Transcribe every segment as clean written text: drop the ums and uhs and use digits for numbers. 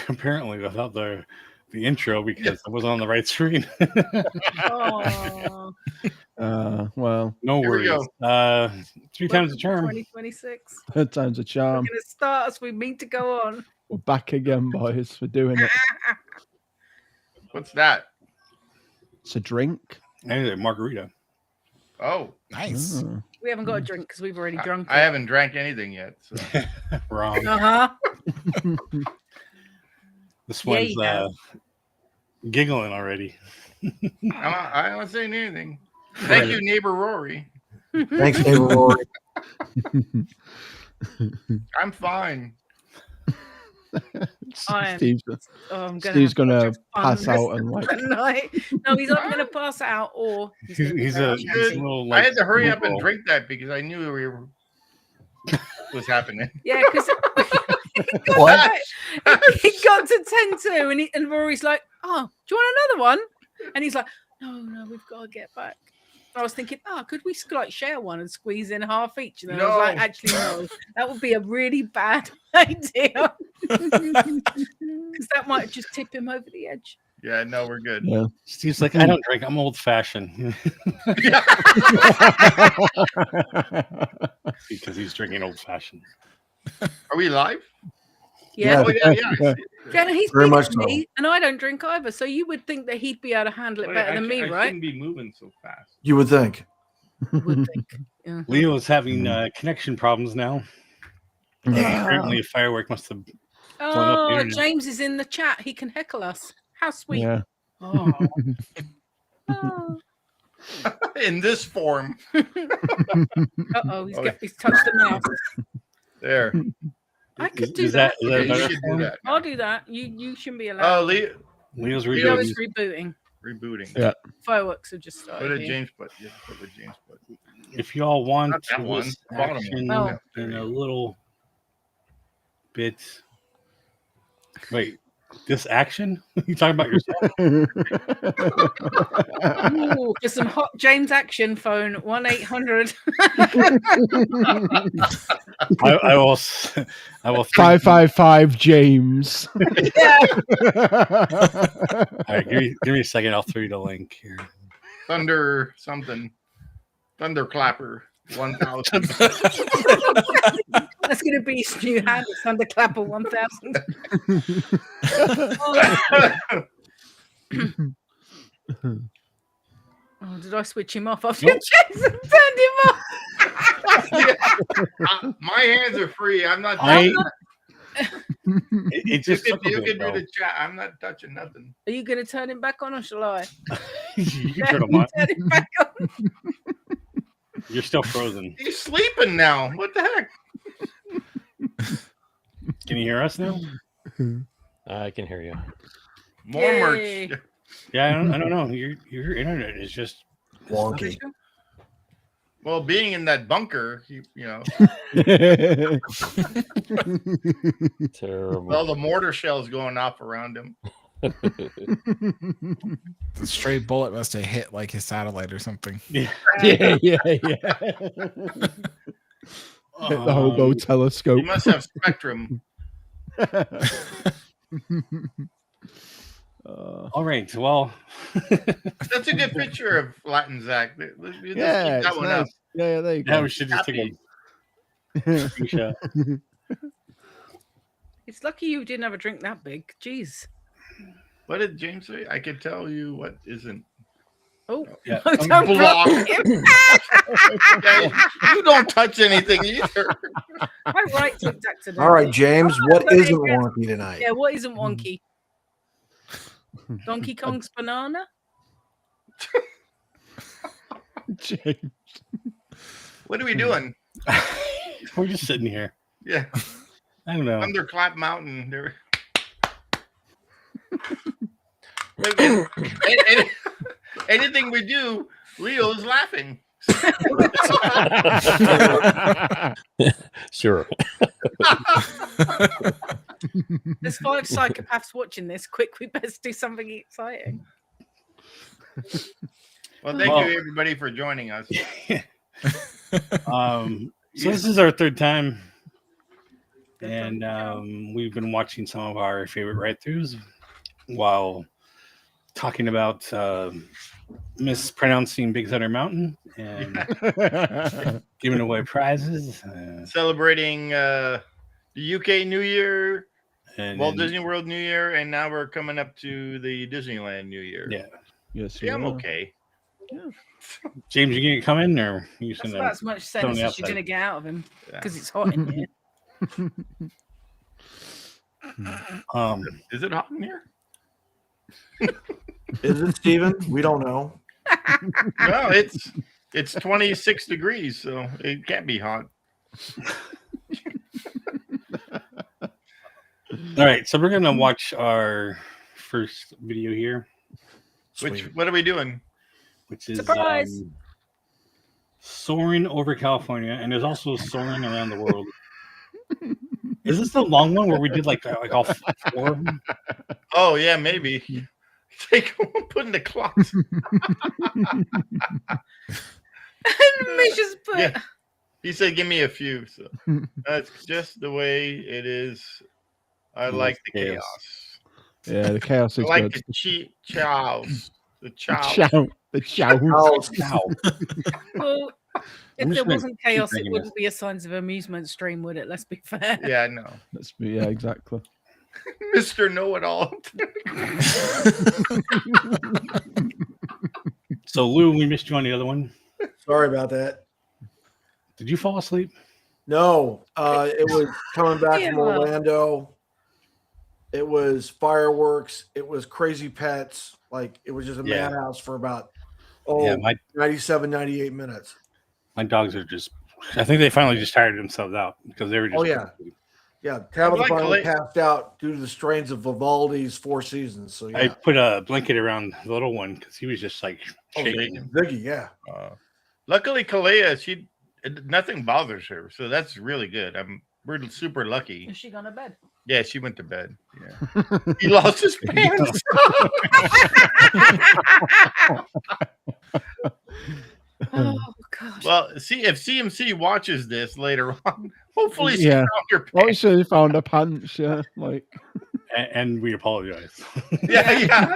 Apparently, without the intro because I wasn't on the right screen. Oh, Well, No Here we worries. go. 3 times the charm. 2026. third time's a We're charm. going to start as we mean to go on. We're back again, boys. We're doing it. What's that? It's a drink. Hey, margarita. Oh, Nice. Oh. We haven't got a drink because we've already drunk I it. haven't drank anything yet. So. Wrong. Uh-huh. This Yeah, one's you have. giggling already. I'm not saying anything. Thank you, neighbor Rory. Thanks, neighbor Rory. I'm fine. I'm Steve's gonna Steve's have gonna such a fun pass rest out and of like. the night. No, he's either going to pass out or he's going to be He's very a chatty. little I like. had to hurry up and liberal. drink that because I knew we were was happening. Yeah, because What? he got to 10-2 and Rory's like, oh, do you want another one? And he's like, no, we've got to get back. I was thinking, could we like share one and squeeze in half each? And then I was like, No. actually, no, that would be a really bad idea. Because that might just tip him over the edge. Yeah, no, we're good. Yeah. Steve's like, I don't drink. I'm old fashioned because he's drinking old fashioned. Are we live? Yeah. Oh, yeah. Yeah. Jenna, he's Very bigger much than so. me, and I don't drink either. So you would think that he'd be able to handle it better than me, I right? shouldn't be moving so fast. You would think. Would think. Yeah. Leo is having connection problems now. Apparently, a firework must have. up the Oh, internet. James is in the chat. He can heckle us. How sweet. Yeah. Oh. Oh. In this form. Uh-oh, he's touched the mouse. There. I could Is do that. Is Okay, that you better? should do that. I'll do that. You shouldn't be allowed. Oh, Leo's Leo rebooting. is rebooting. rebooting. Yeah. Fireworks have just What started. did here. James put? You have to put what James put. If y'all want Not that one, this the bottom action one. Oh. in a little bit. Wait, this action? You talking about yourself? Ooh, for some hot James action, phone 1-800. I will. I will. 555 James. Yeah. All right, give me a second. I'll throw you the link here. Thunder something. Thunderclapper 1000. That's going to be his new hand. It's Thunderclapper 1000. Oh, did I switch him off? I've Nope. Jason turned him off. My hands are free. I'm not. I- touching- It just you took can, a you bit, can do bro. the chat. I'm not touching nothing. Are you going to turn him back on or shall I? You can turn them on. Turn him back on. You're still frozen. He's sleeping now. What the heck? Can you hear us now? I can hear you. More Yay. merch. Yeah, I don't know. Your internet is just Wonky. Well, being in that bunker, you know, Terrible. all the mortar shells going off around him. Mm. The stray bullet must have hit like his satellite or something. yeah. Hit the hobo You telescope. must have spectrum. all right. Well, That's a good picture of Latin Zach. Let's keep Yeah, that it's one nice. up. Yeah, there you yeah, go. we should just take a screenshot. It's lucky you didn't have a drink that big. Jeez. What did James say? I could tell you what isn't. Oh, Yeah. don't Block. block him. Yeah, you don't touch anything either. I right clicked accidentally. All right, James, what but isn't it- wonky tonight? Yeah, what isn't wonky? Donkey Kong's banana? James. What are we doing? We're just sitting here. Yeah, I don't know. Thunderclap Mountain. There. And- anything we do, Leo's laughing. Sure. There's 5 psychopaths watching this. Quick, we best do something exciting. Well, thank Well- you everybody for joining us. So this is our third time And we've been watching some of our favorite write-throughs while talking about mispronouncing Big Thunder Mountain and giving away prizes. Celebrating the UK New Year, And Walt Disney World New Year, and now we're coming up to the Disneyland New Year. Yeah. Yes, Yeah, I'm you are. okay. James, you gonna come in or you That's send about as much sense as you're going to get out of him because it's hot in here. Is it hot in here? Is it, Steven? We don't know. No, it's 26 degrees, so it can't be hot. All right, so we're gonna watch our first video here, What are we doing? which is Surprise! soaring over California, and there's also soaring around the world. Is this the long one where we did like all four of them? Oh yeah, maybe. Take putting the clocks. Mitch just put. Yeah. He said, "Give me a few." So that's just the way it is. I like the chaos. Yeah, the chaos I is like good. the chows. The chows. The chow. Now, Well, if I'm there just gonna wasn't chaos, it drinking wouldn't be a Signs of Amusement stream, would it? Let's be fair. Yeah, I know. Yeah, exactly. Mr. Know-It-All. so Lou, we missed you on the other one. Sorry about that. Did you fall asleep? No, it was coming back from Yeah. Orlando. It was fireworks. It was Crazy Pets. Like, it was just a Yeah. madhouse for about Yeah, 97, 98 minutes. my dogs are just. I think they finally just tired themselves out because they were just. Oh, yeah. Yeah, Tabitha like finally Calif. passed out due to the strains of Vivaldi's Four Seasons. So, I yeah. put a blanket around the little one because he was just like shaking. Ziggy, yeah. Luckily, Kalea, nothing bothers her, so that's really good. We're super lucky. Is she gone to bed? Yeah, she went to bed. Yeah, he lost his pants. Oh gosh. Well, see if CMC watches this later on. Hopefully, she Yeah. found your Oh, pants. she found a pants, yeah. Like, And we apologize. Yeah.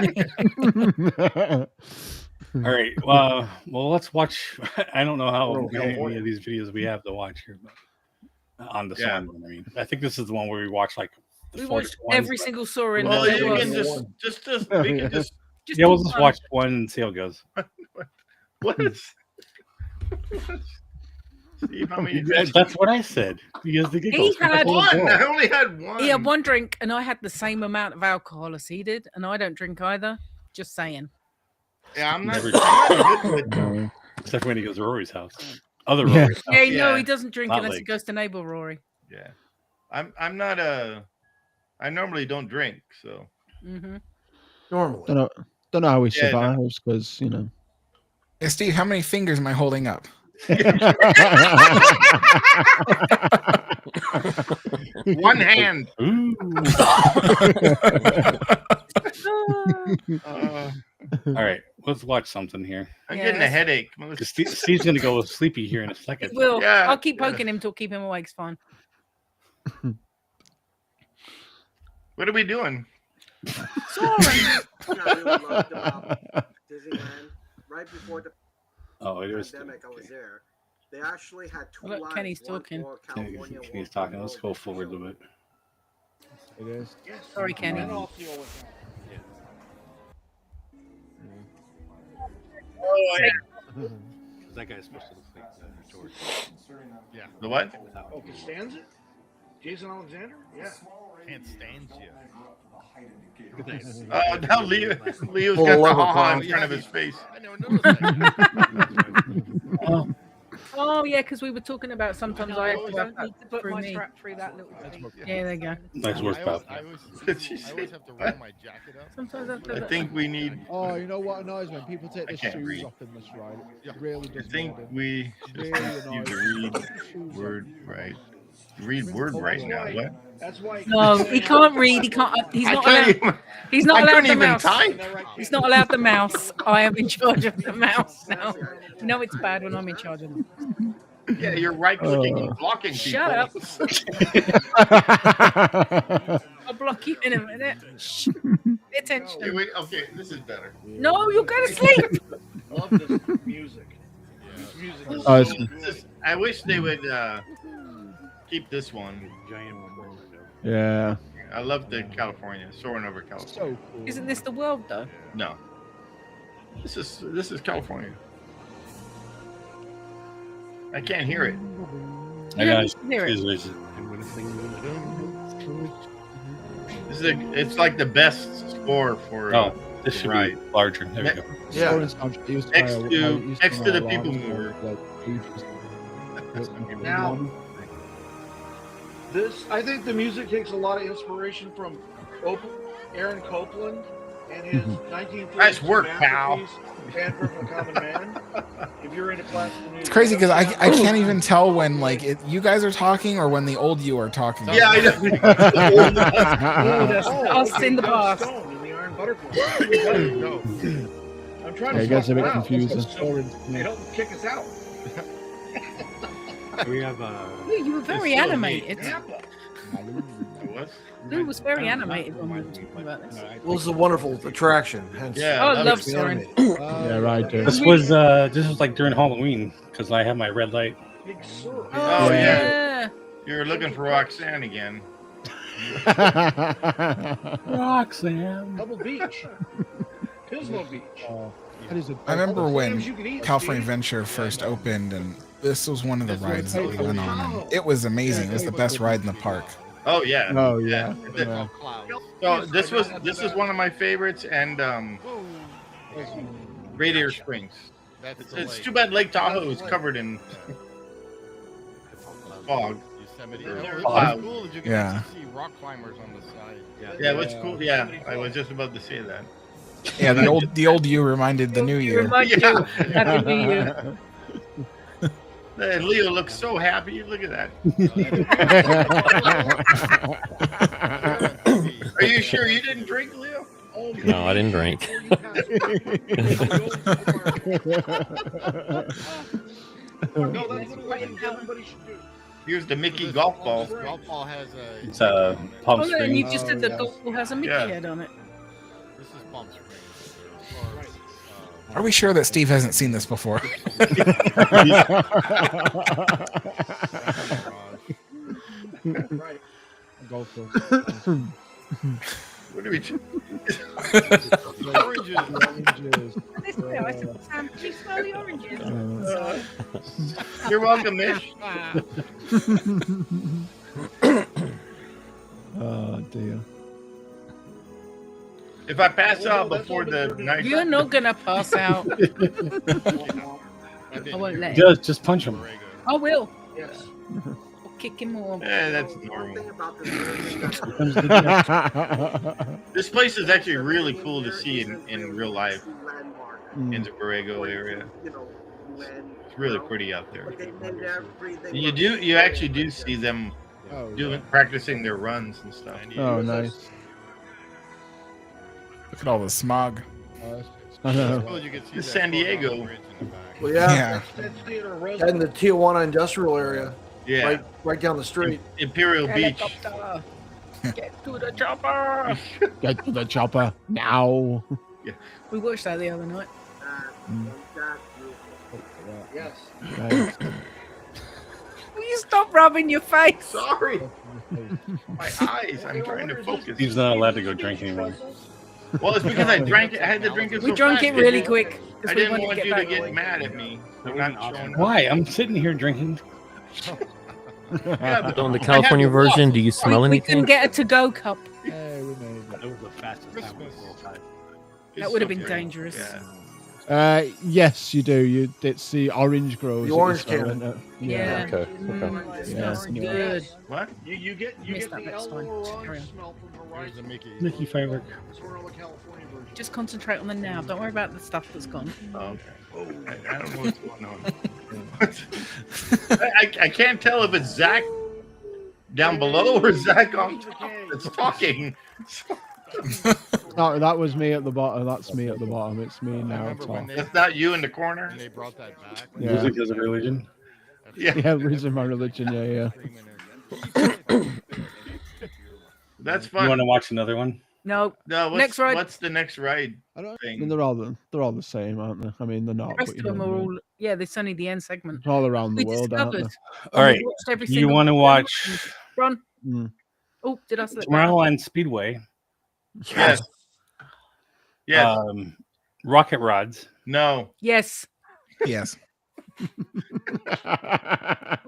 All right. Well, let's watch. I don't know how Oh, many California. of these videos we have to watch here, but on the Yeah. song. I mean, I think this is the one where we watch like the We fourth watched one, every but- single soaring. Well, that there you was. can just Oh, we yeah. can just Yeah, we'll do just one. watch one and see how it goes. what is. Steve, how many? That's what I said. Because the giggles. had One. I only had one. He had one drink, and I had the same amount of alcohol as he did, and I don't drink either. Just saying. Yeah, I'm not. Never- I'm not good with- no. Except when he goes to Rory's house. Other Yeah. Rory's house. Yeah, no, yeah. he doesn't drink Not unless he like- goes to neighbor Rory. Yeah, I'm not a. I normally don't drink, so Hmm Normally. Don't know how he Yeah, no. survives because, you know. Hey, Steve, how many fingers am I holding up? one hand. Ooh. All right, let's watch something here. I'm Yeah, getting a that's- headache. Because Steve's going to go sleepy here in a He second. will. Yeah, I'll keep yeah. poking him till keep him awake. It's fine. What are we doing? Soaring. I really loved Disneyland. Right before the Oh, it was. pandemic, I was there. They actually had two Look, lines. Kenny's one talking. for California, Kenny's one for talking. Let's World. go forward a little bit. It is. Sorry, Kenny. Oh, yeah. Because that guy's supposed to look like George. Yeah. The what? Oh, Costanza? Jason Alexander? Yeah. Can't stand you. Now Leo's Full got the lever ha-ha in pump. front of his face. Oh yeah, because we were talking about sometimes I have to have need to put through my me. strap through that little thing. Yeah, there you go. Nice work, pal. Did she say have to what? roll my jacket up. Sometimes I have to. I think we need. Oh, you know what annoys me? When people take I their can't shoes read. off in this ride. It really I does think bother me. we Really just annoying. need to read Shoes word right. Read word right now. What? That's why. No, he can't read. He can't. He's I not can't allowed. even. He's not I allowed couldn't the even mouse. type. He's not allowed the mouse. I am in charge of the mouse now. You know it's bad when I'm in charge of them. Yeah, you're right clicking and blocking Shut people. up. I'll block you in a minute. Shh. Pay attention. Okay, this is better. No, you'll go to sleep. Love this music. This music is Oh, so it's- good. I wish they would keep this one. Yeah. I love the California, soaring over California. So cool. Isn't this the world though? No, this is California. I can't hear it. I Yeah, got you can hear it. It's like the best score for. Oh, this should right. be larger. There we go. Yeah. Soren's soundtrack used to Next play- to- like, used to next to play the a People lot Mover. of, like, ages. Now, I think the music takes a lot of inspiration from Aaron Copland and his 1930s Nice work, pal. masterpiece, And from a Common Man. If you're into classical music, It's crazy because I can't even tell when like you guys are talking or when the old you are talking. Yeah, I know. Us in the past. Stone in the Iron Butterfly. No. I'm trying Yeah, to it gets a swap bit them out. confusing. They don't kick us out. We have Ooh, you were very animated. What? Lou was very animated when we were talking about this. Well, this is a wonderful attraction. Hence, Yeah, Oh, I that love was Soren. Yeah, right. Dude. This was like during Halloween because I had my red light. Big Sur. Oh, yeah. yeah. You're looking for Roxanne again. Roxanne. Double Beach. Pismo Beach. That is a- I remember Clams when you can eat, California Steve. Adventure first opened, and this was one of the rides that we went on. Wow. And it was amazing. It was the best ride in the park. Oh yeah. Oh yeah. The- yeah. So this was one of my favorites, and Radiator Springs. It's too bad Lake Tahoe is covered in fog. Cloud. Yeah. rock climbers on the side. Yeah, what's cool? Yeah, I was just about to say that. Yeah, the old you reminded the new you. Remind you. Yeah. Happy New Year. And Leo looks so happy. Look at that. Are you sure you didn't drink, Leo? Oh, No, I didn't drink. No, that's what everybody should do. Here's the Mickey golf ball. Golf ball has a. It's Palm Oh, no, and you Springs. just said the golf ball has a Mickey Yeah. head on it. This is Palm Springs. Are we sure that Steve hasn't seen this before? Right. Golf club. What are we? Oranges. This way, I said, Sam, can you smell the oranges? You're welcome, Mish. Oh dear. If I pass out before the night, You're not gonna pass out. I won't let him. Just punch him. I will. Yes. I'll kick him more. that's One normal. thing about this movie is This place is actually really cool to see in real life landmark. in the Borrego area. You know, when It's really pretty out there. but they made everything. You actually do see them Oh, practicing their runs and stuff. oh nice. Look at all the smog. I know. It's San Diego. Well, yeah. Yeah. That's Theodore And Roosevelt. the Tijuana industrial area, Yeah, right down the street. Imperial Beach. Helicopter. Get to the chopper. Get to the chopper now. We watched that the other night. That's beautiful. Yes. Nice. Will you stop rubbing your face? Sorry, my eyes. I'm trying to focus. He's not allowed to go drink anymore. Well, it's because I drank it. I had to drink it. We so drank fast. it really quick. 'cause I we didn't wanted want you to back. get mad at me. I'm not showing up. Why? I'm sitting here drinking. Yeah, but So in the I California had to walk. version, do you smell We anything? couldn't get a to-go cup. Hey, we made it. That was the fastest time of the whole time. That It's would have been okay. dangerous. Yeah. Yes, you do. It's the orange groves. The that you orange smell, can. isn't it? Yeah. Okay. Mm, it smells Yeah. good. What? You get Missed that the next yellow time. orange Carry on. smell from Horizon. Mickey firework. It's more of a California version. Just concentrate on the now. Don't worry about the stuff that's gone. Oh, okay. I don't know what's going on. I can't tell if it's Zach down below or Zach on top that's talking. No, that was me at the bottom. That's me at the bottom. It's me I now. remember when Top. they, That's not you in the corner. when they brought that back. Yeah. Music is a religion. Yeah, losing my religion. Yeah. That's You fun. want to watch another one? No. No, Next ride. What's the next ride I mean, thing? they're all the same, aren't they? I mean, they're The not. rest But of you them know are what I mean. all. Yeah, this is only the end segment. It's all around the We world, aren't discovered. they? All And right. we watched every You single want to one. watch Run. Mm. Oh, did I slip down? Tomorrowland Speedway? Yes. Yes. Rocket Rods. No. Yes. Yes.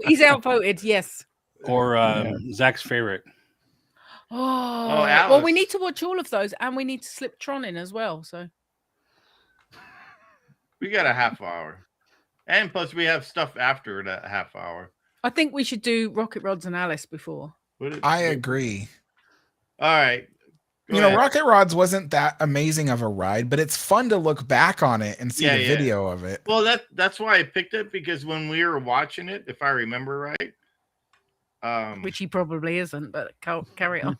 He's outvoted. Yes. Or Zach's favorite. Oh, well, Alice. we need to watch all of those, and we need to slip Tron in as well. So We got a half hour. And plus we have stuff after that half hour. I think we should do Rocket Rods and Alice before. I agree. All right. Go You know, ahead. Rocket Rods wasn't that amazing of a ride, but it's fun to look back on it and see Yeah, the yeah. video of it. Well, that's why I picked it, because when we were watching it, if I remember right, Which he probably isn't, but carry on.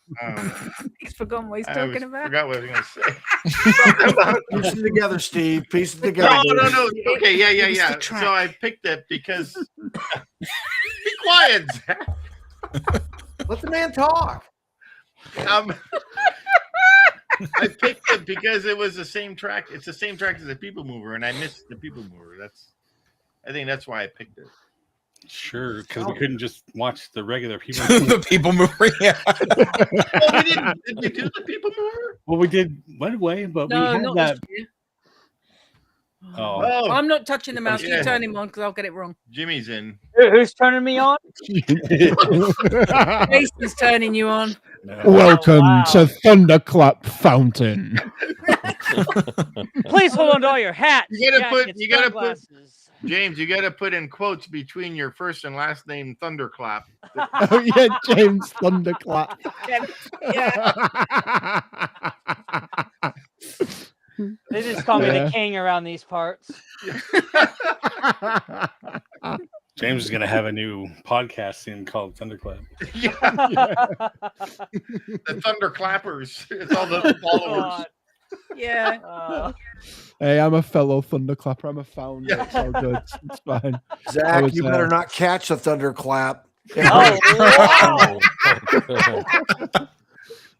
He's forgotten what he's talking about. Forgot what I was going to say. Piece it together, Steve. Piece it together. No. Okay, yeah. It was the track. So I picked it because. Be quiet, Zach. Let the man talk. I picked it because it was the same track. It's the same track as the People Mover, and I missed the People Mover. I think that's why I picked it. Sure, because we couldn't just watch the regular people. The People Mover, yeah. Well, we didn't. Did we do the People Mover? Well, we did one way, but No, we had not that. this year. Oh, I'm not touching the mouse. Yeah. You turn him on because I'll get it wrong. Jimmy's in. Who's turning me on? Jason's turning you on. no. Welcome wow. to Thunderclap Fountain. Please hold on to all your hats. You gotta put- jackets, you gotta put- sunglasses. James, you got to put in quotes between your first and last name, Thunderclap. Oh yeah, James Thunderclap. Yeah. They just call me Yeah. the king around these parts. James is gonna have a new podcast soon called Thunderclap. Yeah, the Thunderclappers. It's all the followers. God. Yeah. Hey, I'm a fellow Thunderclapper. I'm a founder. It's all good. It's fine. Zach, was, you better not catch the thunderclap. Oh, wow.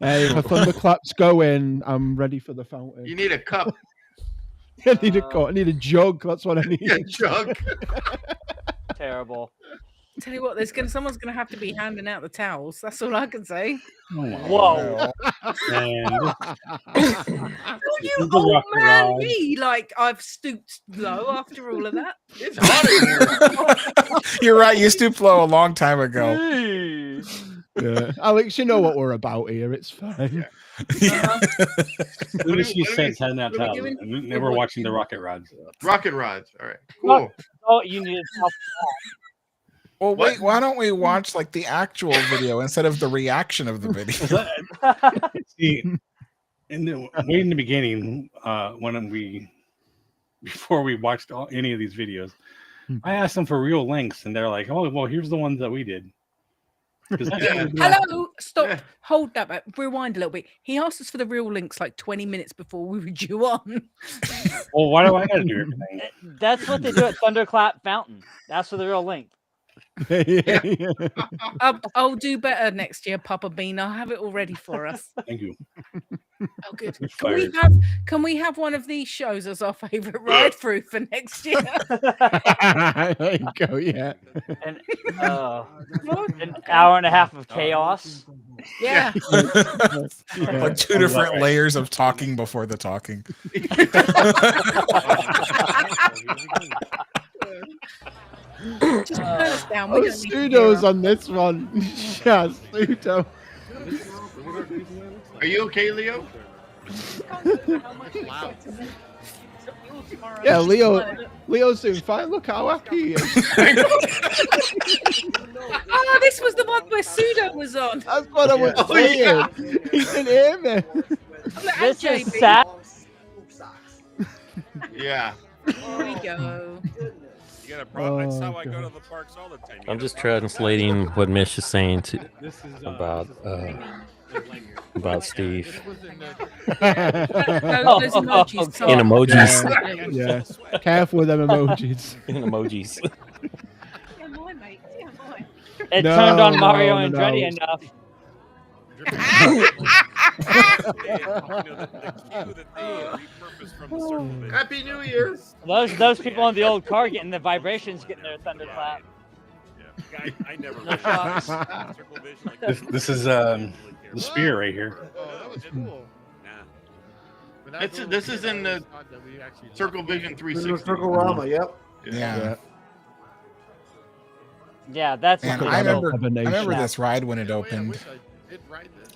Hey, if the Thunderclaps go in, I'm ready for the fountain. You need a cup, I need a cup. I need a jug. That's what I need. a jug. Terrible. Tell you what, someone's gonna have to be handing out the towels. That's all I can say. Whoa. And Oh, you the old Rocket man, Rod. me! Like I've stooped low after all of that. It's hot in here. You're right. You stooped low a long time ago. Yeah. Alex, you know what we're about here. It's fine. Yeah. What did she say? Handing out what are we towels. doing? And Never watching the Rocket Rods. Rocket rods. All right. Cool. Oh, you need to tell Well, What? wait. Why don't we watch like the actual video instead of the reaction of the video? See, way in the beginning, before we watched any of these videos, I asked them for real links, and they're like, "Oh, well, here's the ones that we did." 'Cause that's what we do. Hello, stop, hold that back, rewind a little bit. He asked us for the real links like 20 minutes before we were due on. Well, why do I got to do everything? That's what they do at Thunderclap Fountain. That's for the real link. I'll do better next year, Papa Bean. I'll have it all ready for us. Thank you. Oh, good. You're Can we have one of these shows as our favourite ride through for next year? There you go. Yeah. And an hour and a half of chaos. Yeah. Yeah. Like two different layers of talking before the talking. Just turn us down. We Oh, don't need to hear pseudos her. on this one. Yeah, pseudo. Are you okay, Leo? Yeah, Leo's doing fine. Look how happy he is. Oh, this was the one where Pseudo was on. That's what I was Oh, saying. yeah. He didn't hear me. I'm like, This "And is JB." sad. Yeah. Here we go. You got a problem? That's Oh, how I go God. to the parks all the time. You I'm gotta just problem. translating what Mish is saying This is about Steve. Those emojis. Oh, In God. emojis. Yeah. Careful with them emojis. In emojis. Yeah, my man. It No, turned on no, Mario no, Andretti no. enough. The queue that they repurposed from the Circle Vision. Happy New Year. Those people in the old car getting the vibrations, getting their thunderclap. Yeah. I never No liked shots. Circle Vision. Like, This is the spear right here. Oh, that was cool. Nah. This is in the Circle Vision This 360. is Circle Rama. Yep. Yeah. Yeah, that's And a I big deal. remember this ride when it opened.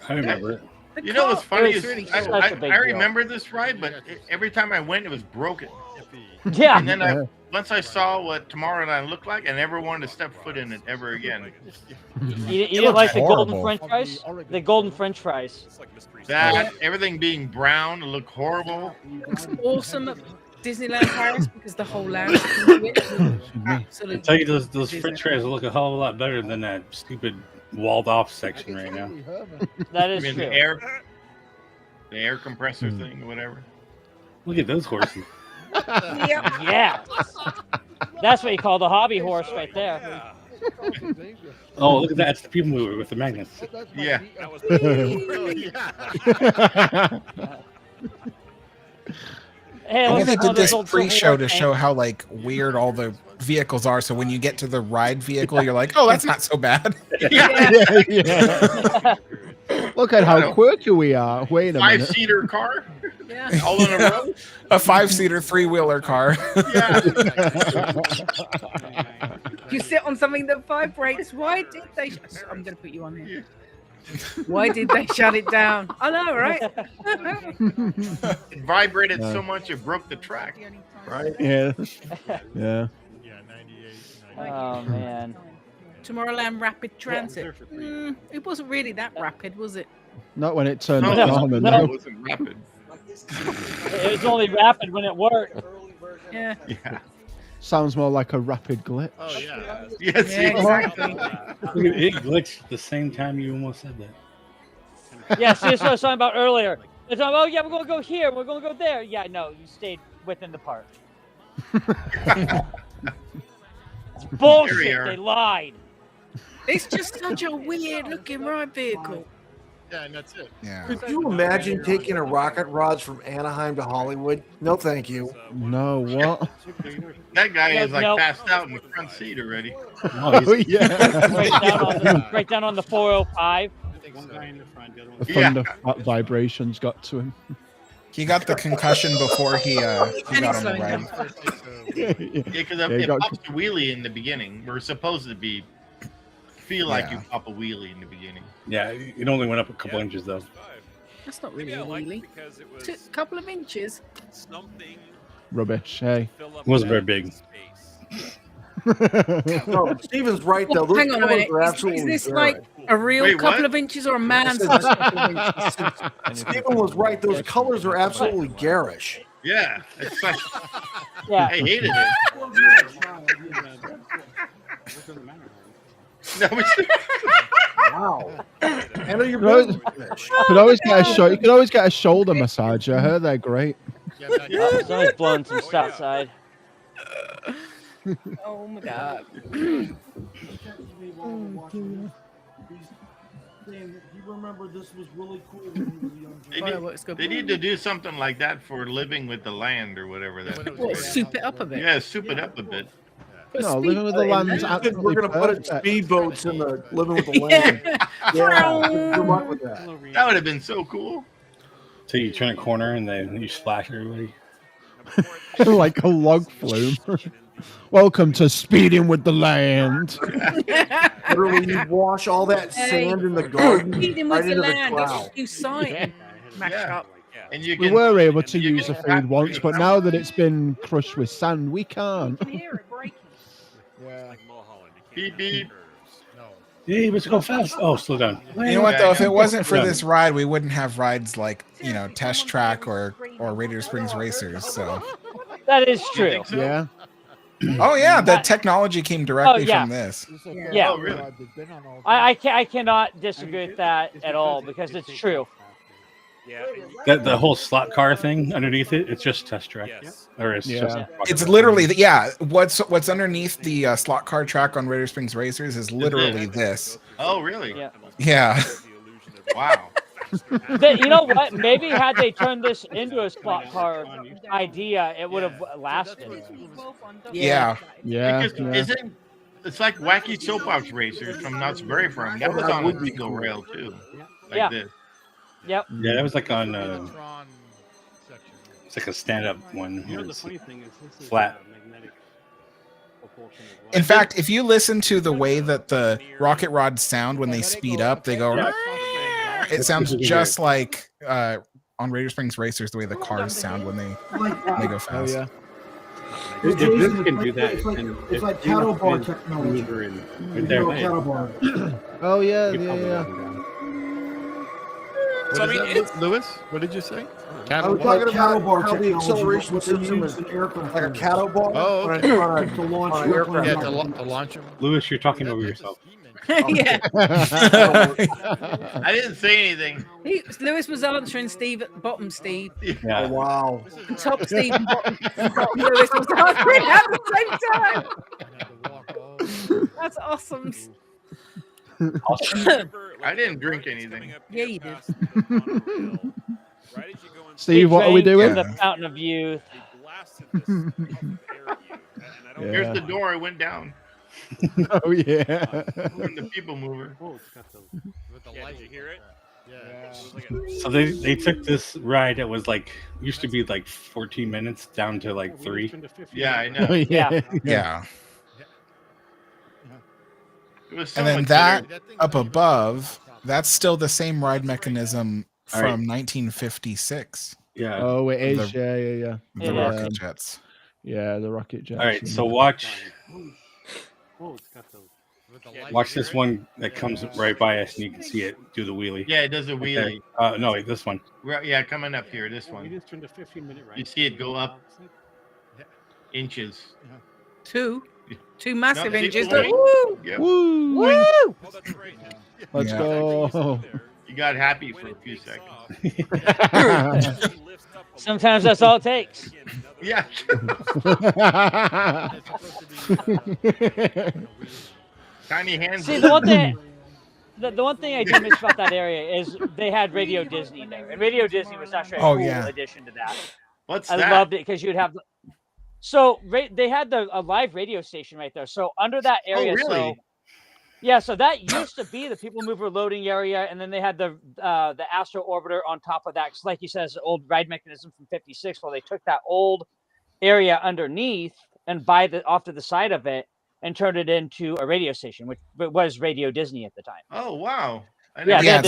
I remember it. You know what's funny It was is really I such a big deal. remember this ride, but every time I went, it was broken. Yeah. And then once I saw what Tomorrowland looked like, I never wanted to step foot in it ever again. You didn't like the golden French fries? The golden French fries. That everything being brown looked horrible. It's awesome at Disneyland Paris because the whole land is absolutely. I tell you, those French fries look a hell of a lot better than that stupid walled-off section right now. That I is mean, true. the air compressor thing, or whatever. Look at those horses. Yeah. That's what you call the hobby horse right there. Oh, look at that. It's the people mover with the magnets. Yeah. Hey, I look think they at all did those this old pre-show to tanks. show how like weird all the vehicles are. So when you get to the ride vehicle, you're like, oh, that's not so bad. Yeah. Look at how quirky we are. Wait a minute. 5-seater car, Yeah. all in a row. A 5-seater 3-wheeler car. Yeah. You sit on something that vibrates. Why did they? I'm going to put you on here. Why did they shut it down? I know, right? It vibrated so much it broke the track. Right. Yeah. Yeah. Oh man. Tomorrowland Rapid Transit. It wasn't really that rapid, was it? Not when it turned No, on. it No. wasn't rapid. It was only rapid when it worked. Yeah. Yeah. Sounds more like a rapid glitch. Oh yeah. Yes. Yeah, exactly. It glitched the same time you almost said that. Yeah, see, that's what I was talking about earlier. They're talking, oh yeah, we're gonna go here, we're gonna go there. Yeah, no, you stayed within the park. It's bullshit. They lied. It's just such a weird looking ride vehicle. Yeah, and that's it. Yeah. Could you imagine taking a rocket rods from Anaheim to Hollywood? No, thank you. No, what? That guy is like Nope. passed out in the front seat already. Oh, yeah. Right down on the 405. The thunder vibrations got to him. He got the concussion before he got on the slowing ride. Yeah, because Yeah, it you got- pops a wheelie in the beginning. We're supposed to feel like Yeah. you pop a wheelie in the beginning. Yeah, it only went up a couple inches though. That's not really Maybe I a liked wheelie. it because it was A couple of inches. something Rubbish. Hey. fill up It wasn't very that big. space. No, but Steven's right though. Well, Those hang on a colors minute. are Is absolutely this garish. like a real Wait, couple what? of inches or a man's couple of inches? Stephen was right. Those colors are absolutely garish. Yeah, it's like Yeah. I hated it. No, Wow. Handle your No, business. You could always get a shoulder massage. I heard they're great. Someone's blowing some south side. Oh my god. They need to do something like that for living with the land or whatever that. What, soup it up a bit? Yeah, soup it up a bit. Put a No, living with the speedboat in land's there. absolutely We're gonna put perfect. speedboats in the living with the land. Yeah, good luck with that. That would have been so cool. So you turn a corner and then you splash everybody. Like a log flume. Welcome to Speeding with the Land. Literally, you wash all that sand in the garden Feeding right with the into the land. That's cloud. what you sign. Mash Yeah. up. And you We can, were able to you use the can food once, but now that it's been crushed with sand, we can't. Hear it breaking. Yeah. beep beep. Hey, let's go fast. Oh, slow down. You know what though? If it wasn't for Yeah. this ride, we wouldn't have rides like Test Track or Radiator Springs Racers. So, That is true. So? Yeah. oh yeah, the technology came directly yeah. from this. Yeah. Oh, really? I cannot disagree with that at all because it's true. Yeah. The whole slot car thing underneath it, it's just test track. Yes. Or it's Yeah. just It's literally what's underneath the slot car track on Raider Springs Racers is literally this. Oh, really? Yeah. Yeah. Wow. You know what? Maybe had they turned this into a slot car idea, it would have lasted. Yeah. Yeah. Because it's like Wacky Soap Ops Racers from Knott's Berry Farm. That was on a single rail too. Like this. Yep. Yeah, that was like on Tron section. it's like a stand-up one. You know, the It's funny thing is, this is flat. magnetic propulsion as well. In fact, if you listen to the way that the rocket rods sound when they speed up, they go. It sounds just like on Raider Springs Racers the way the cars sound when they go fast. Oh yeah. If this can do that, It's like cattle bar technology. Cattle bar. Oh yeah, yeah. So, I mean, it's Lewis. What did you say? I was talking about how the acceleration system is an aircraft, like a cattle bar. Oh, okay. To launch aircraft. Yeah, to launch them. Lewis, you're talking over yourself. Yeah. I didn't say anything. Lewis was answering Steve at bottom Steve. Yeah. Oh, wow. And top Steve and bottom Lewis was answering at the same time. That's awesome. I didn't drink anything. Yeah, you did. Steve, what are we doing? The Fountain of Youth. Here's the door. I went down. Oh yeah. From the people mover. With the light. Did you hear it? Yeah. So they took this ride that was like used to be like 14 minutes down to like 3. Yeah, I know. Oh, yeah. Yeah. It was so And then much that better. up above, that's still the same ride mechanism All from right. 1956. Yeah. Oh, it is. The- Yeah. The It rocket is. jets. Yeah, the rocket jets. All right. So watch With the light. watch this one that comes right by us, and you can see it do the wheelie. Yeah, it does a wheelie. Okay. No, wait, this one. Right, yeah, coming up here. This We one. just turned a 15-minute ride. You see it go up inches. Two massive No, inches. wait. Woo! Yep. Woo! Woo! Oh, that's right. Let's Yeah. go. You got happy for a few seconds. Sometimes that's all it takes. Yeah. Tiny hands. See, the one thing, the one thing I do miss about that area is they had Radio Disney there, and Radio Disney was actually a cool addition to that. What's I that? loved it because you'd have. So they had a live radio station right there. So under that area, really? so that used to be the People Mover loading area, and then they had the Astro Orbiter on top of that. 'Cause like you said, it's an old ride mechanism from '56. Well, they took that old area underneath and off to the side of it and turned it into a radio station, which was Radio Disney at the time. Oh wow. I Yeah, never- Yeah,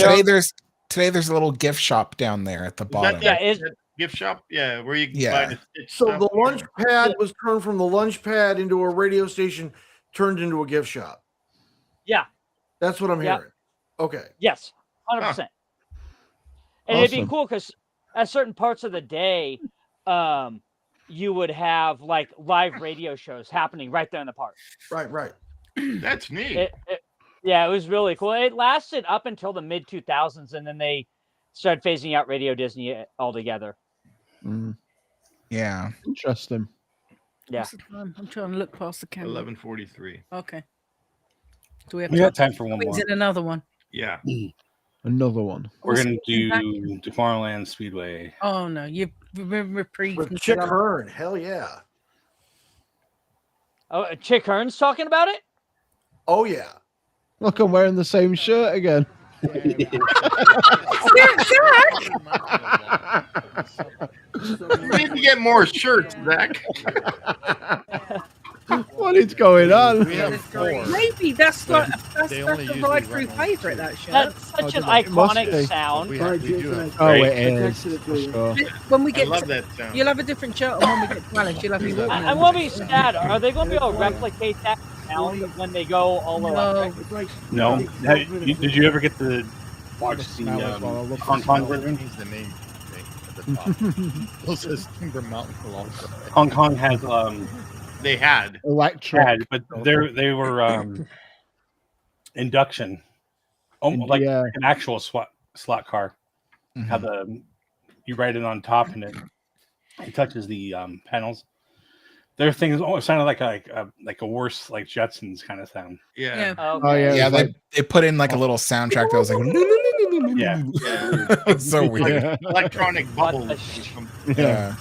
today there's a little gift shop down there at the Is bottom. that Yeah, that gift shop? Yeah, where you can Yeah. buy the stitch So stuff. the lunch pad was turned from the lunch pad into a radio station, turned into a gift shop. Yeah. That's what I'm Yeah. hearing. Okay. Yes, 100%. And it'd be Awesome. cool because at certain parts of the day, you would have like live radio shows happening right there in the park. Right. That's neat. Yeah, it was really cool. It lasted up until the mid 2000s, and then they started phasing out Radio Disney altogether. Mm, Yeah. interesting. Yeah. What's the time? I'm trying to look past the camera. 11:43. Okay. Do we have We got time for one Is more. it another one? Yeah. Another one. We're What's gonna the back? do Tomorrowland Speedway. Oh no, you've reprieved. With Chick Hearn. Hell yeah. Oh, Chick Hearn's talking about it? Oh yeah. Look, I'm wearing the same shirt again. You need to get more shirts, Zach. What is going on? We have 4. Maybe that's like that's They a only usually ride through run on favorite. That shirt. That's such an It must be. iconic sound. We do have. Oh, Right. it is. For sure. When we I get, love that sound. you'll have a different shirt. And when we get to Alice, you'll have your walking. I'm gonna be sad. Are they gonna be able to replicate that sound when they go all electric? No. Did you ever get to watch the Hong Kong version? He's the name at the top. It says Timber Mountain along the way. Hong Kong has They had. Electric. but they were induction, like Yeah. an actual slot car. how you ride it on top and it touches the panels. Their things sounded like a worse like Jetsons kind of sound. Yeah. Oh yeah, Yeah, it's like- they put in like a little soundtrack that was like, Yeah. It's so Like weird. electronic bubbles. Yeah.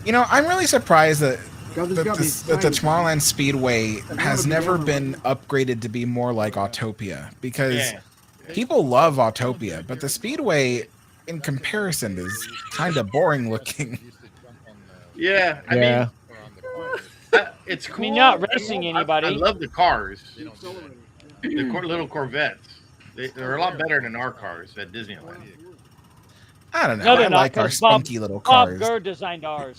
You know, I'm really surprised that the Tomorrowland Speedway has never been upgraded to be more like Autopia, because people love Autopia, but the Speedway, in comparison, is kind of boring looking. Yeah, I Yeah. mean, it's cool. I mean, not racing anybody. I love the cars, the little Corvettes. They're a lot better than our cars at Disneyland. I don't know. No, they're I not, like our 'cause Bob- spunky little Bob cars. Gurr designed ours.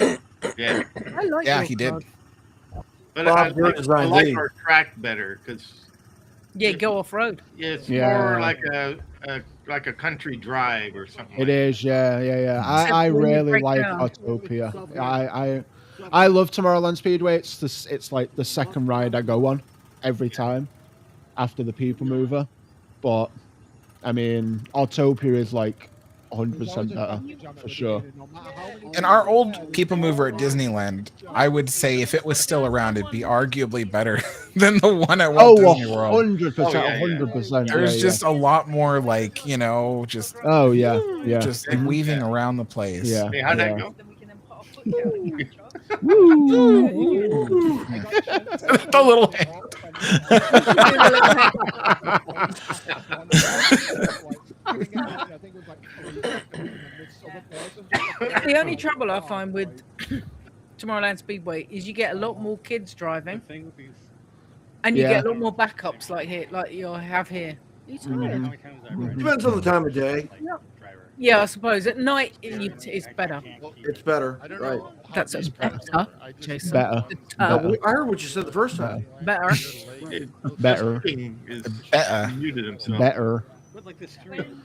Yeah, I like Yeah, your he did. car. but Bob I Gurr designed like these. our track better because Yeah, go off road. it's Yeah. more like a country drive or something. It is, yeah. Except I when you really break like down. Autopia. I love Tomorrowland Speedway. It's like the second ride I go on every time after the People Mover. But I mean, Autopia is like 100% better for sure. And our old People Mover at Disneyland, I would say if it was still around, it'd be arguably better than the one at Walt Disney World. 100%, 100%. There's just a lot more like, you know, just just like weaving around the place. Yeah. Hey, how'd that go? The little hand. The only trouble I find with Tomorrowland Speedway is you get a lot more kids driving, and you get a lot more backups like you have here. Are you tired? Depends on the time of day. Yeah, I suppose at night it's better. It's better, right? That's better, Jason. Better. I heard what you said the first time. Better. Better. Muted himself. Better.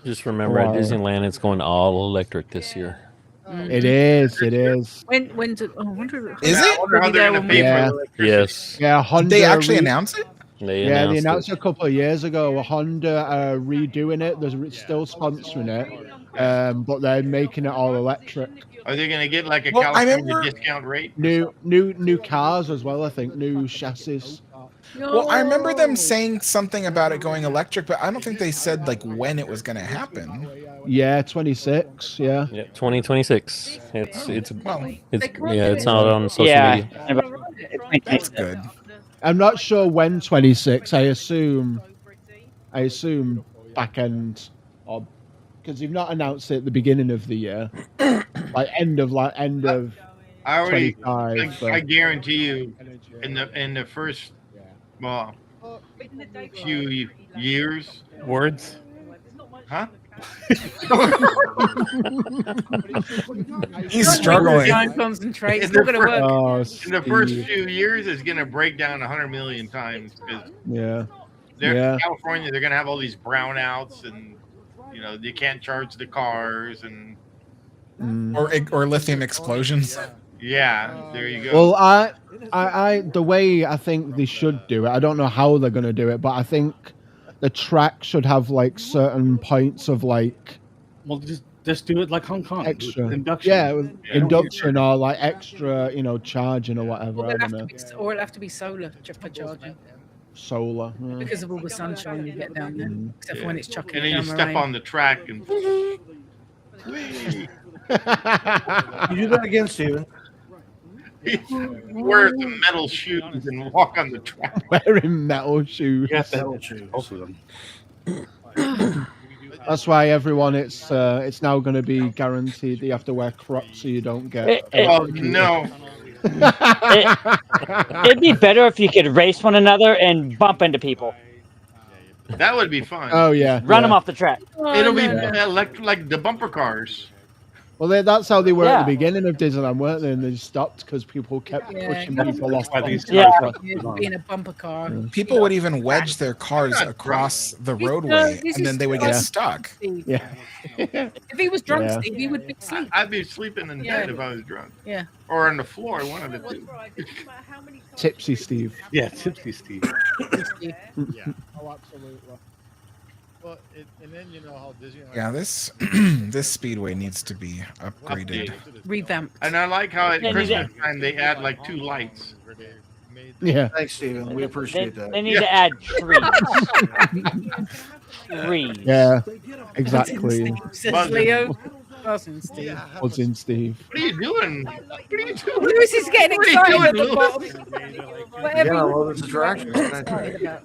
Just remember, at Disneyland, it's going all electric this year. It is. It is. When's it? Oh, I wonder Is it? I wonder how they're gonna pay Yeah. for the electricity. Yes. Yeah, Honda. Did they actually announce it? They Yeah, they announced announced it. it a couple of years ago. Honda are redoing it. They're still sponsoring it, but they're making it all electric. Are they gonna get like a Well, I California remember- discount rate? New cars as well. I think new chassis. Well, I remember them saying something about it going electric, but I don't think they said like when it was going to happen. Yeah, 26. Yeah. Yeah, 2026. It's They can't do it's it. out on social Yeah. media. That's good. I'm not sure when 26. I assume back end, or because you've not announced it at the beginning of the year, like end of I already, 25. I guarantee you, in the first, well, few years, Words. huh? He's struggling. Try and concentrate. It's In not the going to work. Oh, In the first Steve. few years, it's gonna break down 100 million times because Yeah. in California, they're gonna have all these brownouts, and you know they can't charge the cars, and Or lithium explosions. yeah, there you go. Well, I the way I think they should do it, I don't know how they're going to do it, but I think the track should have like certain points of like Well, just do it like Hong Kong. with extra induction. yeah, with induction or like extra, charging or whatever. Well, I it'll don't have know. to be, or it'll have to be solar for charging Solar. Yeah. because of all the sunshine you get down there. Except for when it's chucking and then down you the step rain. on the track and. You do that again, Steven. Wear some metal shoes and walk on the track. Wearing metal shoes. You have to have both of them. That's why everyone, it's now going to be guaranteed that you have to wear Crocs so you don't get. Oh no! It'd be better if you could race one another and bump into people. That would be fun. Oh yeah. Run them yeah. off the track. It'll be like the bumper cars. Well, that's how they were at Yeah. the beginning of Disneyland, weren't they? And they stopped because people kept pushing people off. Yeah. Being a bumper car. People would even wedge their cars across the roadway, this and then is they would get so- stuck. Yeah. If he was drunk, Yeah. Steve, he would be asleep. I'd be sleeping in Yeah. bed if I was drunk, Yeah. or on the floor. One of the two. Tipsy Steve. Yeah, tipsy Steve. Oh, absolutely. Well, and then you know how Disneyland. Yeah, this this speedway needs to be upgraded. Revamped. And I like how at They need Christmas time they add like 2 lights. Yeah. Thanks, Steven. We appreciate that. They need to add trees. Trees. Yeah. Exactly. Says Leo. Buzzing Steve. Buzzing Steve. What are you doing? What are you doing? Lewis is getting What are you excited at doing, the Lewis? bottom. Whatever Yeah, you well, this attraction. excited about.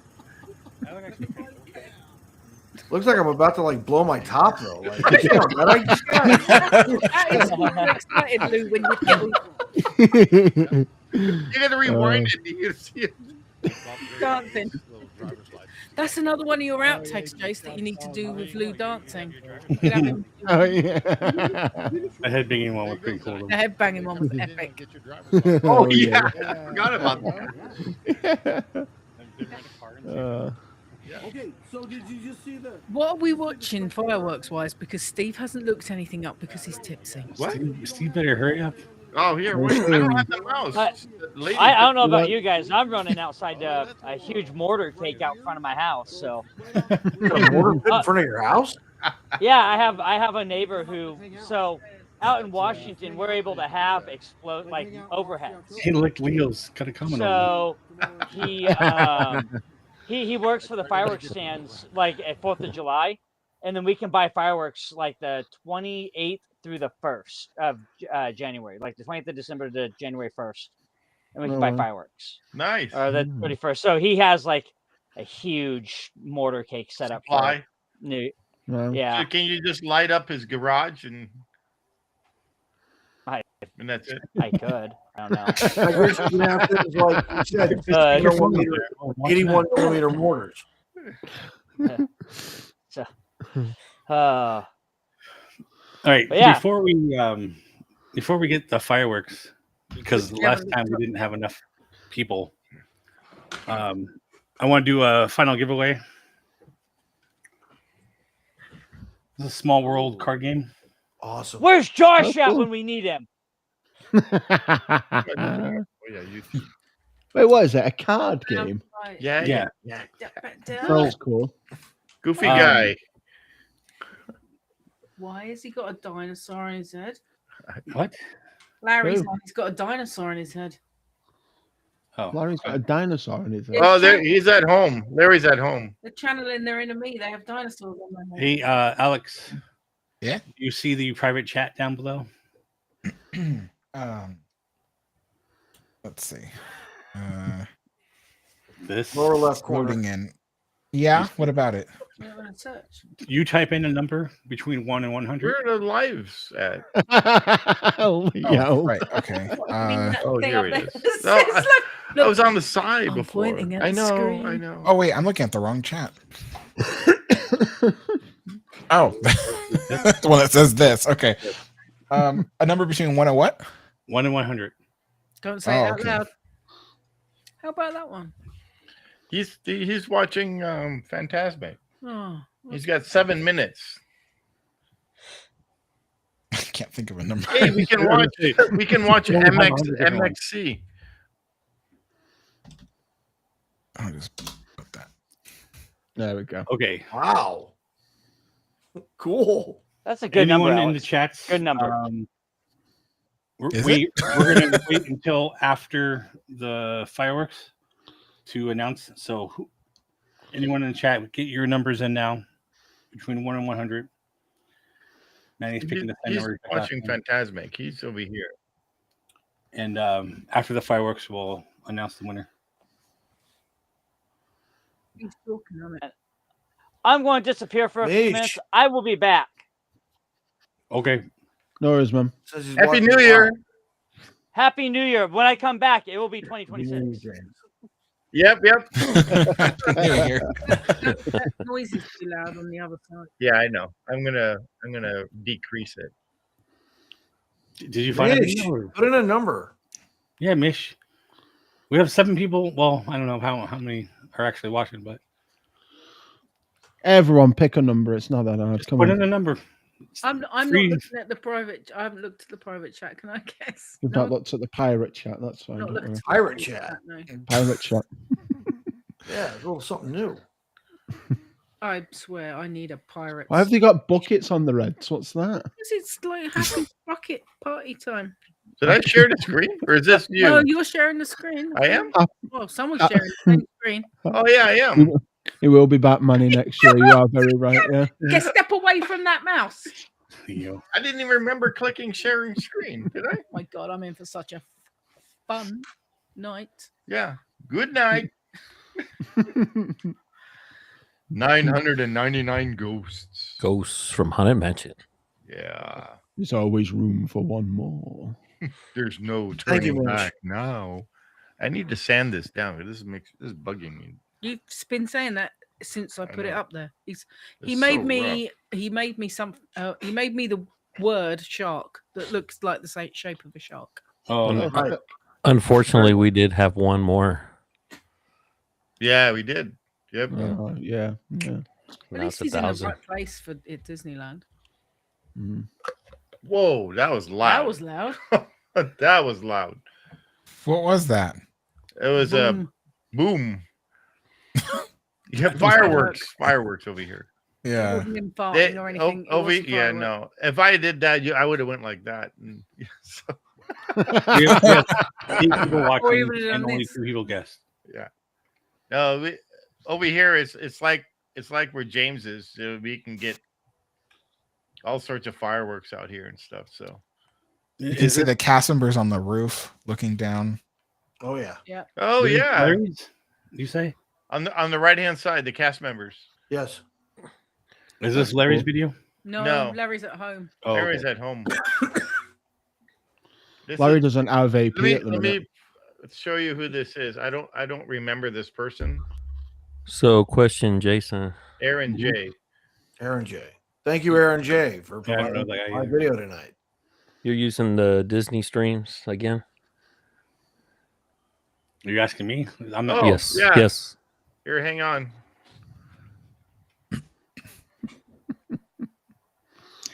Looks like I'm about to like blow my top though. Like, damn, man, I just That is super excited, Lou, when you get You gotta rewind it. You gotta see it. dancing. That's another one of your outtakes, Jace, that you need to do with Lou dancing. Oh yeah. The headbanging one was pretty cool. The headbanging one was epic. Oh yeah, I forgot about that. Okay, so did you just see the? What are we watching fireworks wise? Because Steve hasn't looked anything up because he's tipsy. What? Steve better hurry up. Oh, here, wait. I don't have the mouse. I don't know about you guys. I'm running outside a huge mortar cake out front of my house. So a mortar pit in front of your house? yeah, I have a neighbor who out in Washington we're able to have explode like overheads. Hey, look, Leo's got a comment on So he works for the fireworks stands like at 4th of July, and then we can buy fireworks like the 28th through the 1st of January, like the 20th of December to January 1st, and we can buy fireworks. Nice. Or the 31st. So he has like a huge mortar cake set up. Supply. Yeah. So can you just light up his garage and that's it? I could. I don't know. I guess you're gonna have to, like you said, 81 millimeter mortars. So, All right. But yeah. Before we get the fireworks, because last time we didn't have enough people, I want to do a final giveaway. It's a small world card game. Awesome. Where's Josh at when we need him? Wait, what is it? A card game? Yeah. That's cool. Goofy guy. Why has he got a dinosaur on his head? What? Larry's Who? one. He's got a dinosaur on his head. Oh, Larry's got a dinosaur in his head. Oh, there he's at home. Larry's at home. They're channeling their inner me. They have dinosaurs on their head. Hey, Alex. Yeah. You see the private chat down below? Let's see. This Lower left corner. Loading in. Yeah. What about it? You're gonna search. You type in a number between 1 and 100. Where are the lives at? Oh, yo. Right. Okay. Oh, thing here up it there. is. It No, says, I was on the side I'm before. pointing at I the know. screen. I know. Oh wait, I'm looking at the wrong chat. Oh, the one that says this. Okay. A number between 1 and what? 1 and 100. Don't say it out okay. loud. How about that one? He's watching Phantasmic. Oh, He's got 7 minutes. I can't think of a number. Hey, we can watch MXC. I'll just put that. There we go. Okay. Wow. Cool. That's a good Anyone number. in the Alex. chats? Good number. Is We're going to wait until after the fireworks to announce. So, anyone in the chat, get your numbers in now between 1 and 100. Manny's picking the same He's number. watching Phantasmic. He's over here. And after the fireworks, we'll announce the winner. he's talking on it. I'm going to disappear for a few Mish. minutes. I will be back. Okay. No worries, man. Says he's Happy watching New live. Year. Happy New Year. When I come back, it will be 2026. Yep. Here, here. That noise is too loud on the other side. Yeah, I know. I'm gonna decrease it. Did you find Mish, it? put in a number. Yeah, Mish. We have 7 people. Well, I don't know how many are actually watching, but Everyone pick a number. It's not that hard. Come put on. in a number. I'm not Three. looking at the private. I haven't looked at the private chat. Can I guess? You've not looked at the pirate chat. That's fine. Not don't looked worry. at the Pirate chat. No. Pirate chat. Yeah, a little something new. I swear, I need a pirate. Why have they got buckets on the Reds? What's that? Because it's like happy bucket party time. Did I share the screen, or is this you? Oh, you're sharing the screen. I am. Well, someone's sharing the same screen. Oh yeah, I am. It will be Batman next year. You are very right. Yeah. Get step away from that mouse. I didn't even remember clicking sharing screen. Did I? Oh my God, I'm in for such a fun night. Yeah. Good night. 999 ghosts. Ghosts from Haunted Mansion. Yeah. There's always room for one more. There's no Thank you, turning Mitch. back now. I need to sand this down. This is bugging me. You've been saying that since I put it know. up there. He It's made so me. He made me some. He made me the word shark that looks like the same shape of a shark. Oh, no. Right. Unfortunately, we did have one more. Yeah, we did. Yep. Yeah. At Now least it's he's in the 1,000. right place for it, Disneyland. Mhm. Whoa, that was loud. That was loud. That was loud. What was that? It was a Boom. boom. You have fireworks. Fireworks over here. It Yeah. wasn't him farting or anything. It Over, wasn't yeah, fireworks. no. If I did that, I would have went like that. And, so, We have 8 people Or watching even done and only this. 2 people guessed. yeah. No, over here it's like where James is. So we can get all sorts of fireworks out here and stuff. So You can see the cast members on the roof looking down. Oh yeah. Yeah. oh Is it yeah, Larry's? You say? on the right hand side, the cast members. Yes. Is this Larry's video? No, No. Larry's at home. Oh, Larry's okay. at home. This Larry is- doesn't have AP let at the me minute. show you who this is. I don't remember this person. So, question, Jason. Aaron J. Aaron J. Thank you, Aaron J. for Yeah, I don't know providing that guy my either. video tonight. You're using the Disney streams again? Are you asking me? I'm not. Oh, yes. yeah. Yes. Here, hang on.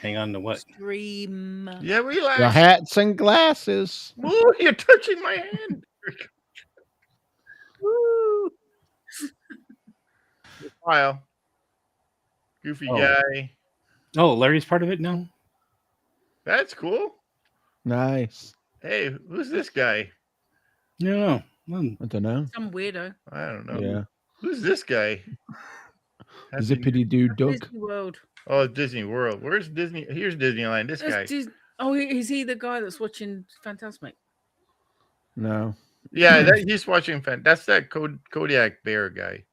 Hang on to what? Stream. Yeah, relax. Your hats and glasses. Ooh, you're touching my hand. Woo. File. Goofy Oh. guy. Oh, Larry's part of it now? That's cool. Nice. Hey, who's this guy? No. I don't know. Some weirdo. I don't know. Yeah. Who's this guy? Has he- Zippity doo Doug. Disney World. Oh, Disney World. Where's Disney? Here's Disneyland. This guy. Oh, is he the guy that's watching Fantasmic? No. Yeah, he's watching. That's that Kodiak Bear guy.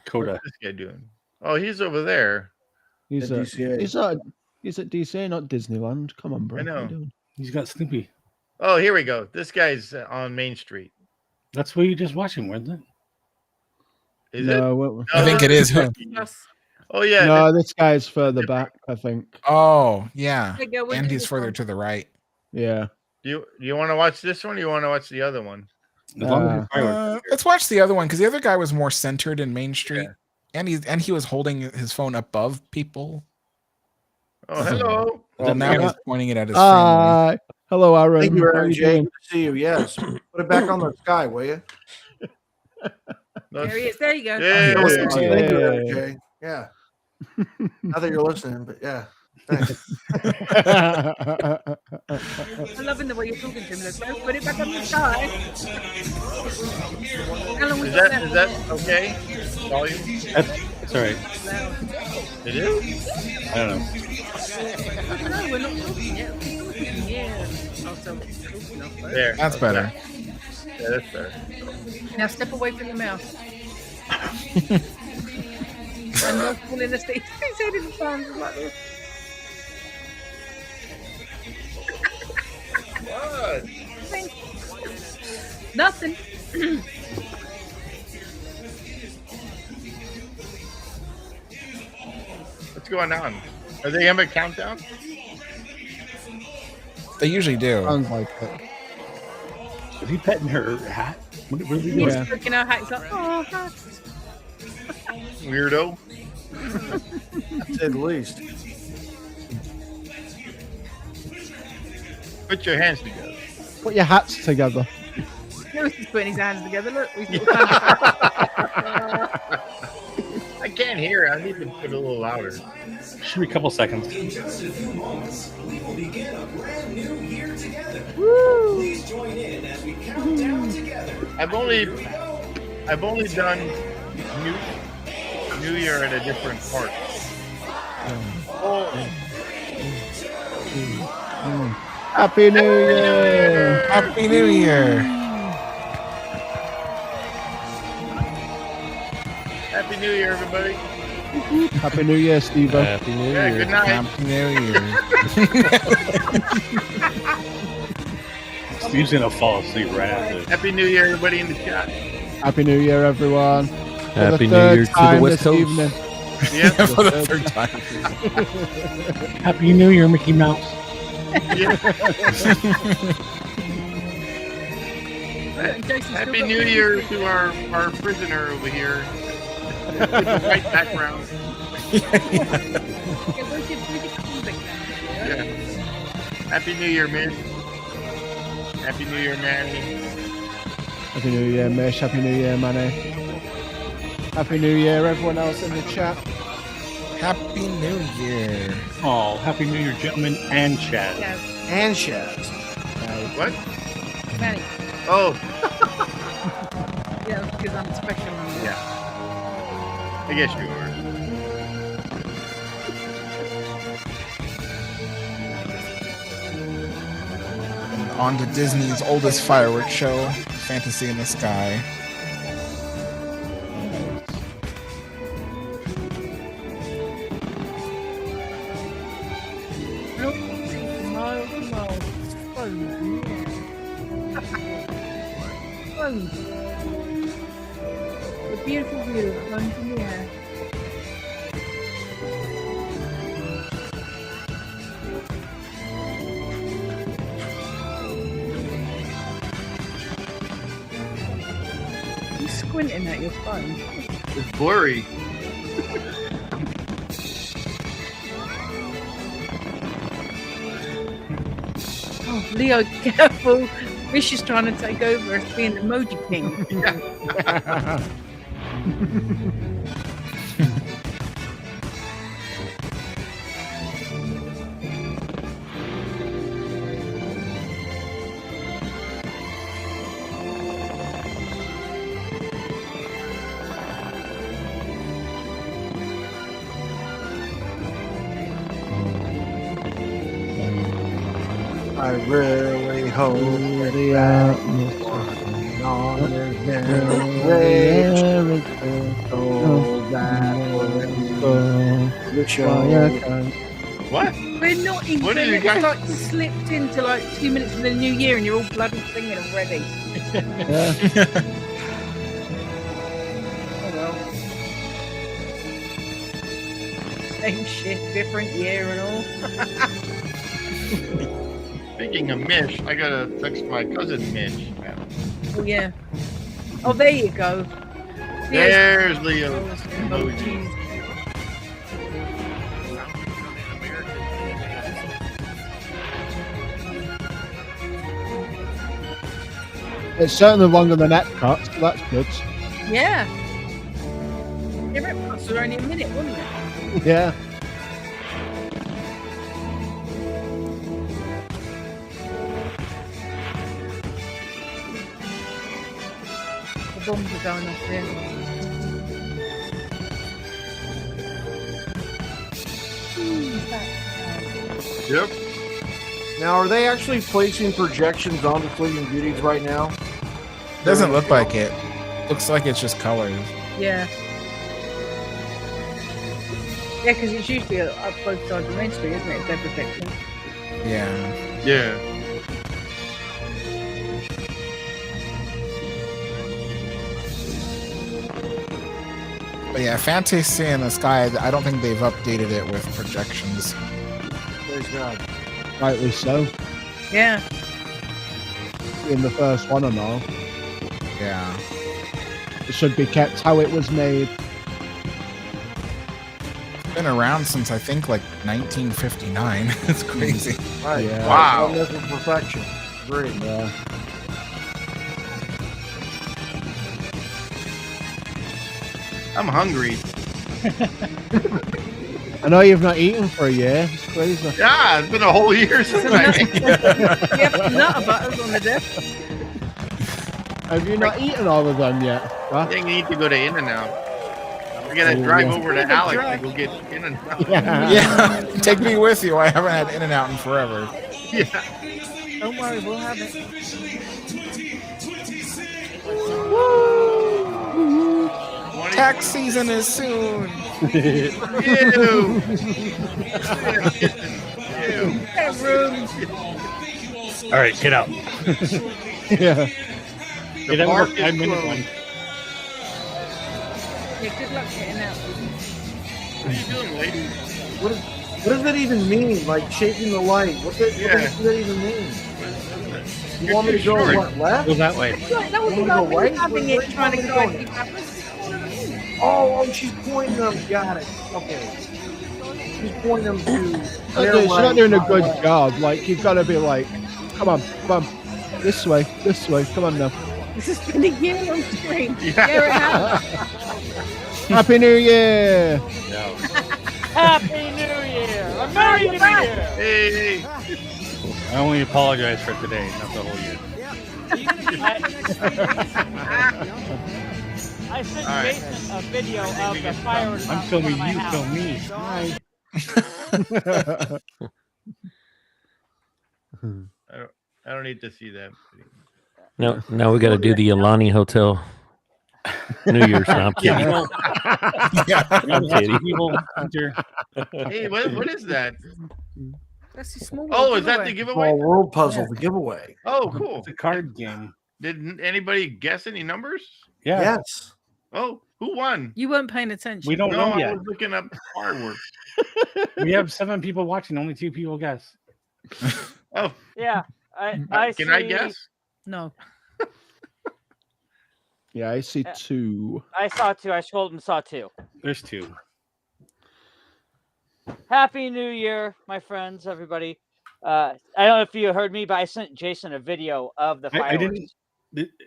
Coda. What's this guy doing? Oh, he's over there. He's At at DCA. he's at DCA, not Disneyland. Come on, bro. I What are know. you doing? He's got Snoopy. Oh, here we go. This guy's on Main Street. That's where you just watching, wasn't it? Is no, it? what- I think it is. Yes. Oh yeah. no, this guy's further back, I think. Oh, yeah. Hey, go, we'll And do he's this further one. to the right. Yeah. Do you want to watch this one? Or you want to watch the other one? As long as it's fireworks. Let's watch the other one because the other guy was more centered in Main Street, and he was holding his phone above people. Oh, hello. Well, now he's pointing it at his family. Hello, Aaron. Thank you, How Aaron you J. doing? Good to see you. Yes. Put it back on the sky, will you? There he is. There you go. Yeah. Thank you, Aaron Yeah. J. Yeah. Not that you're listening, but yeah. Thanks. I'm loving the way you're talking to him. Let's go. Put it back on the sky. How long we Is got that left? okay? Volume? That's all right. It is. I don't know. No, we're not talking yet. Yeah. Oh, so close enough, though. There. That's better. Yeah, that's better. Now step away from the mouse. I'm not pulling the stick. His head in the palms like this. What? Nothing. What's going on? Are they having a countdown? They usually do. Sounds like it. Is he petting her hat? What are we doing? He's Yeah. freaking out. He's like, oh, hat. Weirdo. To say the least. Put your hands together. Put your hats together. Lewis is putting his hands together. Look, he's little I can't can't hear it. I need to put it a little louder. Should be a couple seconds. In just a few moments, we will begin a brand new year together. Woo! Please join in as we count down together. I've only done New Year at a different part. Happy New Year! Happy New Year! Happy New Year, everybody. Happy New Year, Steve. Happy New Yeah, Year. good night. Happy New Year. Steve's gonna fall asleep right after this. Happy New Year, everybody in the chat. Happy New Year, everyone. Happy New third Year to the time West this Coast. evening. Yeah. For the third time. Happy New Year, Mickey Mouse. Happy New Year to our prisoner over here. With the white background. Yeah. Happy New Year, Miss. Happy New Year, Manny. Happy New Year, Mish. Happy New Year, Manny. Happy New Year, everyone else in the chat. Happy New Year. Oh, Happy New Year, gentlemen and Chad. And Shaz. What? Manny. Oh, Yeah, because I'm special. yeah. I guess you are. And on to Disney's oldest fireworks show, Fantasy in the Sky. Look, miles and miles. A beautiful view of London in the air. You squinting at your phone. It's blurry. Oh, Leo, careful. Rish is trying to take over as being the emoji king. I really hope The atmosphere on the the show. What? We're not even. What did you It's guys- like slipped into like 2 minutes of the new year, and you're all bloody singing already. Oh well. Same shit, different year and all. Speaking of Mish, I gotta text my cousin Mish. Oh yeah. Oh, there you go. There's Leo. Emojis. It's certainly longer than Epcot, so that's good. Yeah. Your Epcot's were only a minute, wasn't it? Yeah. The bombs are going off there. Yep. Now, are they actually placing projections on the Sleeping Beauties right now? Doesn't look like it. Looks like it's just colors. Yeah. Yeah, because it's usually up both sides of Main Street, isn't it? They're protecting. Yeah. Yeah. But yeah, Fantasy in the Sky, I don't think they've updated it with projections. Praise God. Rightly so. Yeah. In the first one and all. Yeah. It should be kept how it was made. It's been around since I think like 1959. It's crazy. Right. Yeah. Wow. One level perfection. Great. Yeah. I'm hungry. I know you've not eaten for a year. It's crazy. Yeah, it's been a whole year since You I have nutter butters on the desk. Have you not eaten all of them yet? I think you need to go to In-N-Out. We're gonna drive over to Alex and go get In-N-Out. Yeah, take me with you. I haven't had In-N-Out in forever. Yeah. Don't worry, we'll have it. Tax season is soon. Ew. All right, get out. Yeah. Get that park was is 5 minute closed. one. Yeah, good luck getting out. What are you doing, lady? What does that even mean? Like shaping the light? What does that even mean? You want me to go what, left? Go that way. That was You like wanna go right? having Where it you trying want to me guide go? you backwards. Oh, she's pointing them. Got it. Okay. She's pointing them to. She's not doing a good job. Like, you've got to be like, come on. This way. Come on now. This has been a year on screen. Yeah. Yeah, it has. Happy New Year! Happy New Year! A Merry New Year! Hey. I only apologize for today, not the whole year. I sent All right. Jason a video of the fireworks. I'm out in filming front of my you, house. film me. I don't need to see that. Now we got to do the Alani Hotel New Year's. No, I'm kidding. I'm kidding. Hey, what is that? That's a small Oh, is that the giveaway? Oh, world puzzle, the giveaway. Oh, cool. It's a card game. Did anybody guess any numbers? Yeah. Yes. Oh, who won? You weren't paying attention. We don't No, know I yet. was looking up fireworks. We have 7 people watching. Only 2 people guess. Oh, Yeah, I can see, I guess? No. Yeah, I see 2. I saw 2. I scrolled and saw 2. There's 2. Happy New Year, my friends, everybody. I don't know if you heard me, but I sent Jason a video of the fireworks. I didn't.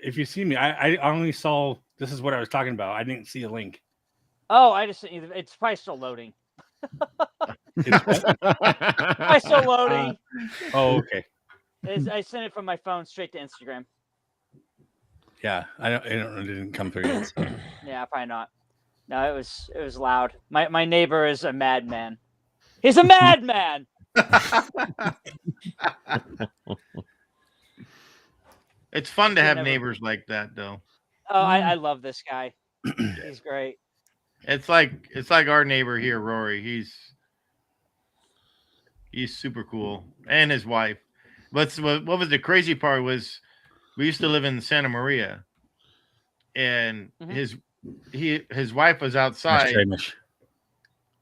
If you see me, I only saw. This is what I was talking about. I didn't see a link. Oh, I just sent you. It's probably still loading. Probably still loading. Oh, okay. I sent it from my phone straight to Instagram. Yeah, I don't. It didn't come through yet. So. Yeah, probably not. No, it was loud. My neighbor is a madman. He's a madman. It's fun to You have never- neighbors like that, though. Oh, I love this guy. He's great. It's like our neighbor here, Rory. He's super cool, and his wife. What was the crazy part was we used to live in Santa Maria, and his wife was outside,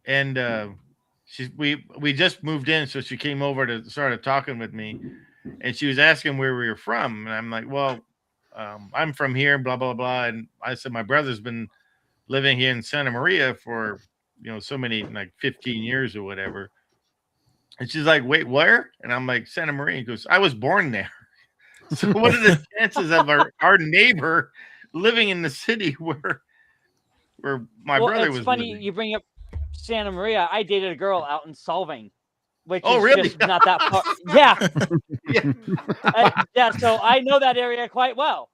and we just moved in, so she came over to start talking with me, and she was asking where we were from, and I'm like, well, I'm from here, blah blah blah, and I said my brother's been living here in Santa Maria for so many, like 15 years or whatever. And she's like, wait, where? And I'm like, Santa Maria. He goes, I was born there. So what are the chances of our neighbor living in the city where my brother was It's funny living? you bring up Santa Maria. I dated a girl out in Solvang, which Oh, is really? just not that far. Yeah. Yeah, so I know that area quite well.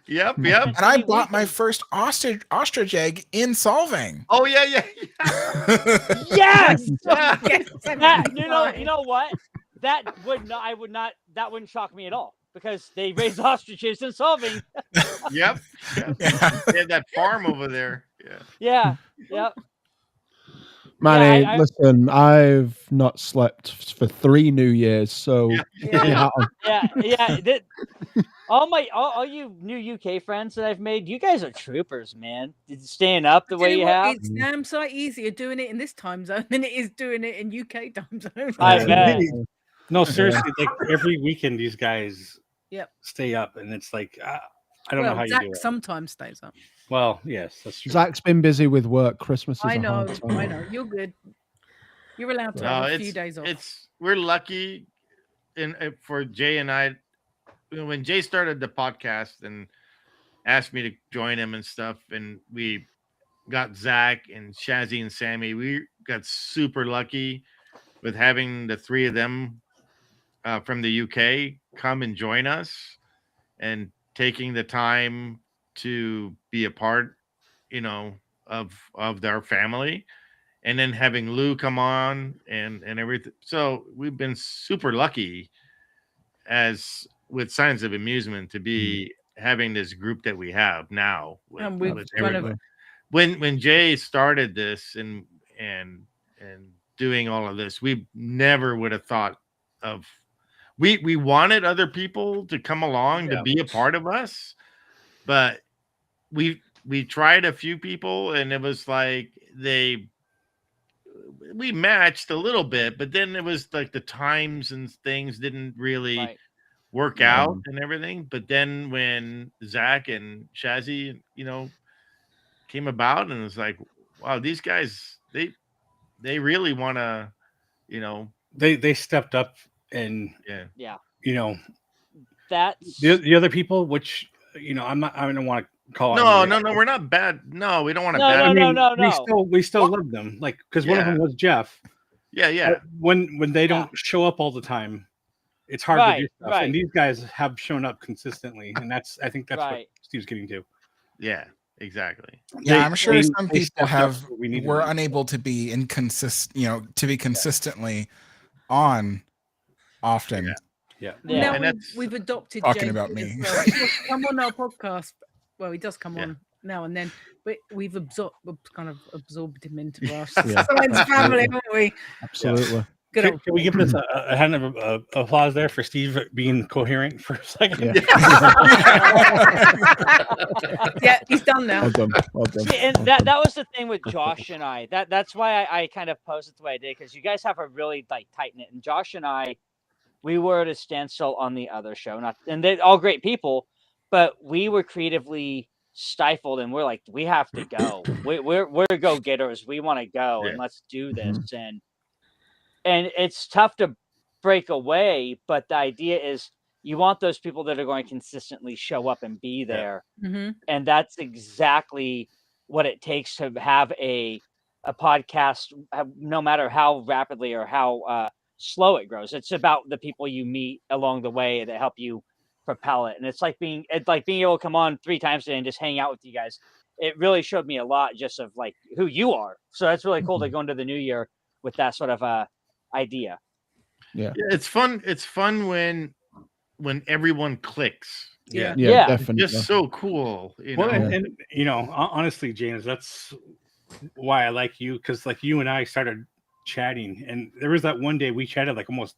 Yep. And I bought my first ostrich egg in Solvang. Oh yeah. Yes. Yes. You know what? That wouldn't shock me at all because they raise ostriches in Solvang. Yep. They have that farm over there. Yeah. Yep. Manny, I- listen, I've not slept for 3 New Years, so Yeah. All you new UK friends that I've made, you guys are troopers, man. Staying up the way you have. It's damn sight easier doing it in this time zone than it is doing it in UK time zone. I bet. No, seriously, like every weekend, these guys Yep. stay up, and it's like I don't know how Zach you do it. sometimes stays up. Well, yes, that's true. Zach's been busy with work. Christmas is I a know. hard time. I know. You're good. You're allowed to have a few days off. We're lucky for Jay and I. When Jay started the podcast and asked me to join him and stuff, and we got Zach and Shazzy and Sammy. We got super lucky with having the three of them from the UK come and join us and taking the time to be a part, of their family, and then having Lou come on and everything. So we've been super lucky as with Signs of Amusement to be having this group that we have now with, And we've with kind everybody. of When Jay started this and doing all of this, we never would have thought of we wanted other people to come along to be a part of us, but we tried a few people and it was like we matched a little bit, but then it was like the times and things didn't really work out and everything. But then when Zach and Shazzy, came about, and it's like, wow, these guys, they really want to, they stepped up and Yeah. That's That's the other people, which I don't want to call no, out. we're not bad. No, we don't want to No, bad. no, I mean, no. we still love them, like because one of them was Jeff. Yeah. When they don't show up all the time, it's hard to do stuff. Right. And these guys have shown up consistently, and I think that's what Steve's getting to. Yeah, exactly. Yeah, I'm sure some they people stepped up where we needed were them. unable to be to be consistently on often. Yeah. Now And we've adopted talking Jay about as me. well. He does come on our podcast. Well, he does come on now and then, but we've kind of absorbed him into our science family, haven't we? Absolutely. Can we give this a hand of applause there for Steve being coherent for a second? Yeah, he's done now. Well done. See, and that was the thing with Josh and I. That's why I kind of posed it the way I did, because you guys have a really tight knit, and Josh and I, we were at a standstill on the other show. And they're all great people, but we were creatively stifled, and we're like, we have to go. We're go getters. We want to go, and let's do this. And it's tough to break away, but the idea is you want those people that are going to consistently show up and be there. And that's exactly what it takes to have a podcast, no matter how rapidly or how slow it grows. It's about the people you meet along the way that help you propel it. And it's like being able to come on 3 times today and just hang out with you guys. It really showed me a lot just of like who you are. So that's really cool to go into the new year with that sort of idea. Yeah, it's fun. It's fun when everyone clicks. Yeah, definitely. Just so cool. And honestly, James, that's why I like you, because like you and I started chatting, and there was that one day we chatted like almost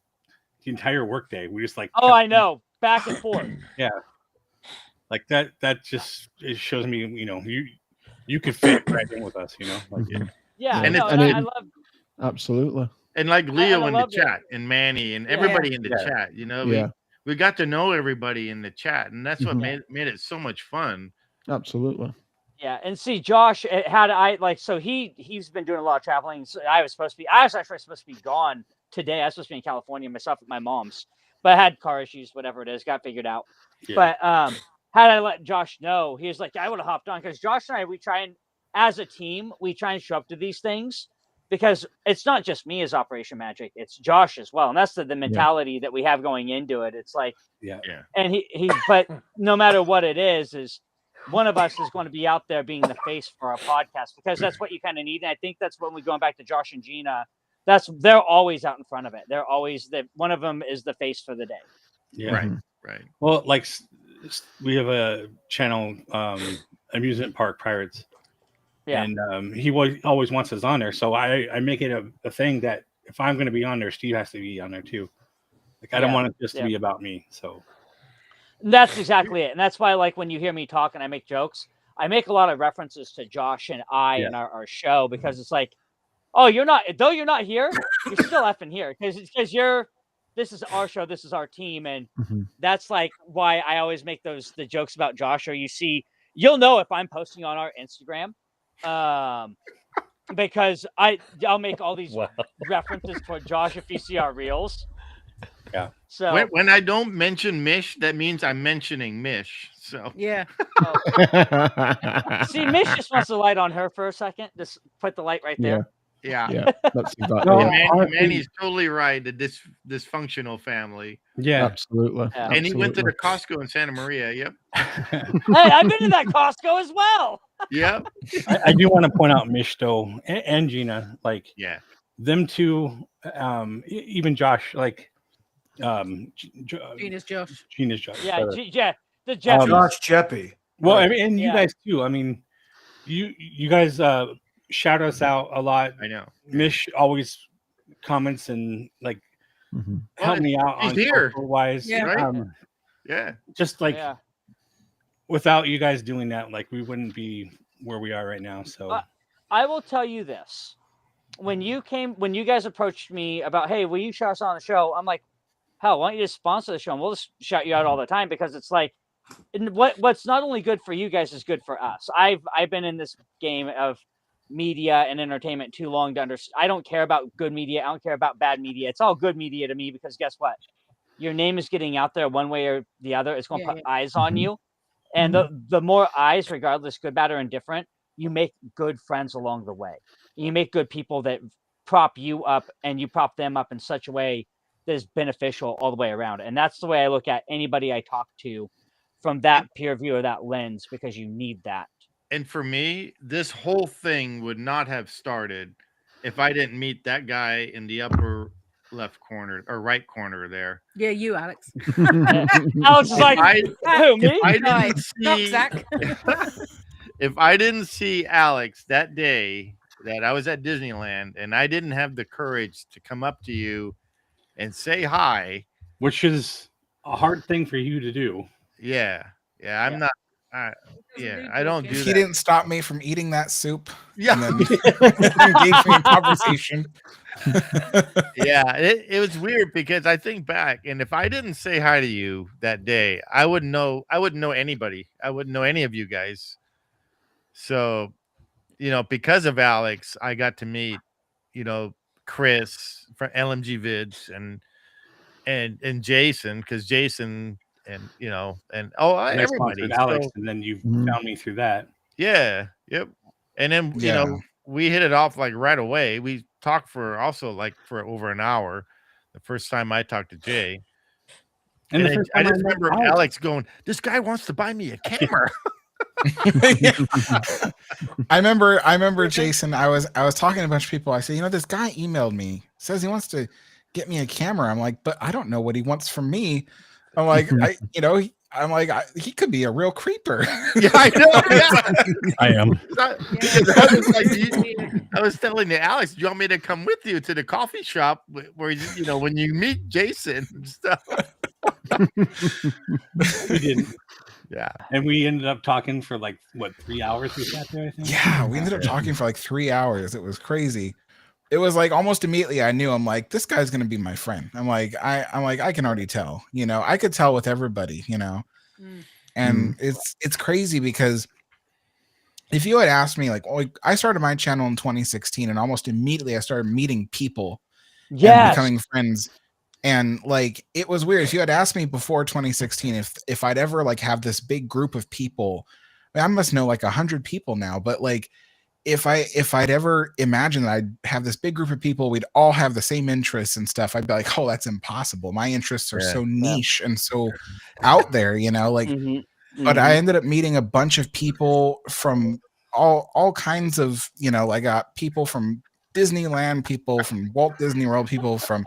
the entire workday. We just like I know, back and forth. Yeah, like that just it shows me you could fit right in with us, like and I love absolutely. And like Leo in the loved it. chat and Manny and everybody in the chat, we got to know everybody in the chat, and that's what made it so much fun. Absolutely. Yeah, and see, Josh, he's been doing a lot of traveling. So I was actually supposed to be gone today. I was supposed to be in California myself at my mom's, but I had car issues, whatever it is, got figured out. Yeah. But had I let Josh know, he was like, I would have hopped on, because Josh and I, we try and, as a team, we try and show up to these things, because it's not just me as Operation Magic, it's Josh as well. And that's the mentality that we have going into it. It's like, and he but no matter what it is one of us is going to be out there being the face for our podcast, because that's what you kind of need. And I think that's when we going back to Josh and Gina, they're always out in front of it. They're always one of them is the face for the day. Yeah. Right. Well, like we have a channel, Amusement Park Pirates. Yeah. And he always wants us on there. So I make it a thing that if I'm going to be on there, Steve has to be on there too. Like, I don't want it just to be about me. So that's exactly it. And that's why, like, when you hear me talk and I make jokes, I make a lot of references to Josh and I and our show, because it's like, oh, you're not here, you're still effing here. Because this is our show. This is our team. And that's like why I always make the jokes about Josh, or you'll know if I'm posting on our Instagram. Because I'll make all these references toward Josh if you see our reels. Yeah. So when I don't mention Mish, that means I'm mentioning Mish. So Yeah. See, Mish just wants the light on her for a second. Just put the light right there. yeah. Yeah, that's exactly No, it. honestly- Manny's totally right. The dysfunctional family. Yeah. Absolutely. Yeah. And he went to the absolutely. Costco in Santa Maria. Yep. Hey, I've been to that Costco as well. Yep. I do want to point out Mish though and Gina, like Yeah. them two, even Josh, like Gina's Josh. Gina's Josh. Yeah, rather. yeah, the Jeff. Josh Jeppy. Well, I mean, and you Yeah. guys too. I mean, you guys shout us out a lot. I know. Mish always comments and like Mhm. help Well, me out he's on here. wise. Yeah. Right? Yeah. Just like Yeah. without you guys doing that, like we wouldn't be where we are right now. So I will tell you this: when you guys approached me about, hey, will you shout us on the show? I'm like, hell, why don't you just sponsor the show and we'll just shout you out all the time, because it's like, what's not only good for you guys is good for us. I've been in this game of media and entertainment too long to understand. I don't care about good media. I don't care about bad media. It's all good media to me, because guess what? Your name is getting out there one way or the other. It's going to put eyes on you. And the more eyes, regardless, good, bad, or indifferent, you make good friends along the way. You make good people that prop you up, and you prop them up in such a way that is beneficial all the way around. And that's the way I look at anybody I talk to, from that peer view or that lens, because you need that. And for me, this whole thing would not have started if I didn't meet that guy in the upper left corner or right corner there. Yeah, you, Alex. Alex is like, who, me? If I Right. didn't Not see, Zach. if I didn't see Alex that day that I was at Disneyland, and I didn't have the courage to come up to you and say hi, which is a hard thing for you to do. yeah, I'm not. I don't do He that. didn't stop me from eating that soup. Yeah. And then engage me in conversation. Yeah, it was weird, because I think back, and if I didn't say hi to you that day, I wouldn't know anybody. I wouldn't know any of you guys. So, because of Alex, I got to meet, Chris from LMG Vids and Jason, because Jason and And I everybody. sponsored Alex, and then you found me through that. Yeah. Yep. And then we hit it off like right away. We talked for over an hour. The first time I talked to Jay, and I just remember Alex going, "This guy wants to buy me a camera." I remember Jason. I was talking to a bunch of people. I said, this guy emailed me, says he wants to get me a camera. I'm like, but I don't know what he wants from me. I'm like, he could be a real creeper. Yeah, I know. Yeah. I am. I was telling you, Alex, do you want me to come with you to the coffee shop where when you meet Jason and stuff? We didn't. Yeah. And we ended up talking for 3 hours we sat there, I think? Yeah, we ended up talking for 3 hours. It was crazy. It was almost immediately I knew. I'm like, this guy's gonna be my friend. I can already tell. I could tell with everybody. And it's crazy, because if you had asked me, I started my channel in 2016, and almost immediately I started meeting people, and becoming friends. And it was weird. If you had asked me before 2016 if I'd ever have this big group of people, I must know 100 people now, but if I'd ever imagined that I'd have this big group of people, we'd all have the same interests and stuff, I'd be like, oh, that's impossible. My interests are so niche and so out there, But I ended up meeting a bunch of people from all kinds of, I got people from Disneyland, people from Walt Disney World, people from,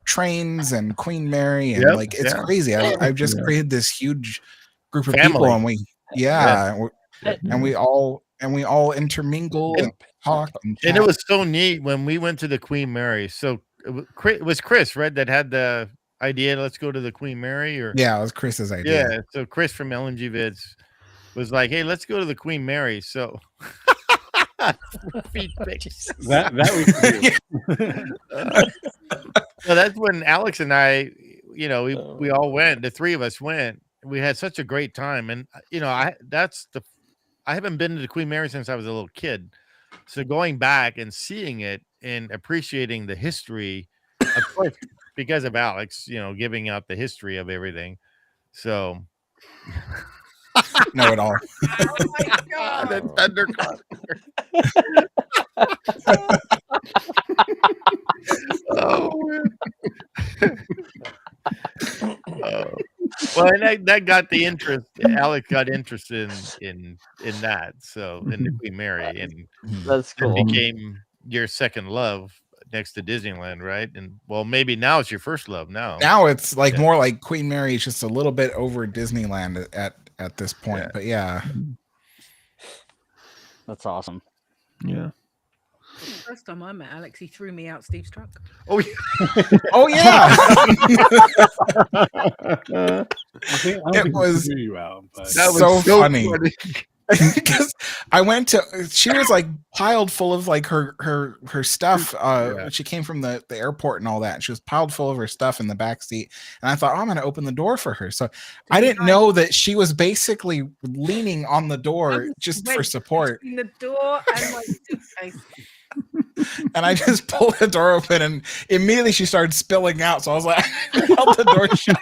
trains and Queen Mary, and it's crazy. I've just created this huge group of people, and we all intermingle and talk. And it was so neat when we went to the Queen Mary. So it was Chris, right, that had the idea, let's go to the Queen Mary? Or yeah, it was Chris's idea. Yeah, so Chris from LNG Vids was like, hey, let's go to the Queen Mary. So feet pics. That we could do. So that's when Alex and I, we all went. The three of us went. We had such a great time, and I haven't been to the Queen Mary since I was a little kid. So going back and seeing it and appreciating the history, of course, because of Alex, giving out the history of everything. So Know it all. Oh my god! The Thunder Cluster. Oh, man. Well, and that got the interest. Alex got interest in that. So in the Queen Mary, and That's it cool. became your second love next to Disneyland, right? And well, maybe now it's your first love. Now it's like more like Queen Mary. It's just a little bit over Disneyland at this point. But yeah, That's awesome. Yeah. The first time I met Alex, he threw me out Steve's truck. Oh yeah. Oh yeah. It was you out, but that was so funny. Because I went to, she was like piled full of like her stuff. She came from the airport and all that. She was piled full of her stuff in the back seat, and I thought, oh, I'm going to open the door for her. So I didn't know that she was basically leaning on the door just for support. In the door and my suitcase. And I just pulled the door open, and immediately she started spilling out. So I was like, I held the door shut.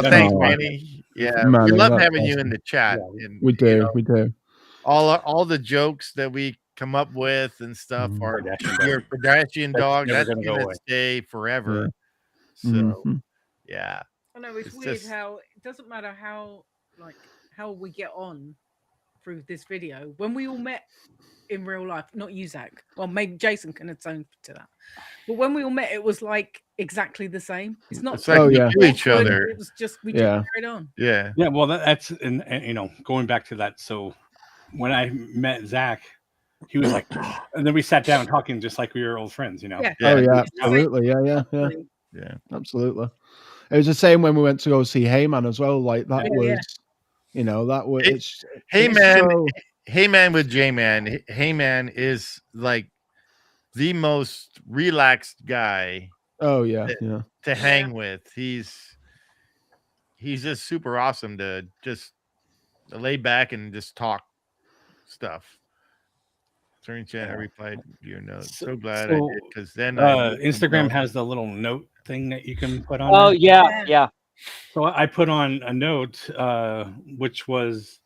Thanks, Manny. Yeah, we love having you in the chat. And, we do, we do. All the jokes that we come up with and stuff are your Kardashian dog. That's gonna stay forever. So, yeah. I know it's weird how it doesn't matter how we get on through this video. When we all met in real life, not you, Zach. Well, maybe Jason can atone to that. But when we all met, it was like exactly the same. It's not. It's like we knew each other. It was just we just carried on. Yeah. Yeah. Well, that's and going back to that. So when I met Zach, he was like, and then we sat down talking just like we were old friends. Yeah. Oh yeah, absolutely. Yeah. Absolutely. It was the same when we went to go see Heyman as well. Like that was. That was Heyman with J-Man. Heyman is like the most relaxed guy. Oh yeah, to hang with. He's just super awesome to just lay back and just talk stuff. Turning chat, I replied your note. So glad I did, because then Instagram has the little note thing that you can put on. Oh there. yeah. So I put on a note, which was,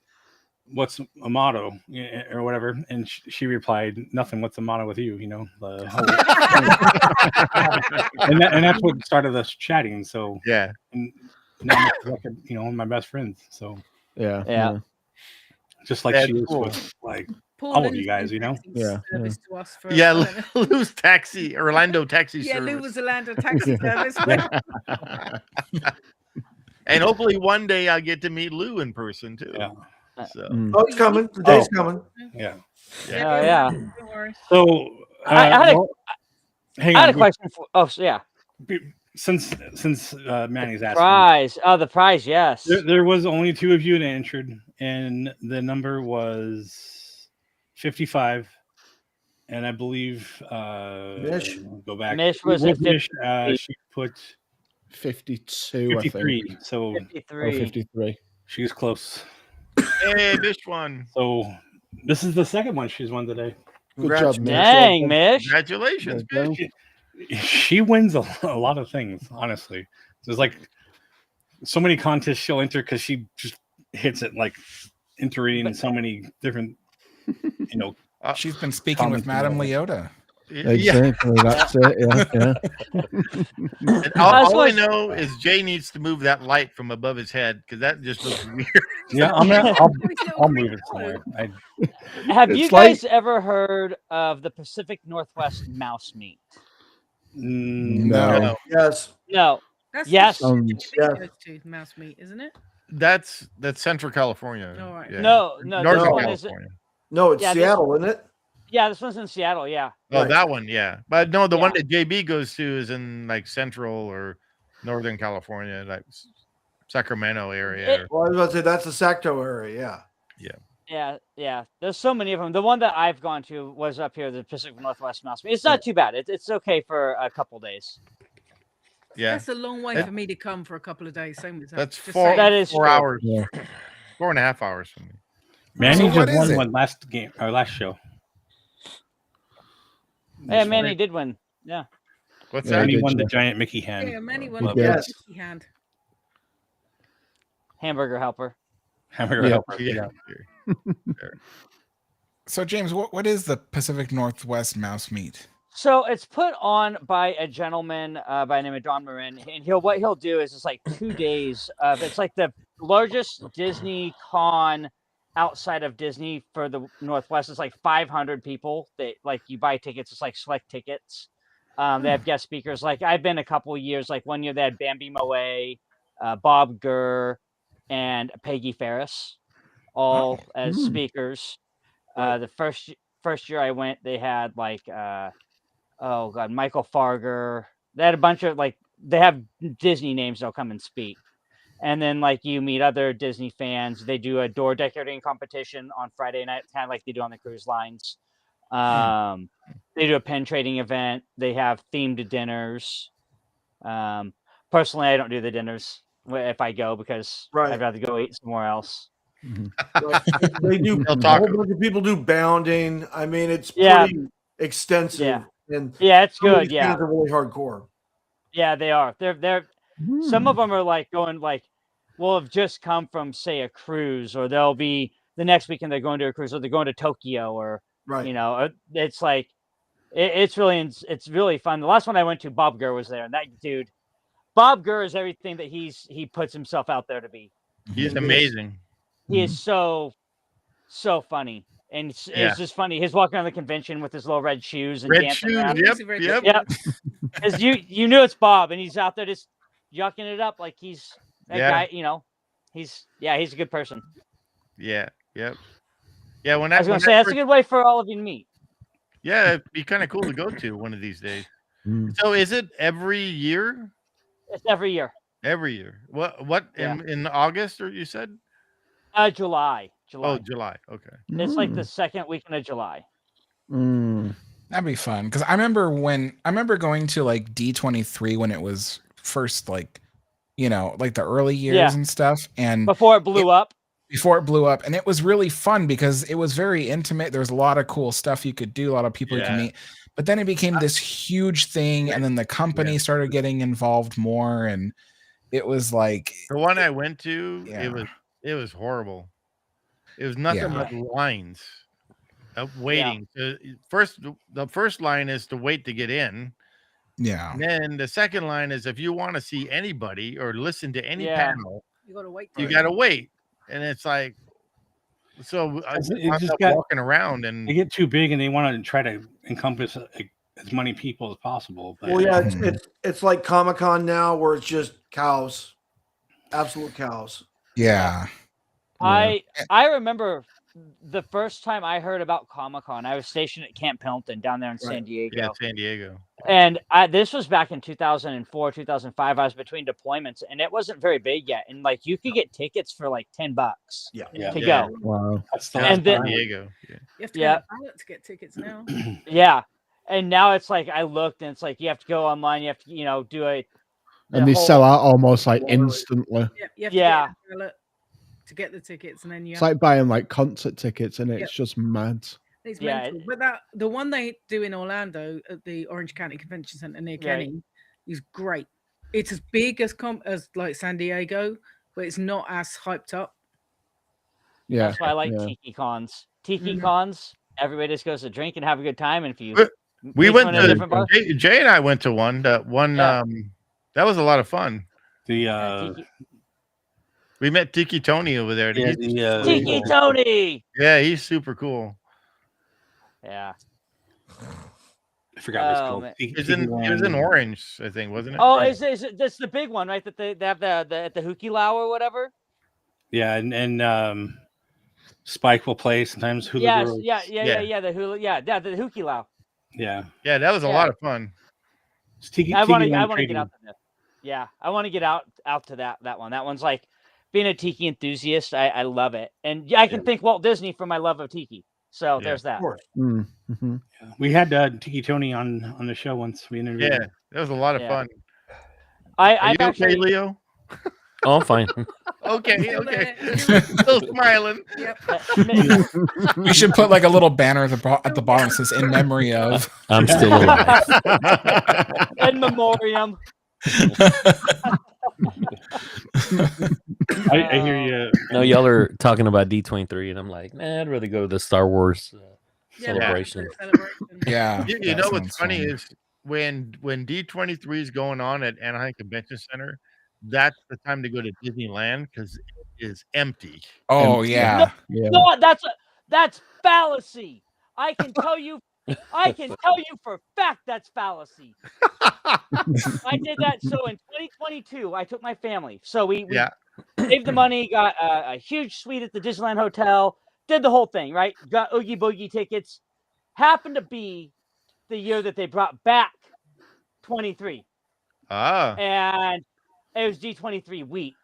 "What's a motto?" or whatever, and she replied, "Nothing. What's the motto with you?" The whole and that's what started us chatting. So yeah, and now I'm my best friends. So yeah. Just like she is with like all of you guys, To us for, Lou's taxi, Orlando taxi service. Yeah, Lou was Orlando taxi service. And hopefully one day I'll get to meet Lou in person too. Yeah. So. Oh, it's coming. The day's coming. Yeah. Yeah. Don't worry. So I had a question for. Oh, yeah. Since Manny's asking. Prize. Oh, the prize. Yes. There was only 2 of you that answered, and the number was 55. And I believe Mish. Go back. Mish was at Mish, she put 52. 53. I think. So 53. 53. She's close. Hey, Mish won. So this is the second one she's won today. Good job, Mish. Dang, Mish. Congratulations, Mish. She wins a lot of things, honestly. There's like so many contests she'll enter because she just hits it, like entering in so many different, she's been speaking with Madame Leota. Exactly, that's it. Yeah. All I know is Jay needs to move that light from above his head because that just looks weird. Yeah, I'll move it somewhere. Have you guys ever heard of the Pacific Northwest mouse meat? No. Yes. No. That's yes. To mouse meat, isn't it? That's Central California. All right. Yeah. No, Northern this one California. No, it's Seattle, isn't it? Yeah, this one's in Seattle. Yeah. Oh, that one, yeah. But no, the one that JB goes to is in like Central or Northern California, like Sacramento area. Well, I was about to say that's the Sacto area. Yeah. There's so many of them. The one that I've gone to was up here, the Pacific Northwest mouse meat. It's not too bad. It's okay for a couple days. Yeah. That's a long way for me to come for a couple of days. Same as that's Just 4 true. hours. Yeah. 4.5 hours for me. Manny So just won one last game or last show. Yeah, Manny did win. Yeah. What's Yeah, that? did Won the you? giant Mickey hand. Yeah, Manny won He the did. giant Mickey hand. Hamburger helper. Hamburger Yeah. helper. Yeah. So James, what is the Pacific Northwest mouse meat? So it's put on by a gentleman by the name of Don Marin, and what he'll do is it's like 2 days of it's like the largest Disney con outside of Disney for the Northwest. It's like 500 people that like you buy tickets. It's like select tickets. They have guest speakers. Like I've been a couple of years. Like 1 year they had Bambi Moe, Bob Gurr, and Peggy Ferris, all as speakers. The first year I went, they had like oh god, Michael Farger. They had a bunch of like they have Disney names that'll come and speak. And then like you meet other Disney fans. They do a door decorating competition on Friday night, kind of like they do on the cruise lines. They do a pen trading event. They have themed dinners. Personally, I don't do the dinners if I go because I'd rather go eat somewhere else. They do. A whole bunch of people do bounding. I mean, it's pretty extensive. Yeah. And it's some of good. these fans are really hardcore. Yeah, they are. They're some of them are like going like will have just come from say a cruise, or they'll be the next weekend they're going to a cruise, or they're going to Tokyo, or you know, it's like it's really fun. The last one I went to, Bob Gurr was there, and that dude, Bob Gurr is everything that he puts himself out there to be. He's amazing. He is so funny. And it's just funny. He's walking around the convention with his little red shoes and dancing around. Yep. Because you knew it's Bob, and he's out there just yucking it up like he's that guy. You know, he's a good person. Yeah. Yep. Yeah. I was gonna say that's a good way for all of you to meet. Yeah, it'd be kind of cool to go to one of these days. So, is it every year? It's every year. Every year. What in August? Or you said? July. Oh, July. Okay. It's like the second weekend of July. That'd be fun because I remember going to like D23 when it was first like, you know, like the early years and stuff, and before it blew up. Before it blew up, and it was really fun because it was very intimate. There was a lot of cool stuff you could do, a lot of people you could meet. But then it became this huge thing, and then the company started getting involved more, and it was like the one I went to. It was horrible. It was nothing but lines of waiting. The first line is to wait to get in. Yeah. And then the second line is if you want to see anybody or listen to any panel, you gotta wait. You gotta wait, and it's like so. I'm just walking around, and they get too big, and they want to try to encompass as many people as possible. But, Well, yeah, it's like Comic-Con now, where it's just cows, absolute cows. Yeah. I remember the first time I heard about Comic-Con, I was stationed at Camp Pendleton down there in San Diego. Yeah, San Diego. And this was back in 2004, 2005. I was between deployments, and it wasn't very big yet. And like you could get tickets for like $10 to go. Wow, that's and then, San Diego. You have to get a ballot to get tickets now. Yeah, and now it's like I looked, and it's like you have to go online. You have to, do a. And they sell out almost like instantly. You have to get a ballot to get the tickets, and then It's like buying like concert tickets, and it's just mad. It's mental. But the one they do in Orlando at the Orange County Convention Center near Kenny is great. It's as big as like San Diego, but it's not as hyped up. Yeah, that's why I like Tiki Cons. Tiki Cons, everybody just goes to drink and have a good time. And if you we went to Jay and I went to one that was a lot of fun. We met Tiki Tony over there. Tiki Tony. Yeah, he's super cool. Yeah. I forgot what it's called. It was in Orange, I think, wasn't it? Oh, is it that's the big one, right? That they have at the Hukilau or whatever. Yeah, and Spike will play sometimes. Hula Girls. The Hula, the Hukilau. Yeah, that was a lot of fun. I want to get out to that. Yeah, I want to get out to that one. That one's like being a tiki enthusiast. I love it, and I can thank Walt Disney for my love of tiki. So there's that. Mm-hmm. We had Tiki Tony on the show once. We interviewed him. That was a lot of fun. I okay, Leo? Oh, I'm fine. Okay. Still smiling. Yep. We should put like a little banner at the bottom that says "In memory of." I'm still alive. In memoriam. I hear you. No, y'all are talking about D23, and I'm like, nah, I'd rather go to the Star Wars celebration. Yeah. You know what's funny is when D23 is going on at Anaheim Convention Center, that's the time to go to Disneyland because it is empty. Oh yeah. No, that's fallacy. I can tell you for a fact that's fallacy. I did that. So in 2022, I took my family. So we saved the money, got a huge suite at the Disneyland Hotel, did the whole thing, right? Got Oogie Boogie tickets. Happened to be the year that they brought back 23. And it was D23 week.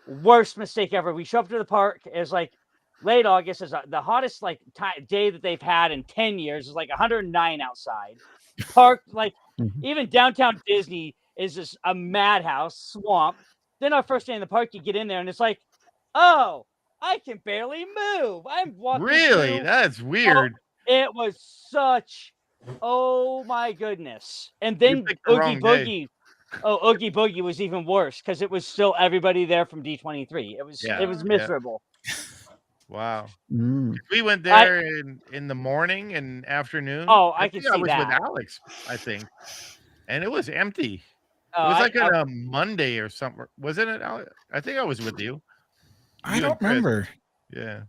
Worst mistake ever. We show up to the park. It was like late August. Is the hottest day that they've had in 10 years. It's like 109 outside. Park even downtown Disney is just a madhouse swamp. Then our first day in the park, you get in there and it's like, oh, I can barely move. I'm walking. Really? through. That's weird. It was such, oh my goodness. And then picked the Oogie wrong Boogie. day. Oh, Oogie Boogie was even worse because it was still everybody there from D23. It was miserable. Wow. Mm. We went there in the morning and afternoon. Oh, I can see was that. with Alex, I think. And it was empty. Oh, It was like on a Monday or something. Wasn't it, Alex? I think I was with you. I don't remember. Yeah.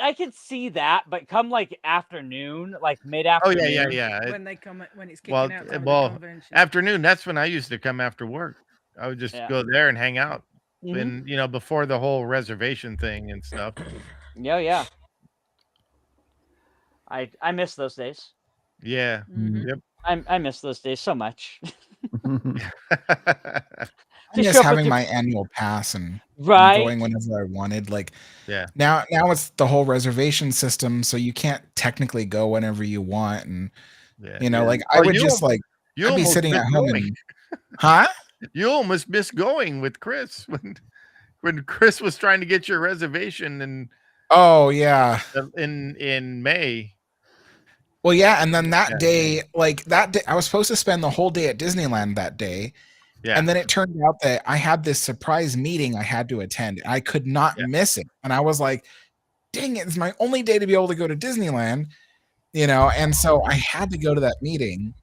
I can see that, but come like afternoon, like mid-afternoon. Yeah. When it's kicking out time of the convention. Afternoon, that's when I used to come after work. I would just go there and hang out. Mhm. And before the whole reservation thing and stuff. Yeah. I miss those days. Yeah. Mm-hmm. Yep. I miss those days so much. I miss having my annual pass and going whenever I wanted. Now it's the whole reservation system, so you can't technically go whenever you want. And I would just I'd be sitting at home and, huh? You almost missed going with Chris when Chris was trying to get your reservation and oh yeah, in May. Well, yeah, and then that day, I was supposed to spend the whole day at Disneyland that day. Yeah. And then it turned out that I had this surprise meeting I had to attend. I could not miss it. And I was like, dang it, it's my only day to be able to go to Disneyland, and so I had to go to that meeting.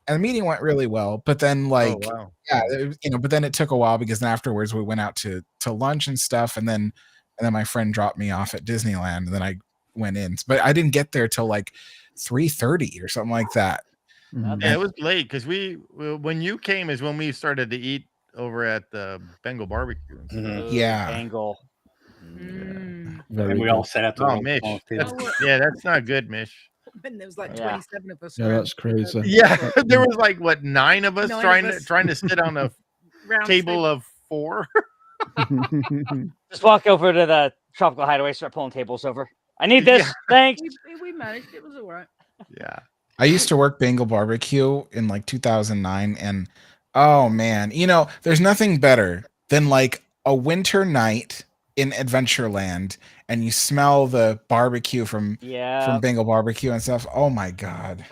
And the meeting went really well, but then but then it took a while because then afterwards we went out to lunch and stuff, and then my friend dropped me off at Disneyland, and then I went in. But I didn't get there till 3:30 or something like that. Yeah, it was late because when you came is when we started to eat over at the Bengal barbecue. Yeah, Bengal. And we all sat at the wrong Mish. table. That's not good, Mish. And there was 27 of us. Yeah, that's crazy. Yeah, there was 9 of us trying to sit on a table of 4. Just walk over to the Tropical Hideaway, start pulling tables over. I need this. Yeah. Thanks. We managed. It was all right. Yeah. I used to work Bengal Barbecue in 2009, and oh man, there's nothing better than a winter night in Adventureland, and you smell the barbecue from Bengal Barbecue and stuff. Oh my god.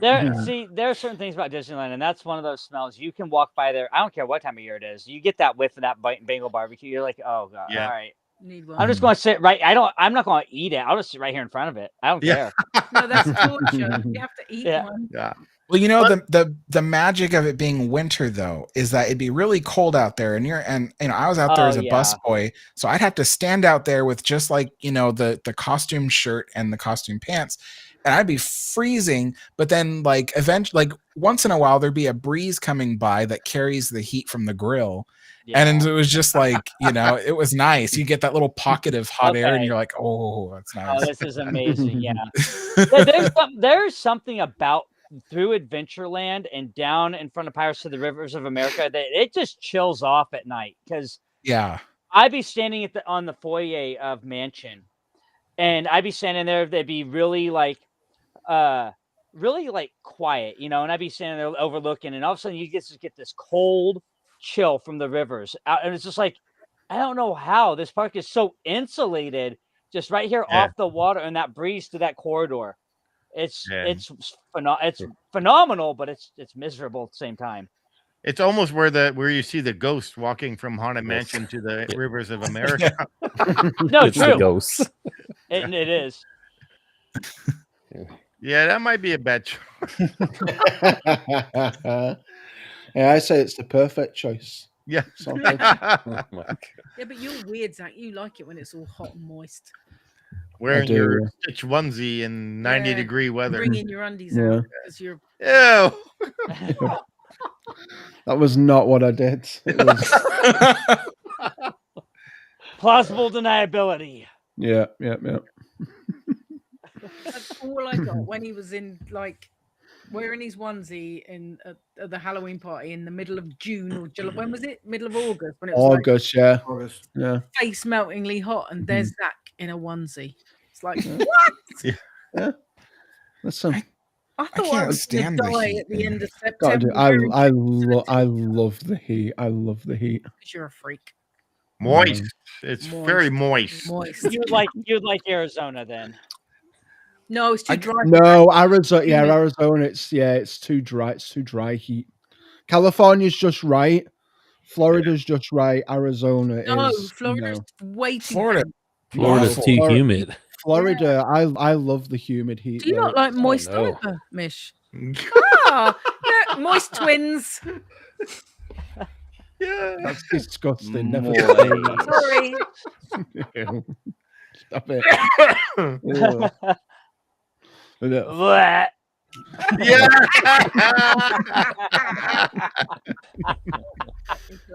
There are certain things about Disneyland, and that's one of those smells. You can walk by there. I don't care what time of year it is. You get that whiff of that Bengal Barbecue. You're like, oh god, all right. I'm just going to sit right. I'm not going to eat it. I'll just sit right here in front of it. I don't care. No, that's torture. You have to eat one. Yeah. Well, the magic of it being winter though is that it'd be really cold out there, and I was out there as a busboy, so I'd have to stand out there with just the costume shirt and the costume pants, and I'd be freezing. But then eventually, once in a while, there'd be a breeze coming by that carries the heat from the grill. Yeah. And it was just it was nice. You get that little pocket of hot air, and you're like, "Oh, that's nice." Oh, this is amazing. Yeah, there's something about through Adventureland and down in front of Pirates of the Rivers of America that it just chills off at night because I'd be standing on the foyer of Mansion, and I'd be standing there. They'd be really quiet, and I'd be standing there overlooking, and all of a sudden you just get this cold chill from the rivers, and it's just I don't know how this park is so insulated, just right here off the water, and that breeze to that corridor. It's phenomenal, but it's miserable at the same time. It's almost where you see the ghost walking from Haunted Mansion to the rivers of America. No, It's the ghosts. It is. Yeah, that might be a bad choice. Yeah, I say it's the perfect choice. Yeah. Yeah, but you're weird, Zach. You like it when it's all hot and moist. Wearing your stitch onesie in 90-degree weather. Bringing your undies out because you're. Ew. That was not what I did. It was... Plausible deniability. Yeah. That's all I got when he was in like wearing his onesie in at the Halloween party in the middle of June or July. When was it? Middle of August. When it was August, like, yeah. face meltingly hot, and there's Zach in a onesie. It's like what? Yeah. Listen. I thought I was going to die at the end of God, September. I love the heat. I love the heat. Because you're a freak. Moist. It's very moist. You'd like Arizona then. No, it's too dry. No, Arizona. Yeah, Arizona. It's too dry. It's too dry heat. California's just right. Florida's just right. Arizona is. Florida's way too. Florida's too humid. Florida, I love the humid heat. Do you not like moist either, Mish? Moist twins. Yeah, that's disgusting. Never Sorry. Stop it. Yeah. Put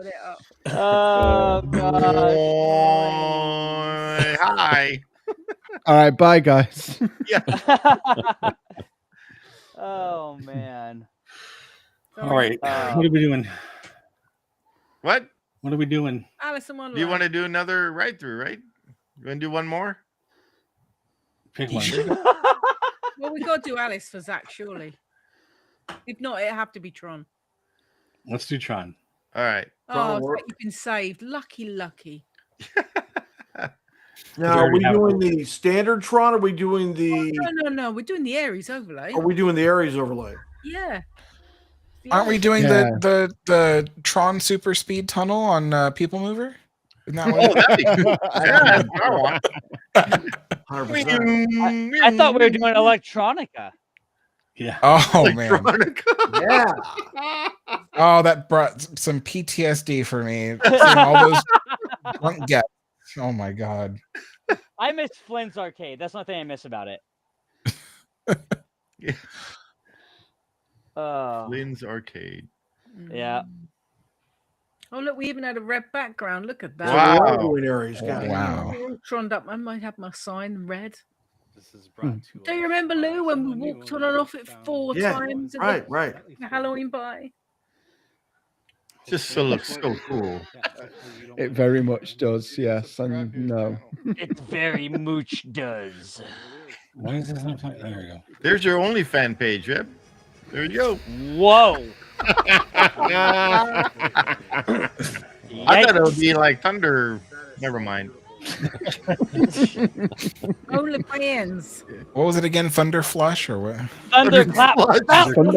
it up. Oh God. Hi. All right, bye guys. Yeah. Oh man. All right. What are we doing? What are we doing? Alison Wonderland. Do you want to do another ride through, right? You want to do one more? Pick one. Well, we got to do Alice for Zach, surely. If not, it'd have to be Tron. Let's do Tron. All right. Oh, Zach, you've been saved. Lucky. Now, are we doing the standard Tron? Or are we doing the? No. We're doing the Aries overlay. Are we doing the Aries overlay? Yeah. Aren't we doing the Tron Super Speed Tunnel on People Mover? Isn't that what I thought we were doing electronica. Yeah. Oh man. Yeah. Oh, that brought some PTSD for me. Seeing all those drunk guests. Oh my God. I miss Flynn's arcade. That's one thing I miss about it. Yeah. Oh. Flynn's arcade. Yeah. Oh, look, we even had a red background. Look at that. Wow. Wow. All troned up. I might have my sign red. This is brought to Do you remember, Lou, when we walked on and off it 4 times? Right. The Halloween party. Just looks so cool. It very much does, yes. And no. It very much does. Why is this not there we go. There's your OnlyFans page, Rip. There you go. Whoa. I thought it would be like Thunder. Never mind. OnlyFans. What was it again? Thunder Flush or what? Thunderclap Fountain.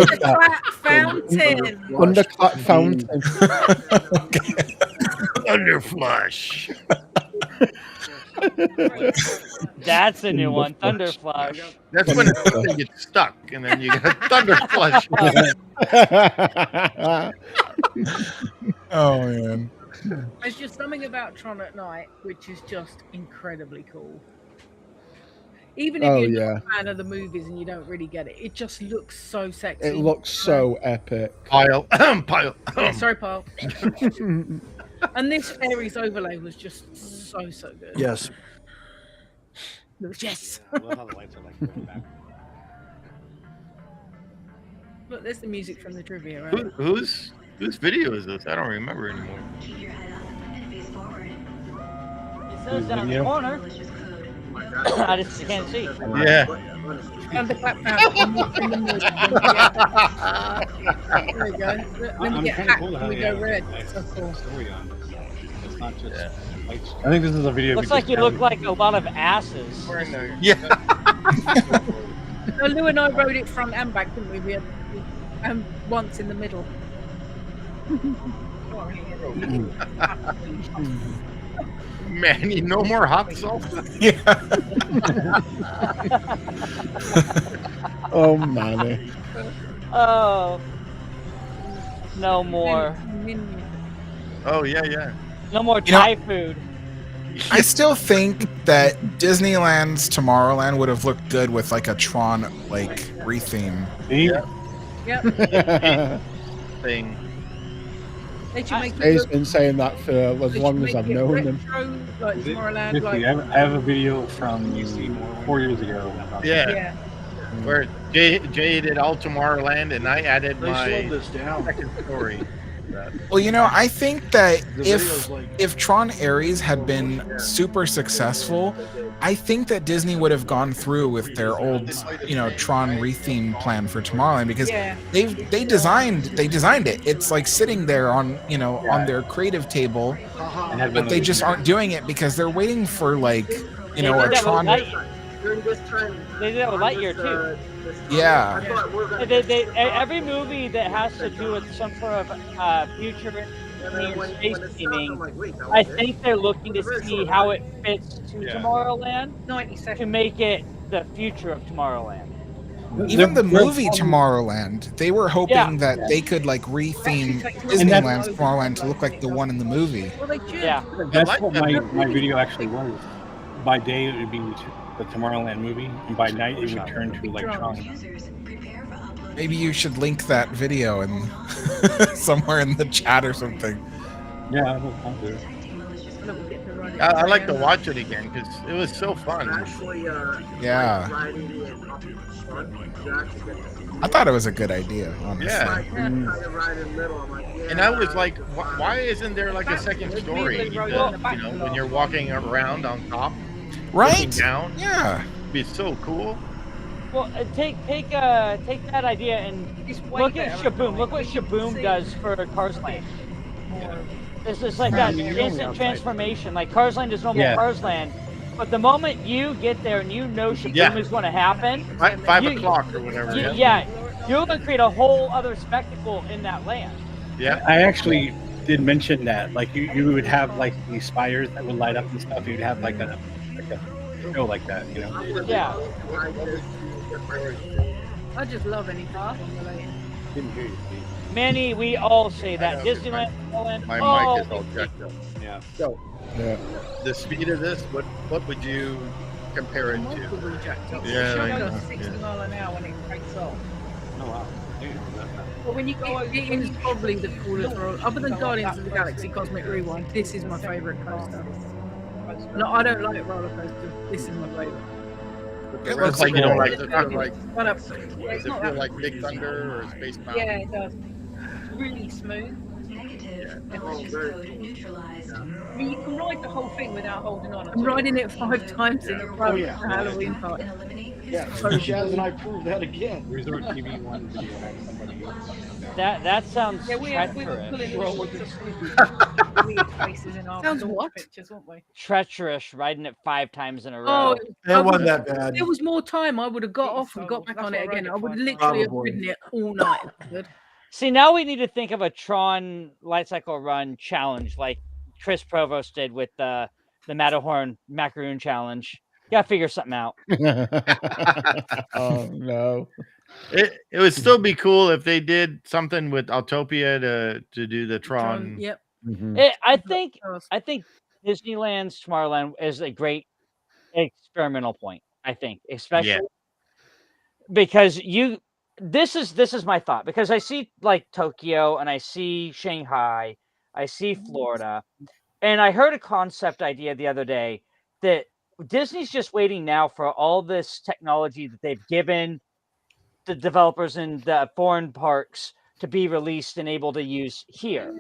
Thunderclap Fountain. Thunder Flush. That's a new one. Thunder Flush. That's when it gets stuck, and then you get a Thunder Flush. Oh man. There's just something about Tron at night which is just incredibly cool. Even if you're not a fan of the movies and you don't really get it, it just looks so sexy. It looks so epic. Pile. Yeah, sorry, Paul. And this Aries overlay was just so good. Yes. Yes. I love how the lights are like going back. Look, there's the music from the trivia, right? Whose video is this? I don't remember anymore. It says down the corner. I just can't see. Yeah. Thunderclap Fountain. There we go. Let me get hacked when we go red. So cool. It's not just lights. I think this is a video. Looks like you look like a lot of asses. Yeah. No, Lou and I rode it front and back, didn't we? We had once in the middle. Manny, no more hot salsa. Yeah. Oh, Manny. Oh, no more. Oh yeah. No more You know- Thai food. I still think that Disneyland's Tomorrowland would have looked good with like a Tron like retheme. Yep. Thing. They should make He's it been saying that for as they long should as make I've it known him. retro, like Tomorrowland, This like week, I have a video from 4 years ago. About that. yeah. Where Jay did all Tomorrowland and I added They my slowed this down. second story. Well, you know, I think that The video's like- if Tron Ares had been super successful, I think that Disney would have gone through with their old, you know, Tron retheme plan for Tomorrowland because they designed it. It's like sitting there on, you know, on their creative table, but they just aren't doing it because they're waiting for like, you know, a Tron. During this time, They did that with Lightyear too. Yeah. I thought we were gonna Every movie that has to do with some sort of future space theming, I think they're looking to see how it fits to Tomorrowland to make it the future of Tomorrowland. Even the movie Tomorrowland, they were hoping that they could like retheme Disneyland's Tomorrowland to look like the one in the movie. Yeah. That's what my video actually was. By day, it would be the Tomorrowland movie, and by night, it would turn to like Tron. Maybe you should link that video in somewhere in the chat or something. Yeah, I'll do it. I like to watch it again because it was so fun. actually, Yeah. riding it up front. You actually get to I thought it was a good idea, honestly. Yeah. kind of ride in the middle. I'm like, And I was like, why isn't there like a second story? You know, when you're walking around on top, Right? looking down. Yeah. It'd be so cool. Well, take that idea and look at Shaboom. Look what Shaboom does for Cars Land. This is like that instant transformation. Like Cars Land is normal Cars Land, but the moment you get there and you know Shaboom is going to happen, 5 o'clock or whatever. You're going to create a whole other spectacle in that land. Yeah, I actually did mention that. Like you would have like these spires that would light up and stuff. You'd have like a show like that, you know? Yeah. I just love any car. Didn't hear you. Manny, we all say that. Disneyland, My oh, mic is all jacked up. Yeah. So, Yeah. the speed of this, what would you compare it to? Yeah, I know. 60 mile an hour when it breaks off. Oh wow. But when you it is probably the coolest roller, other than Guardians of the Galaxy Cosmic Rewind. This is my favorite coaster. No, I don't like roller coasters. This is my favorite. It looks like you don't like It's Does it not feel that like Big Thunder or Space Mountain? Yeah, it does. It's really smooth. I mean, you can ride the whole thing without holding on. I'm riding it 5 times in a row Oh, yeah. for Halloween party. Yeah, so Jazz and I proved that again. Resort TV one video. that sounds Yeah, we were treacherous. pulling weird faces in our Sounds what? pictures, weren't we? Treacherous, riding it 5 times in a row. Oh, It wasn't that bad. There was more time. I would have got off and got back on it again. I would literally have Probably. ridden it all night. Good. See, now we need to think of a Tron Light Cycle Run challenge like Chris Provost did with the Matterhorn Macaroon Challenge. Gotta figure something out. Oh no. It would still be cool if they did something with Autopia to do the Tron. Yep. I think Disneyland's Tomorrowland is a great experimental point. I think, especially because this is my thought, because I see like Tokyo and I see Shanghai, I see Florida, and I heard a concept idea the other day that Disney's just waiting now for all this technology that they've given the developers in the foreign parks to be released and able to use here.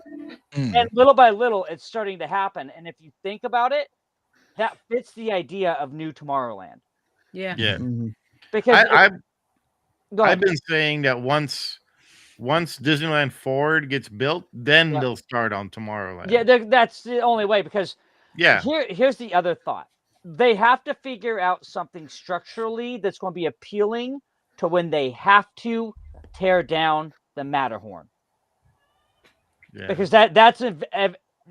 And little by little, it's starting to happen. And if you think about it, that fits the idea of New Tomorrowland. Yeah. Yeah. Mm-hmm. Because I've been saying that once once Disneyland Forward gets built, then Yeah. they'll start on Tomorrowland. Yeah, that's the only way, because Yeah. here's the other thought. They have to figure out something structurally that's going to be appealing to when they have to tear down the Matterhorn. Yeah. Because that's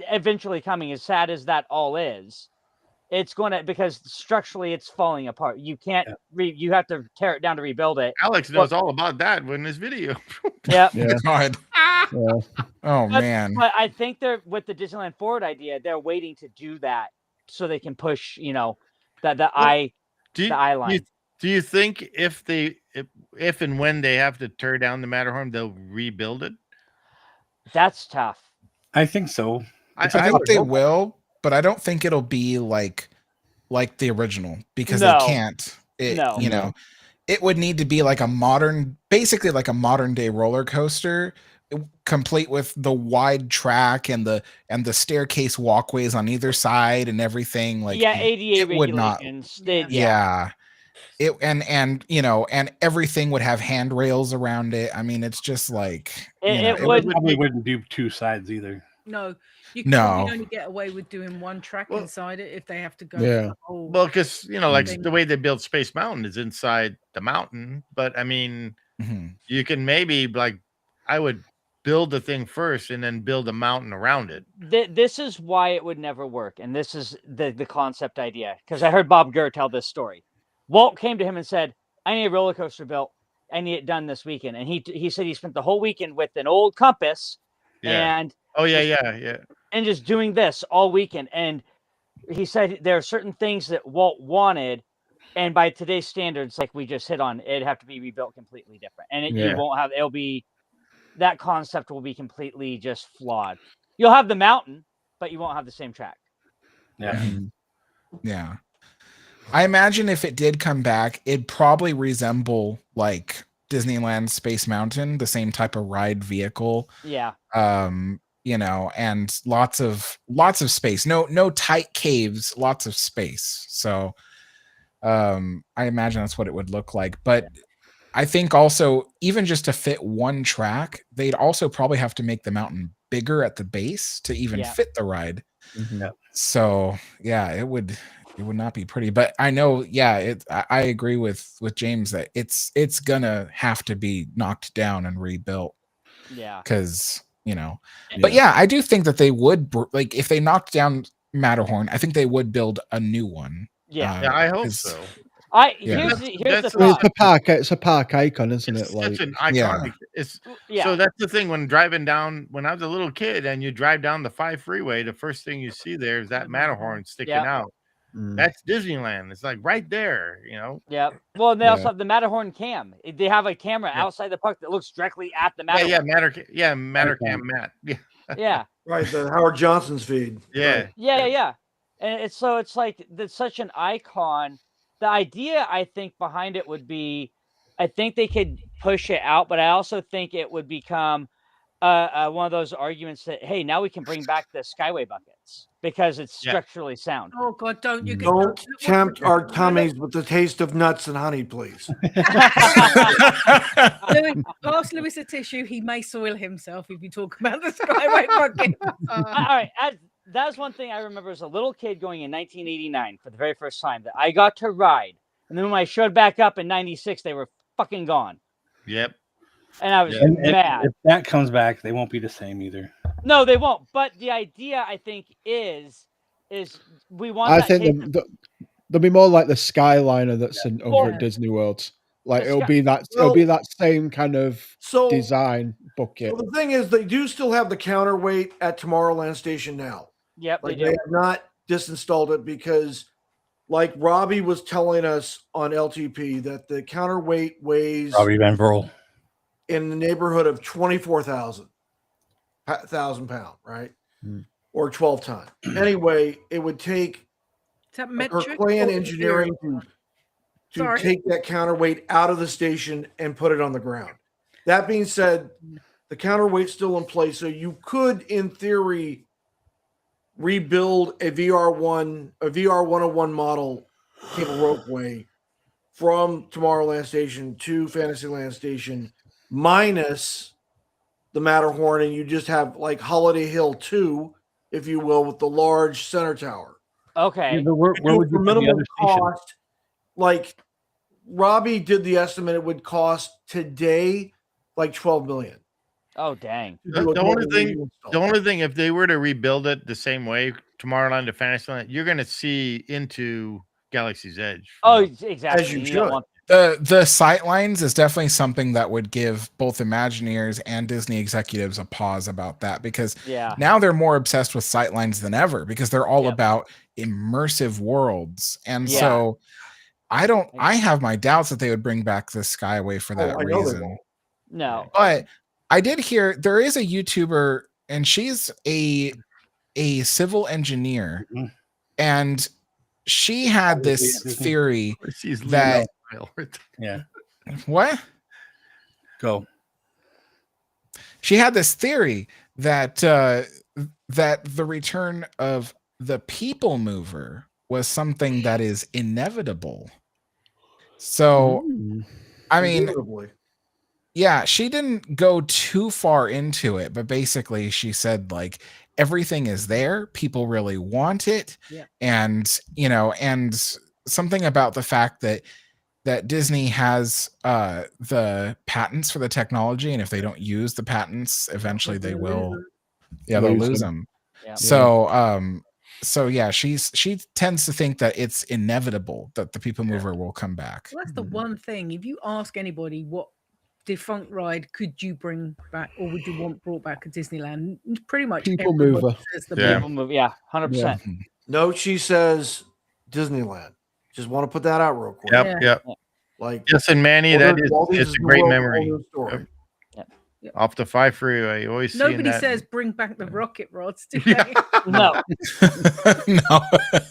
eventually coming, as sad as that all is. It's going to, because structurally it's falling apart. You can't you have to tear it down to rebuild it. Alex knows all about that in his video. Yeah. God. Oh But, man. but I think they're, with the Disneyland Forward idea, they're waiting to do that so they can push, the eye line. Do you think if and when they have to tear down the Matterhorn, they'll rebuild it? That's tough. I think so. I think they will, but I don't think it'll be like the original, because No. they can't. No. You know, it would need to be like basically like a modern day roller coaster, complete with the wide track and the staircase walkways on either side and everything. Like, yeah, ADA it would not. regulations. Yeah. It and everything would have handrails around it. I mean, it's just like it probably wouldn't do two sides either. No, you can No. only get away with doing one track inside it if they have to go. Yeah. for the whole Well, because like thing. the way they built Space Mountain is inside the mountain, but I mean, you can maybe I would build the thing first and then build a mountain around it. This is why it would never work, and this is the concept idea, because I heard Bob Gurr tell this story. Walt came to him and said, "I need a roller coaster built. I need it done this weekend." And he said he spent the whole weekend with an old compass and and just doing this all weekend. And he said there are certain things that Walt wanted, and by today's standards, like we just hit on, it'd have to be rebuilt completely different, and you won't have. That concept will be completely just flawed. You'll have the mountain, but you won't have the same track. Yeah. Yeah. I imagine if it did come back, it'd probably resemble like Disneyland Space Mountain, the same type of ride vehicle. Yeah. And lots of space. No tight caves, lots of space. So I imagine that's what it would look like. But I think also, even just to fit one track, they'd also probably have to make the mountain bigger at the base to even fit the ride. Yeah. So yeah, it would not be pretty. But I know, I agree with James that it's gonna have to be knocked down and rebuilt. Yeah. Because but yeah, I do think that they would if they knocked down Matterhorn, I think they would build a new one. Yeah, I hope so. Here's the thought. It's a park icon, isn't it? Such an iconic. So that's the thing. When driving down, when I was a little kid, and you drive down the 5 freeway, the first thing you see there is that Matterhorn sticking out. That's Disneyland. It's like right there, Yeah. Well, and they also have the Matterhorn cam. They have a camera outside the park that looks directly at the Matterhorn. Mattercam Matt. Yeah. Yeah. Right, the Howard Johnson's feed. Yeah. Right. Yeah. And it's like that's such an icon. The idea, I think, behind it would be, I think they could push it out, but I also think it would become one of those arguments that, hey, now we can bring back the Skyway buckets because it's structurally sound. Oh God, don't you Don't tempt our tummies with the taste of nuts and honey, please. Louis, pass Lewis a tissue. He may soil himself if you talk about the Skyway bucket. All right. That was one thing I remember as a little kid going in 1989 for the very first time that I got to ride. And then when I showed back up in 96, they were fucking gone. Yep. And I was mad. If that comes back, they won't be the same either. No, they won't. But the idea, I think, is we want. I think there'll be more like the Skyliner that's over at Disney World. Like it'll be that same kind of design bucket. So the thing is, they do still have the counterweight at Tomorrowland Station now. Yep, they have not disinstalled it because, like Robbie was telling us on LTP, that the counterweight weighs Robbie Van Vrol in the neighborhood of 24,000 pound, right? Or 12 ton. Anyway, it would take Herculean engineering to take that counterweight out of the station and put it on the ground. That being said, the counterweight's still in place, so you could, in theory, rebuild a VR 101 model cable ropeway from Tomorrowland Station to Fantasyland Station, minus the Matterhorn, and you just have like Holiday Hill 2, if you will, with the large center tower. Okay. Yeah, but where would you for put the minimal other station? cost? Like Robbie did the estimate, it would cost today like $12 million. Oh dang. to do a The total only thing, reinstall. the only thing, if they were to rebuild it the same way, Tomorrowland to Fantasyland, you're going to see into Galaxy's Edge. Oh, exactly. As you don't should. want- The sightlines is definitely something that would give both Imagineers and Disney executives a pause about that, because Yeah. now they're more obsessed with sightlines than ever because they're all Yep. about immersive worlds. And Yeah. so I have my doubts that they would bring back the Skyway for that I know they reason. won't. No. But I did hear there is a YouTuber and she's a civil engineer, Mhm. and she had this theory She's that Yeah. what? Go. She had this theory that that the return of the people mover was something that is inevitable. So, I mean, Indubitably. yeah, she didn't go too far into it, but basically she said like everything is there, people really want it, Yeah. and and something about the fact that Disney has the patents for the technology, and if they don't use the patents, eventually they will, they'll lose them. Yeah. So yeah, she tends to think that it's inevitable that the people mover will come back. Well, that's the one thing. If you ask anybody what defunct ride could you bring back or would you want brought back at Disneyland, pretty much People everybody mover. says the Yeah. People move. Yeah. 100%. No, she says Disneyland. Just want to put that out real quick. Yep, Yeah. yep. Like Yes, and Manny, Walt- that is Walt it's a Disney great World, memory. whole new story. Yep. Yep. Off the 5 freeway, you always seeing Nobody that. says bring back the rocket rods, do they? No. No.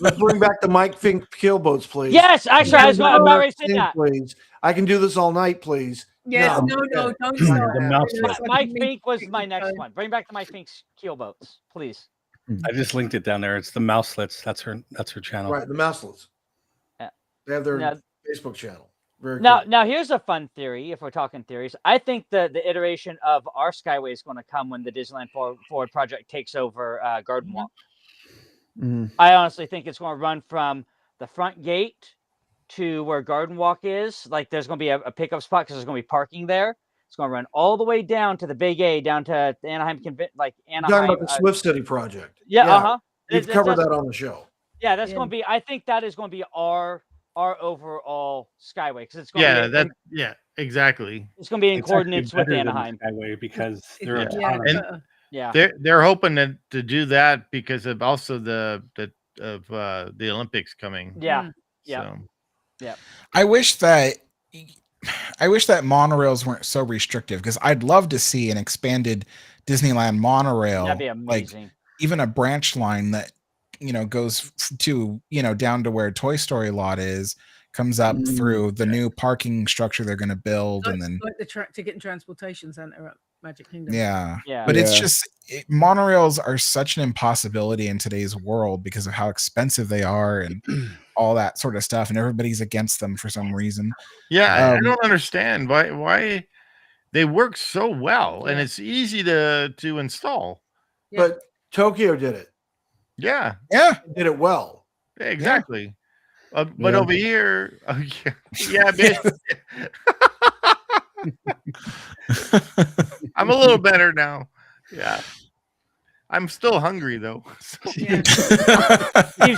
Let's bring back the Mike Fink keelboats, please. Yes, actually, I was about ready to say Thing, that. Please. I can do this all night, please. Yes, no, don't start. The mouse It's flip. like Mike me- Fink was my next one. Bring back the Mike Fink's keel boats, please. I just linked it down there. It's the Mouselets. That's her channel. Right, the Mouselets. Yeah. They have their Now- Facebook channel. Very Now, cool. now here's a fun theory. If we're talking theories, I think the iteration of our Skyway is going to come when the Disneyland Forward project takes over Garden Walk. I honestly think it's going to run from the front gate to where Garden Walk is. Like, there's going to be a pickup spot because there's going to be parking there. It's going to run all the way down to the Big A, down to the Anaheim like You're Anaheim. talking about the Swift City project. Yeah. You've covered that on the show. Yeah, that's going to be. I think that is going to be our overall Skyway because it's going Yeah, to be. yeah, exactly. It's going to be in It's coordinates actually with better than Anaheim. Skyway because there are a Yeah. ton of And Yeah. they're hoping to do that because of also the Olympics coming. Yeah. Yeah. So. Yeah. I wish that monorails weren't so restrictive, because I'd love to see an expanded Disneyland monorail. That'd be like amazing. even a branch line that goes to down to where Toy Story lot is, comes up through the new parking structure they're going to build, and then like the ticket and transportation center at Magic Kingdom. yeah. Yeah. But it's just monorails are such an impossibility in today's world because of how expensive they are and all that sort of stuff, and everybody's against them for some reason. Yeah, I don't understand why they work so well and it's easy to install. But Tokyo did it. Yeah. Yeah. Did it well. Yeah, exactly. But Yeah. over here, yeah, bitch. I'm a little better now. Yeah. I'm still hungry though. He's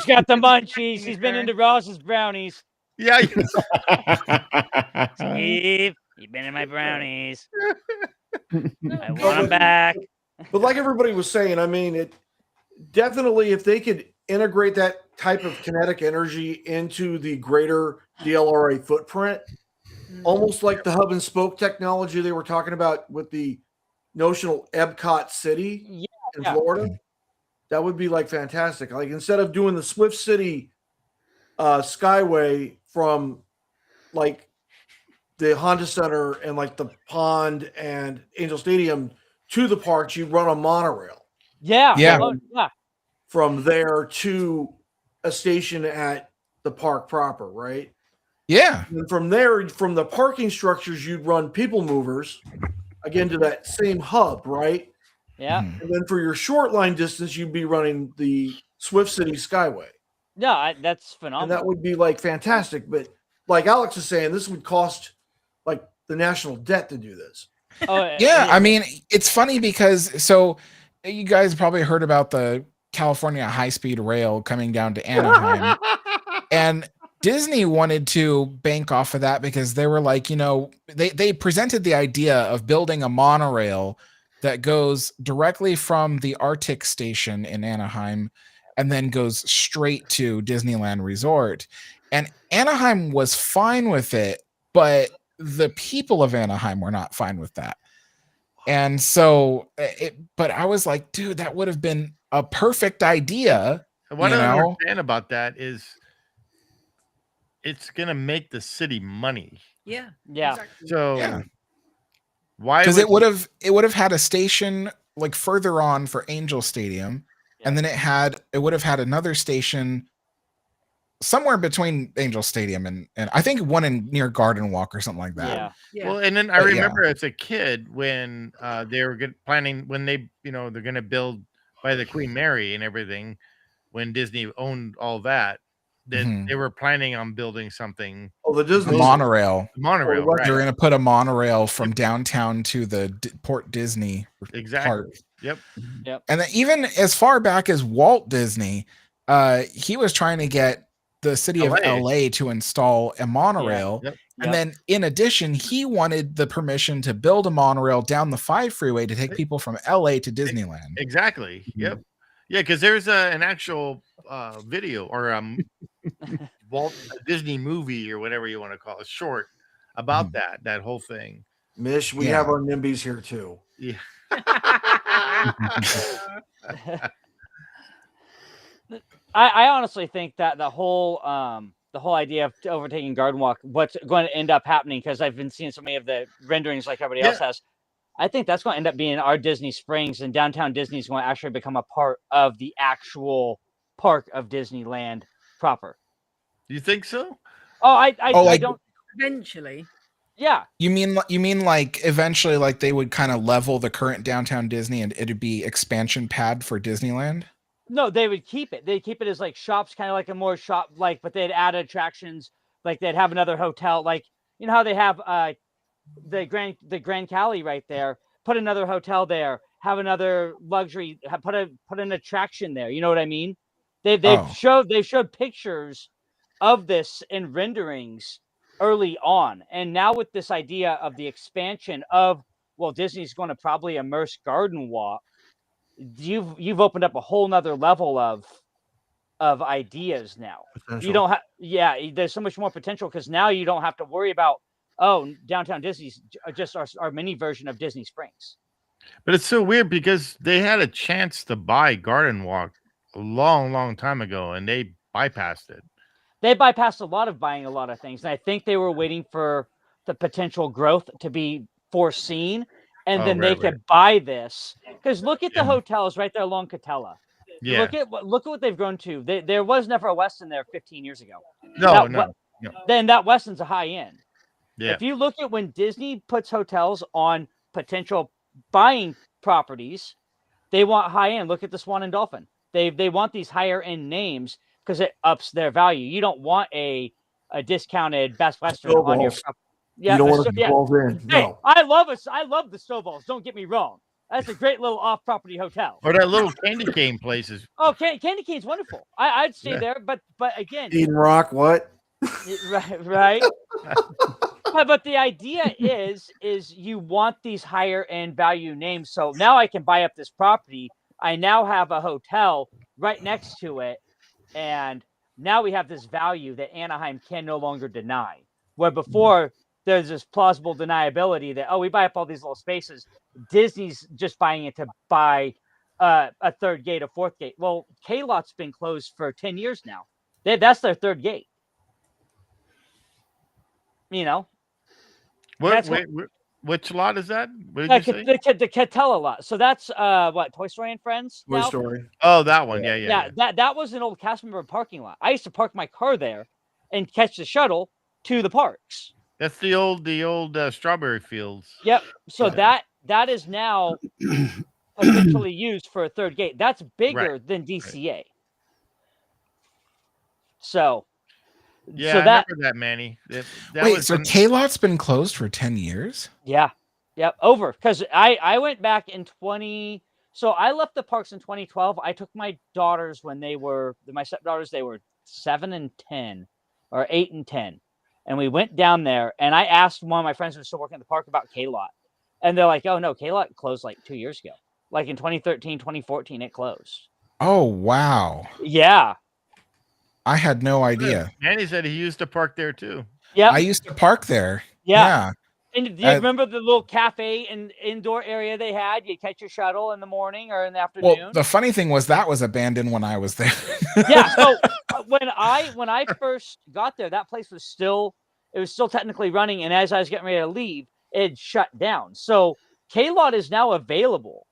got the munchies. He's been into Ross's brownies. Yeah. Steve, you've been in my brownies. I want them back. But like everybody was saying, I mean, it definitely, if they could integrate that type of kinetic energy into the greater DLRA footprint, almost like the hub and spoke technology they were talking about with the notional Epcot City in Florida, that would be like fantastic. Like instead of doing the Swift City Skyway from like the Honda Center and like the pond and Angel Stadium to the parks, you run a monorail. Yeah. Yeah. Oh, yeah. From there to a station at the park proper, right? Yeah. And from there, from the parking structures, you'd run people movers. again to that same hub, right? Yeah. Mhm. And then for your short line distance, you'd be running the Swift City Skyway. Yeah, that's And phenomenal. that would be like fantastic. But like Alex is saying, this would cost like the national debt to do this. Yeah, I mean, it's funny because so you guys probably heard about the California high-speed rail coming down to Anaheim. And Disney wanted to bank off of that because they were like, they presented the idea of building a monorail that goes directly from the Arctic station in Anaheim and then goes straight to Disneyland Resort. And Anaheim was fine with it, but the people of Anaheim were not fine with that. And so but I was like, dude, that would have been a perfect idea. What I don't understand about that is it's gonna make the city money. Yeah. Yeah. Exactly. So Yeah. why? Because it would have had a station like further on for Angel Stadium, and then it would have had another station somewhere between Angel Stadium and I think one near Garden Walk or something like that. Yeah. Well, and then I But, remember as a kid when they were planning when they they're gonna build by the Queen Mary and everything when Disney owned all that. That they were planning on building something. Oh, the Disney monorail. Monorail, right? They're going to put a monorail from downtown to the Port Disney Exactly. park. Yep. And then even as far back as Walt Disney, he was trying to get the city of LA to install a monorail. Yep. And then in addition, he wanted the permission to build a monorail down the 5 freeway to take people from LA to Disneyland. Exactly. Yep. Yeah, because there's an actual video or Walt Disney movie or whatever you want to call it, short about that whole thing. Mish, we have our NIMBYs here too. Yeah. I honestly think that the whole idea of overtaking Garden Walk, what's going to end up happening, because I've been seeing so many of the renderings like everybody else has. I think that's going to end up being our Disney Springs, and downtown Disney is going to actually become a part of the actual park of Disneyland proper. You think so? Oh, I don't. Eventually. Yeah. You mean like eventually like they would kind of level the current downtown Disney and it'd be expansion pad for Disneyland? No, they would keep it. They'd keep it as like shops, kind of like a more shop, like, but they'd add attractions. Like they'd have another hotel, like how they have the Grand Cali right there. Put another hotel there. Have another luxury. Put an attraction there. You know what I mean? They've showed pictures of this in renderings early on, and now with this idea of the expansion of Disney's going to probably immerse Garden Walk. You've opened up a whole nother level of ideas now. Potential. You don't have there's so much more potential because now you don't have to worry about downtown Disney's just our mini version of Disney Springs. But it's so weird because they had a chance to buy Garden Walk a long time ago and they bypassed it. They bypassed a lot of buying a lot of things, and I think they were waiting for the potential growth to be foreseen. And then they could buy this, because look at the hotels right there along Catella. Yeah. Look at what they've grown to. There was never a Westin there 15 years ago. No. Then that Westin's a high end. Yeah. If you look at when Disney puts hotels on potential buying properties, they want high end. Look at the Swan and Dolphin. They want these higher end names because it ups their value. You don't want a discounted Best Western on your property. Yeah, you don't want to be balls in. Hey, No. I love the Snowballs. Don't get me wrong. That's a great little off-property hotel. Or that little candy cane places. Oh, Candy Cane's wonderful. I'd stay there, but again, Eden Rock, what? right. but the idea is you want these higher end value names. So now I can buy up this property. I now have a hotel right next to it, and now we have this value that Anaheim can no longer deny. Where before there's this plausible deniability that, we buy up all these little spaces. Disney's just buying it to buy a third gate, a fourth gate. Well, K-Lot's been closed for 10 years now. That's their third gate. Which lot is that? What did you say? The Catella lot. So that's Toy Story and Friends? Toy Story. Oh, that one. Yeah. That was an old cast member parking lot. I used to park my car there and catch the shuttle to the parks. That's the old strawberry fields. Yep. So that is now potentially used for a third gate. That's bigger than DCA. So, yeah, so I that remember that, Manny. Wait, so K-Lot's been closed for 10 years? Yeah. Yep. Over. Because I went back in 20. So I left the parks in 2012. I took my daughters when they were, my stepdaughters, they were 7 and 10 or 8 and 10. And we went down there and I asked one of my friends who was still working at the park about K-Lot. And they're like, oh no, K-Lot closed like 2 years ago. Like in 2013, 2014, it closed. Oh, wow. Yeah. I had no idea. Manny said he used to park there too. Yeah. I used to park there. Yeah. And do you remember the little cafe and indoor area they had? You catch your shuttle in the morning or in the afternoon. Well, the funny thing was that was abandoned when I was there. Yeah. So when I first got there, that place was still technically running, and as I was getting ready to leave, it shut down. So K-Lot is now available.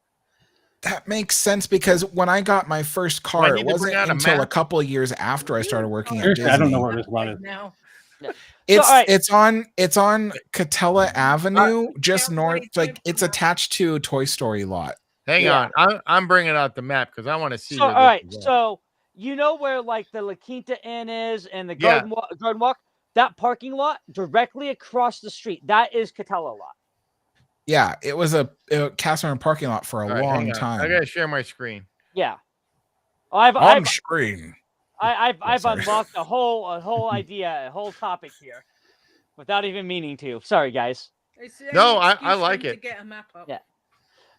That makes sense because when I got my first car, it wasn't until a couple of years after I started working at Disney. I don't know where this one is now. It's on Catella Avenue, just north. Like it's attached to a Toy Story lot. Hang on, I'm bringing out the map because I want to see. So, all right, so you know where like the La Quinta Inn is and the Garden Walk, that parking lot directly across the street. That is Catella lot. Yeah, it was a Castleman parking lot for a long time. I gotta share my screen. Yeah, on screen. I've unlocked a whole idea, a whole topic here, without even meaning to. Sorry, guys. No, I like it. To get a map up. Yeah.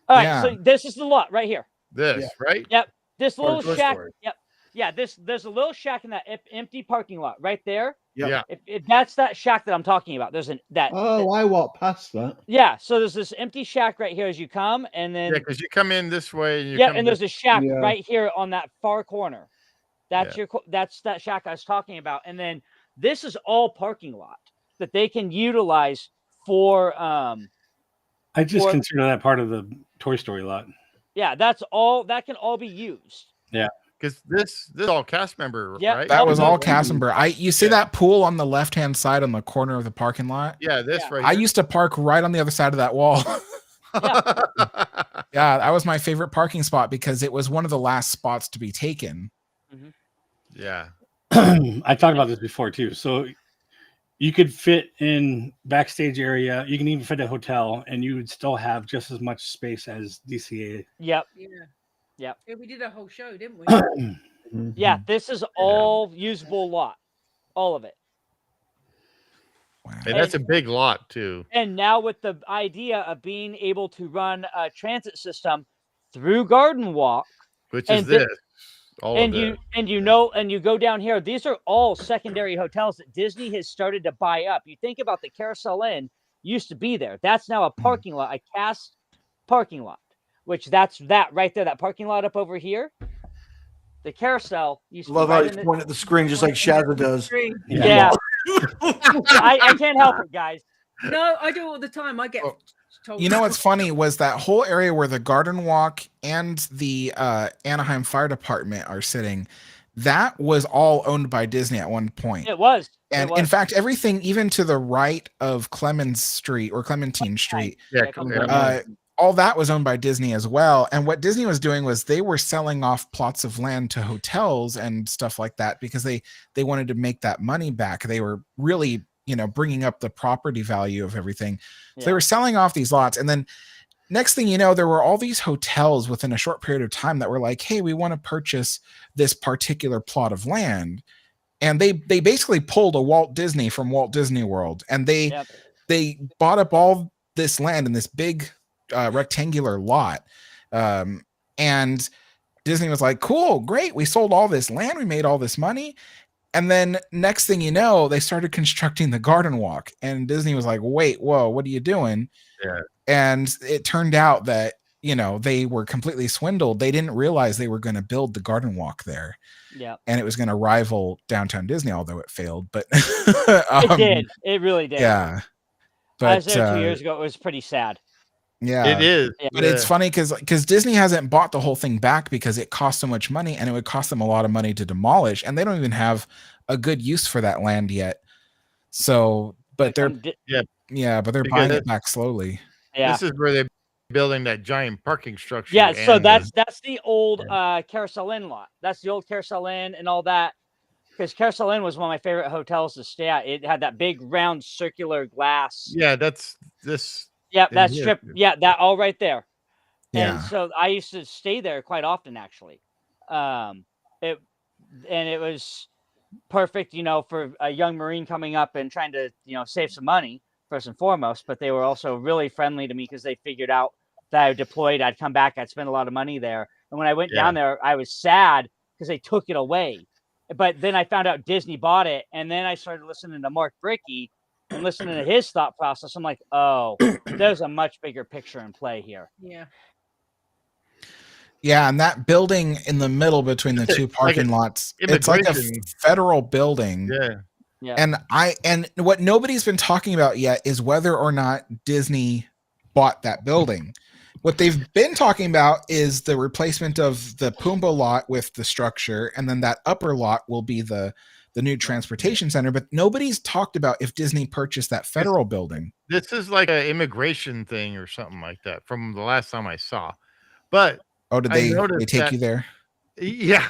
All right, so this is the lot right here. This, right? Yep. This little shack. Yep. Yeah. There's a little shack in that empty parking lot right there. Yeah. If that's that shack that I'm talking about, there's that. Oh, I walked past that. Yeah. So there's this empty shack right here as you come, and then because you come in this way. And and there's a shack right here on that far corner. That's that's that shack I was talking about, and then this is all parking lot that they can utilize for. I just consider that part of the Toy Story lot. Yeah, that's all. That can all be used. Yeah, because this is all cast member. Yeah, right? That was all cast member. You see that pool on the left hand side on the corner of the parking lot? Yeah, right. I used to park right on the other side of that wall. Yeah, that was my favorite parking spot because it was one of the last spots to be taken. Mm-hmm. Yeah, I talked about this before too. So you could fit in backstage area. You can even fit a hotel, and you would still have just as much space as DCA. Yep. Yeah. Yep. Yeah, we did a whole show, didn't we? Yeah, this is all usable lot, all of it. Wow. And that's a big lot too. And now with the idea of being able to run a transit system through Garden Walk, which is this. You go down here. These are all secondary hotels that Disney has started to buy up. You think about the Carousel Inn used to be there. That's now a parking lot, a cast parking lot, which that's that right there. That parking lot up over here. The Carousel used to love be how right you point at the screen just like Shazza does. Yeah. I can't help it, guys. No, I do it all the time. I get told. You know what's funny was that whole area where the Garden Walk and the Anaheim Fire Department are sitting, that was all owned by Disney at one point. It was. And in fact, everything even to the right of Clemens Street or Clementine Street, all that was owned by Disney as well. And what Disney was doing was they were selling off plots of land to hotels and stuff like that because they wanted to make that money back. They were really, bringing up the property value of everything. So they were selling off these lots. And then next thing you know, there were all these hotels within a short period of time that were like, hey, we want to purchase this particular plot of land. And they basically pulled a Walt Disney from Walt Disney World. And they bought up all this land in this big rectangular lot. And Disney was like, cool, great. We sold all this land. We made all this money. And then next thing you know, they started constructing the Garden Walk. And Disney was like, wait, whoa, what are you doing? Yeah. And it turned out that, they were completely swindled. They didn't realize they were going to build the Garden Walk there. Yeah. And it was going to rival Downtown Disney, although it failed. But it did. It really did. Yeah. But I was there 2 years ago. It was pretty sad. Yeah, it is. But it's funny because Disney hasn't bought the whole thing back because it cost so much money and it would cost them a lot of money to demolish, and they don't even have a good use for that land yet. So, but they're buying it back slowly. Yeah, this is where they building that giant parking structure. Yeah, so and that's the old Carousel Inn lot. That's the old Carousel Inn and all that. Because Carousel Inn was one of my favorite hotels to stay at. It had that big round circular glass. yeah, that's this. Yeah, in that here. strip. Yeah, that all right there. Yeah. And so I used to stay there quite often, actually. It was perfect, for a young Marine coming up and trying to, save some money first and foremost. But they were also really friendly to me because they figured out that I deployed, I'd come back, I'd spend a lot of money there. And when I went down there, I was sad because they took it away. But then I found out Disney bought it, and then I started listening to Mark Bricky and listening to his thought process. I'm like, oh, there's a much bigger picture in play here. Yeah. Yeah, and that building in the middle between the two parking lots, it's like a federal building. Yeah. Yeah. And what nobody's been talking about yet is whether or not Disney bought that building. What they've been talking about is the replacement of the Pumbaa lot with the structure, and then that upper lot will be the new transportation center. But nobody's talked about if Disney purchased that federal building. This is like an immigration thing or something like that from the last time I saw. But did they take you there? Yeah.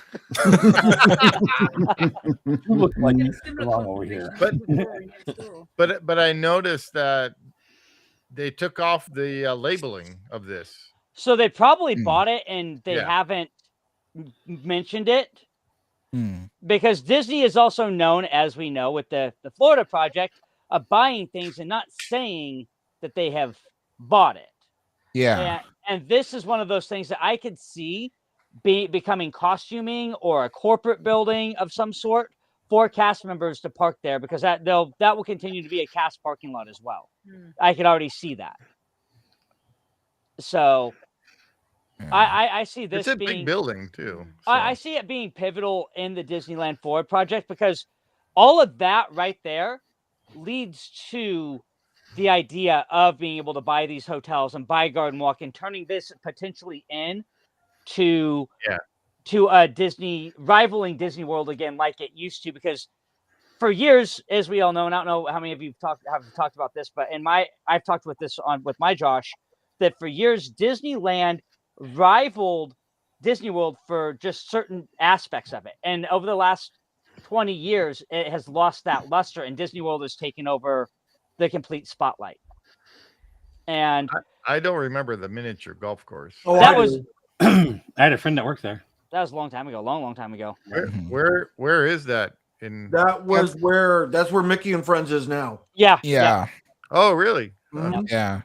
You look like you belong over here. But I noticed that they took off the labeling of this. So they probably bought it and they haven't mentioned it. Because Disney is also known, as we know, with the Florida project, of buying things and not saying that they have bought it. Yeah. And this is one of those things that I could see becoming costuming or a corporate building of some sort for cast members to park there, because that will continue to be a cast parking lot as well. I could already see that. So I see this it's a being big building too. So. I see it being pivotal in the Disneyland Forward project, because all of that right there leads to the idea of being able to buy these hotels and buy Garden Walk and turning this potentially to a Disney, rivaling Disney World again, like it used to. Because for years, as we all know, and I don't know how many of you have talked about this, but I've talked with this with my Josh, that for years Disneyland rivaled Disney World for just certain aspects of it, and over the last 20 years, it has lost that luster, and Disney World has taken over the complete spotlight. And I don't remember the miniature golf course. Oh, that was. I had a friend that worked there. That was a long time ago. Long time ago. Where is that? That's where Mickey and Friends is now. Yeah. Oh, really? Mm-hmm. Yeah.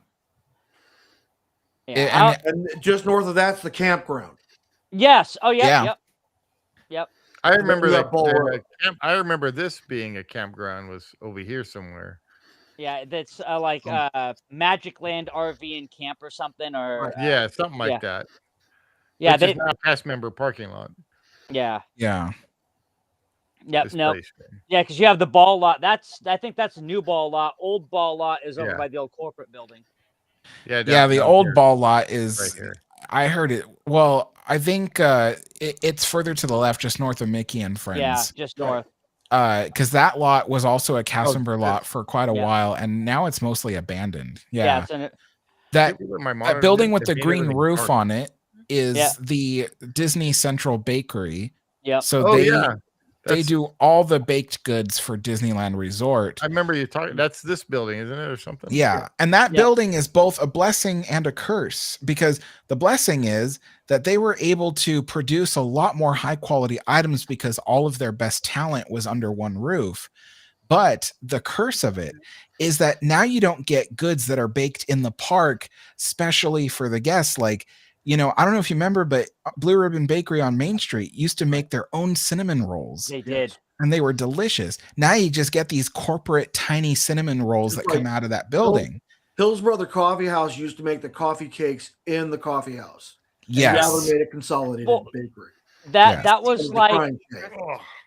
And just north of that's the campground. Yes. Oh yeah. Yep. I remember that. I remember this being a campground was over here somewhere. Yeah, that's like Magic Land RV and Camp or something, or something like that. Yeah, they not cast member parking lot. Yeah. Yeah. Yep. No. Yeah, because you have the ball lot. I think that's a new ball lot. Old ball lot is over by the old corporate building. Yeah. The old ball lot is. Right here. I heard it. Well, I think it's further to the left, just north of Mickey and Friends. Yeah, just north. Because that lot was also a cast member lot for quite a while, and now it's mostly abandoned. Yeah. That building with the green roof on it is the Disney Central Bakery. Yeah. So they do all the baked goods for Disneyland Resort. I remember you talking. That's this building, isn't it, or something? Yeah, and that building is both a blessing and a curse, because the blessing is that they were able to produce a lot more high quality items because all of their best talent was under one roof. But the curse of it is that now you don't get goods that are baked in the park, specially for the guests. Like, I don't know if you remember, but Blue Ribbon Bakery on Main Street used to make their own cinnamon rolls. They did. And they were delicious. Now you just get these corporate tiny cinnamon rolls that come out of that building. Hill's Brother Coffee House used to make the coffee cakes in the coffee house. Yes. Now they made a consolidated bakery. That was like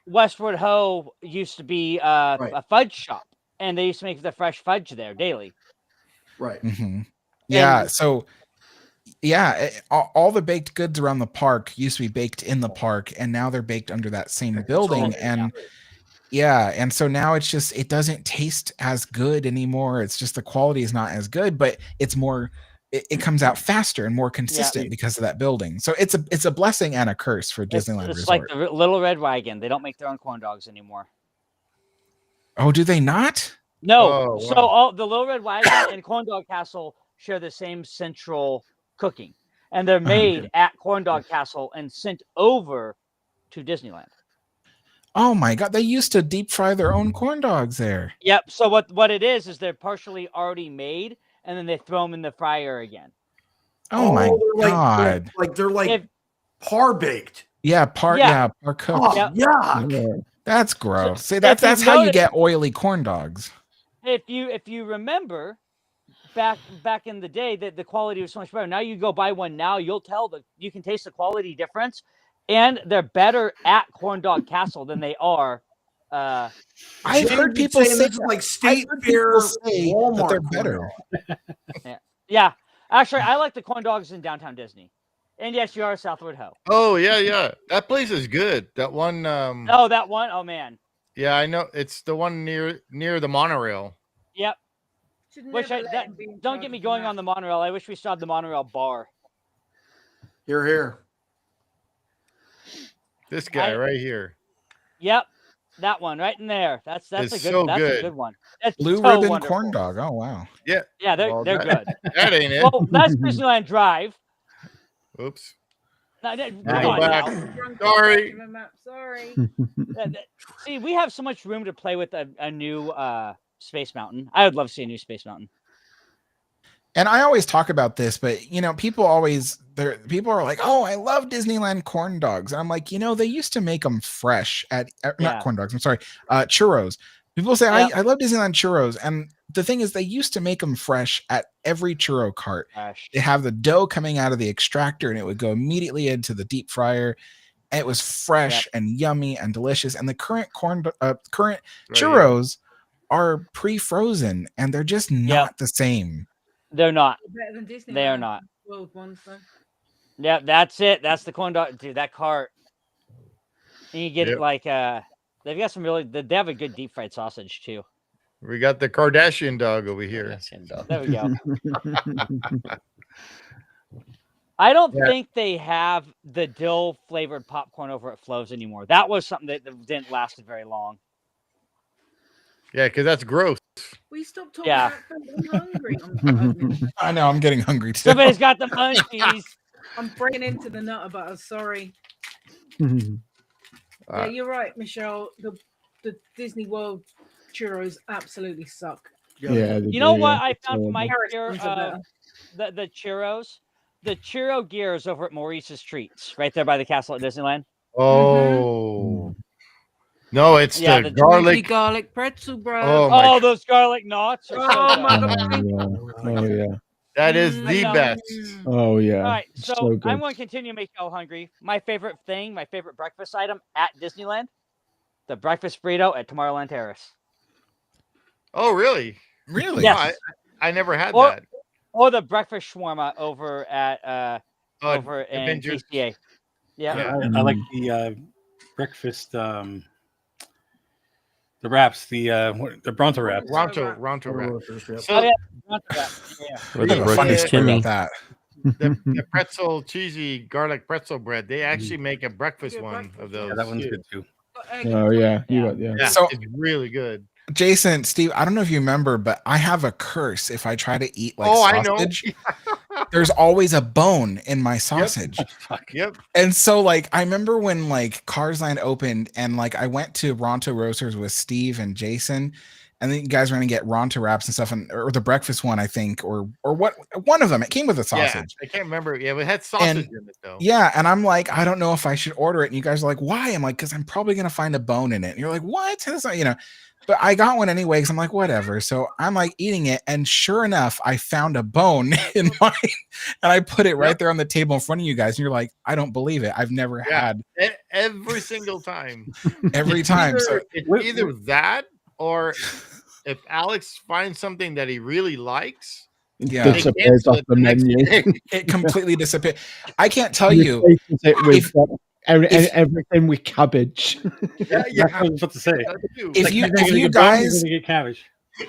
Westwood Ho used to be a fudge shop, and they used to make the fresh fudge there daily. Right. Mm-hmm. Yeah. All the baked goods around the park used to be baked in the park, and now they're baked under that same building. And so now it doesn't taste as good anymore. It's just the quality is not as good, but it's more it comes out faster and more consistent because of that building. So it's a blessing and a curse for Disneyland It's Resort. like the Little Red Wagon. They don't make their own corn dogs anymore. Oh, do they not? No. Oh, So wow. all the Little Red Wagon and Corn Dog Castle share the same central cooking, and they're made at Corn Dog Castle and sent over to Disneyland. Oh my God! They used to deep fry their own corn dogs there. Yep. So what it is they're partially already made, and then they throw them in the fryer again. Oh my they're God! They're like par baked. Yeah, par cooked. Oh, yuck. That's gross. So See, that's how you notice- get oily corn dogs. If you remember back in the day that the quality was so much better. Now you go buy one now, you can taste the quality difference, and they're better at Corn Dog Castle than they are. I've heard people say this is like State Fair, Walmart that they're corn better. dog. Yeah. Actually, I like the corn dogs in Downtown Disney. And yes, you are a Southwood Ho. Oh yeah. That place is good. That one. Oh, that one. Oh man. Yeah, I know. It's the one near the monorail. Yep. Don't get me going on the monorail. I wish we still had the monorail bar. Here. This guy right here. Yep. That one right in there. That's a good one. That's Blue so ribbon wonderful. corn dog. Oh wow. Yeah. Yeah, they're good. That ain't it. Well, that's Disneyland Drive. Oops. No, Go come on back. now. Sorry. See, we have so much room to play with a new Space Mountain. I would love to see a new Space Mountain. And I always talk about this, but people are like, "Oh, I love Disneyland corn dogs." And I'm like, they used to make them fresh at not corn dogs. I'm sorry, churros. People say, I love Disneyland churros, and the thing is, they used to make them fresh at every churro cart. They have the dough coming out of the extractor, and it would go immediately into the deep fryer. And it was fresh and yummy and delicious. And the current churros are pre-frozen, and they're just not the same. They're not. Better than Disney. They are not. World ones, though. Yeah, that's it. That's the corn dog. Dude, that cart. And you get it like they've got some they have a good deep fried sausage too. We got the Kardashian dog over here. There we go. I don't think they have the dill flavored popcorn over at Flo's anymore. That was something that didn't last very long. Yeah, because that's gross. We stopped talking about food. I'm hungry. I know, I'm getting hungry too. Somebody's got the munchies. I'm breaking into the nutter butter. Sorry. Yeah, you're right, Michelle. The Disney World churros absolutely suck. Yeah. You know what I found my the churros? The churro gears over at Maurice's Treats, right there by the castle at Disneyland. Oh. No, it's the garlic pretzel, bro. Oh, those garlic knots. Are so my good. God. Oh yeah. That is the best. Oh yeah. All right, so good. I'm going to continue to make y'all hungry. My favorite breakfast item at Disneyland, the breakfast burrito at Tomorrowland Terrace. Oh, really? Really? Yes. I never had that. Or the breakfast shawarma over at over in Avengers. TCA. Yeah. I like the breakfast. The wraps, the Bronto wraps. Ronto wrap. So, Bronto wraps. Yeah. Or the breakfast chimney. The pretzel, cheesy garlic pretzel bread. They actually make a breakfast one of those. Yeah, that one's good too. Oh yeah. Yeah, So it's really good. Jason, Steve, I don't know if you remember, but I have a curse if I try to eat sausage. There's always a bone in my sausage. Yep. And so I remember when Cars Land opened and I went to Ronto Roasters with Steve and Jason, and then you guys were gonna get Ronto wraps and stuff, or the breakfast one, I think, or what one of them. It came with a sausage. Yeah, I can't remember. Yeah, it had sausage in it though. Yeah, and I'm like, I don't know if I should order it. And you guys are like, why? I'm like, because I'm probably gonna find a bone in it. And you're like, what? That's not, But I got one anyway because I'm like, whatever. So I'm eating it, and sure enough, I found a bone in mine, and I put it right there on the table in front of you guys. And you're like, I don't believe it. I've never had every single time. Every time. It's So either that or if Alex finds something that he really likes. Yeah, disappears off the menu. It completely disappeared. I can't tell you. Everything with cabbage. Yeah, I was about to say. If you guys get cabbage.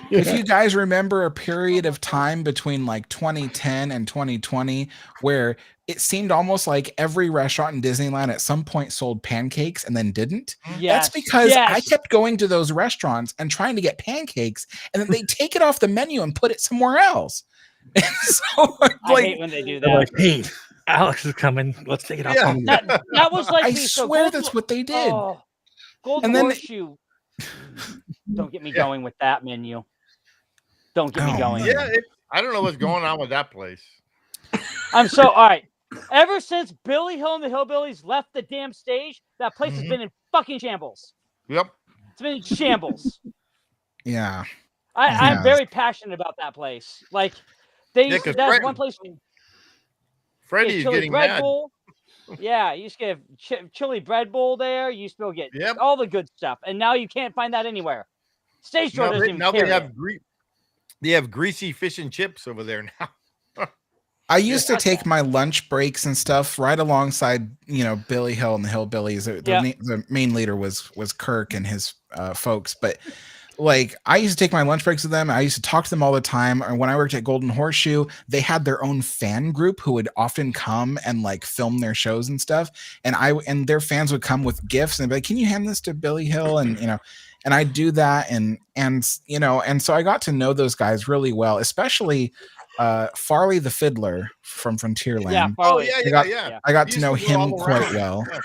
if you guys remember a period of time between like 2010 and 2020 where it seemed almost like every restaurant in Disneyland at some point sold pancakes and then didn't. Yes. That's because I Yes. kept going to those restaurants and trying to get pancakes, and then they take it off the menu and put it somewhere else. And so, I hate when they do that. Like, hey, Alex is coming. Let's take it off. Yeah. That was like I me. So swear Golden- that's what they did. Oh, Golden And then- Horseshoe. Don't get me going with that menu. Don't get me Oh, going. man. Yeah, I don't know what's going on with that place. I'm so all right. Ever since Billy Hill and the Hillbillies left the damn stage, that place has been in fucking shambles. Yep. It's been in shambles. Yeah. I'm very passionate about that place. Like they Yeah, 'cause that's Fred- one place. Freddie's chili getting bread mad. bowl. Yeah, you used to get chili bread bowl there. You used to get Yep. all the good stuff, and now you can't find that anywhere. Stage Door doesn't even Now carry they have it. they have greasy fish and chips over there now. I used to take my lunch breaks and stuff right alongside, Billy Hill and the Hillbillies. The main leader was Kirk and his folks, but like I used to take my lunch breaks with them. I used to talk to them all the time. And when I worked at Golden Horseshoe, they had their own fan group who would often come and like film their shows and stuff. And their fans would come with gifts and be like, "Can you hand this to Billy Hill?" And and I do that, and so I got to know those guys really well, especially Farley the Fiddler from Frontierland. Yeah, Farley. I got to know him quite well. Yeah.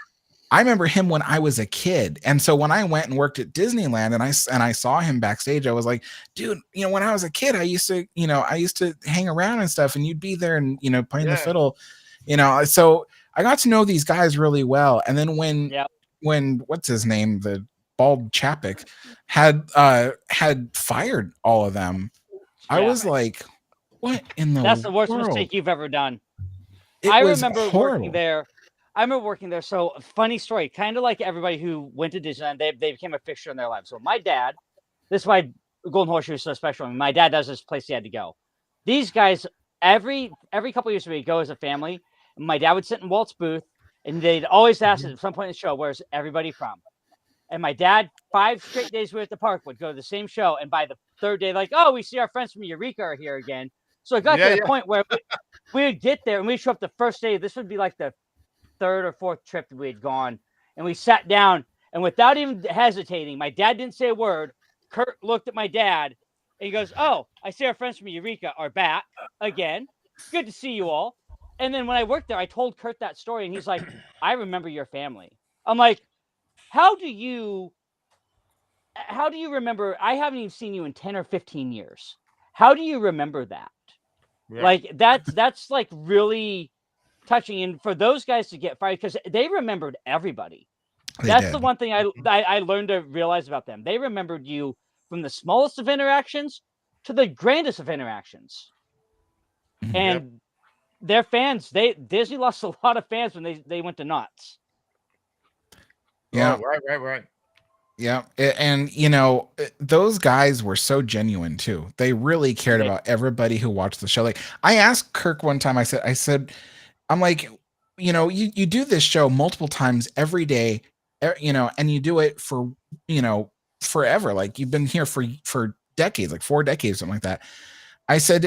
I remember him when I was a kid, and so when I went and worked at Disneyland, and I saw him backstage, I was like, "Dude, when I was a kid, I used to hang around and stuff, and you'd be there and playing the fiddle, So I got to know these guys really well, and then when what's his name, the bald Chapek, had fired all of them, I was like, "What in the That's the worst world? mistake you've ever done." It I was remember horrible. working there. So funny story, kind of like everybody who went to Disneyland, they became a fixture in their lives. So my dad, this is why Golden Horseshoe is so special. My dad does this place he had to go. These guys, every couple of years we go as a family. And my dad would sit in Walt's booth, and they'd always ask at some point in the show, "Where's everybody from?" And my dad, 5 straight days we were at the park, would go to the same show. And by the third day, like, "Oh, we see our friends from Eureka are here again." So it got to the point where we would get there and we'd show up the first day. This would be like the 3rd or 4th trip that we had gone. And we sat down, and without even hesitating, my dad didn't say a word. Kurt looked at my dad and he goes, "Oh, I see our friends from Eureka are back again. Good to see you all." And then when I worked there, I told Kurt that story, and he's like, "I remember your family." I'm like, how do you remember? I haven't even seen you in 10 or 15 years. How do you remember that? Yeah. Like that's like really touching. And for those guys to get fired, because they remembered everybody. That's the one thing I learned to realize about them. They remembered you from the smallest of interactions to the grandest of interactions. And their fans, Disney lost a lot of fans when they went to Knott's. Yeah. Oh, right. Yeah. And, those guys were so genuine too. They really cared about everybody who watched the show. Like I asked Kirk one time, I said, I'm like, you do this show multiple times every day, and you do it for, forever. Like you've been here for decades, like 4 decades, something like that. I said,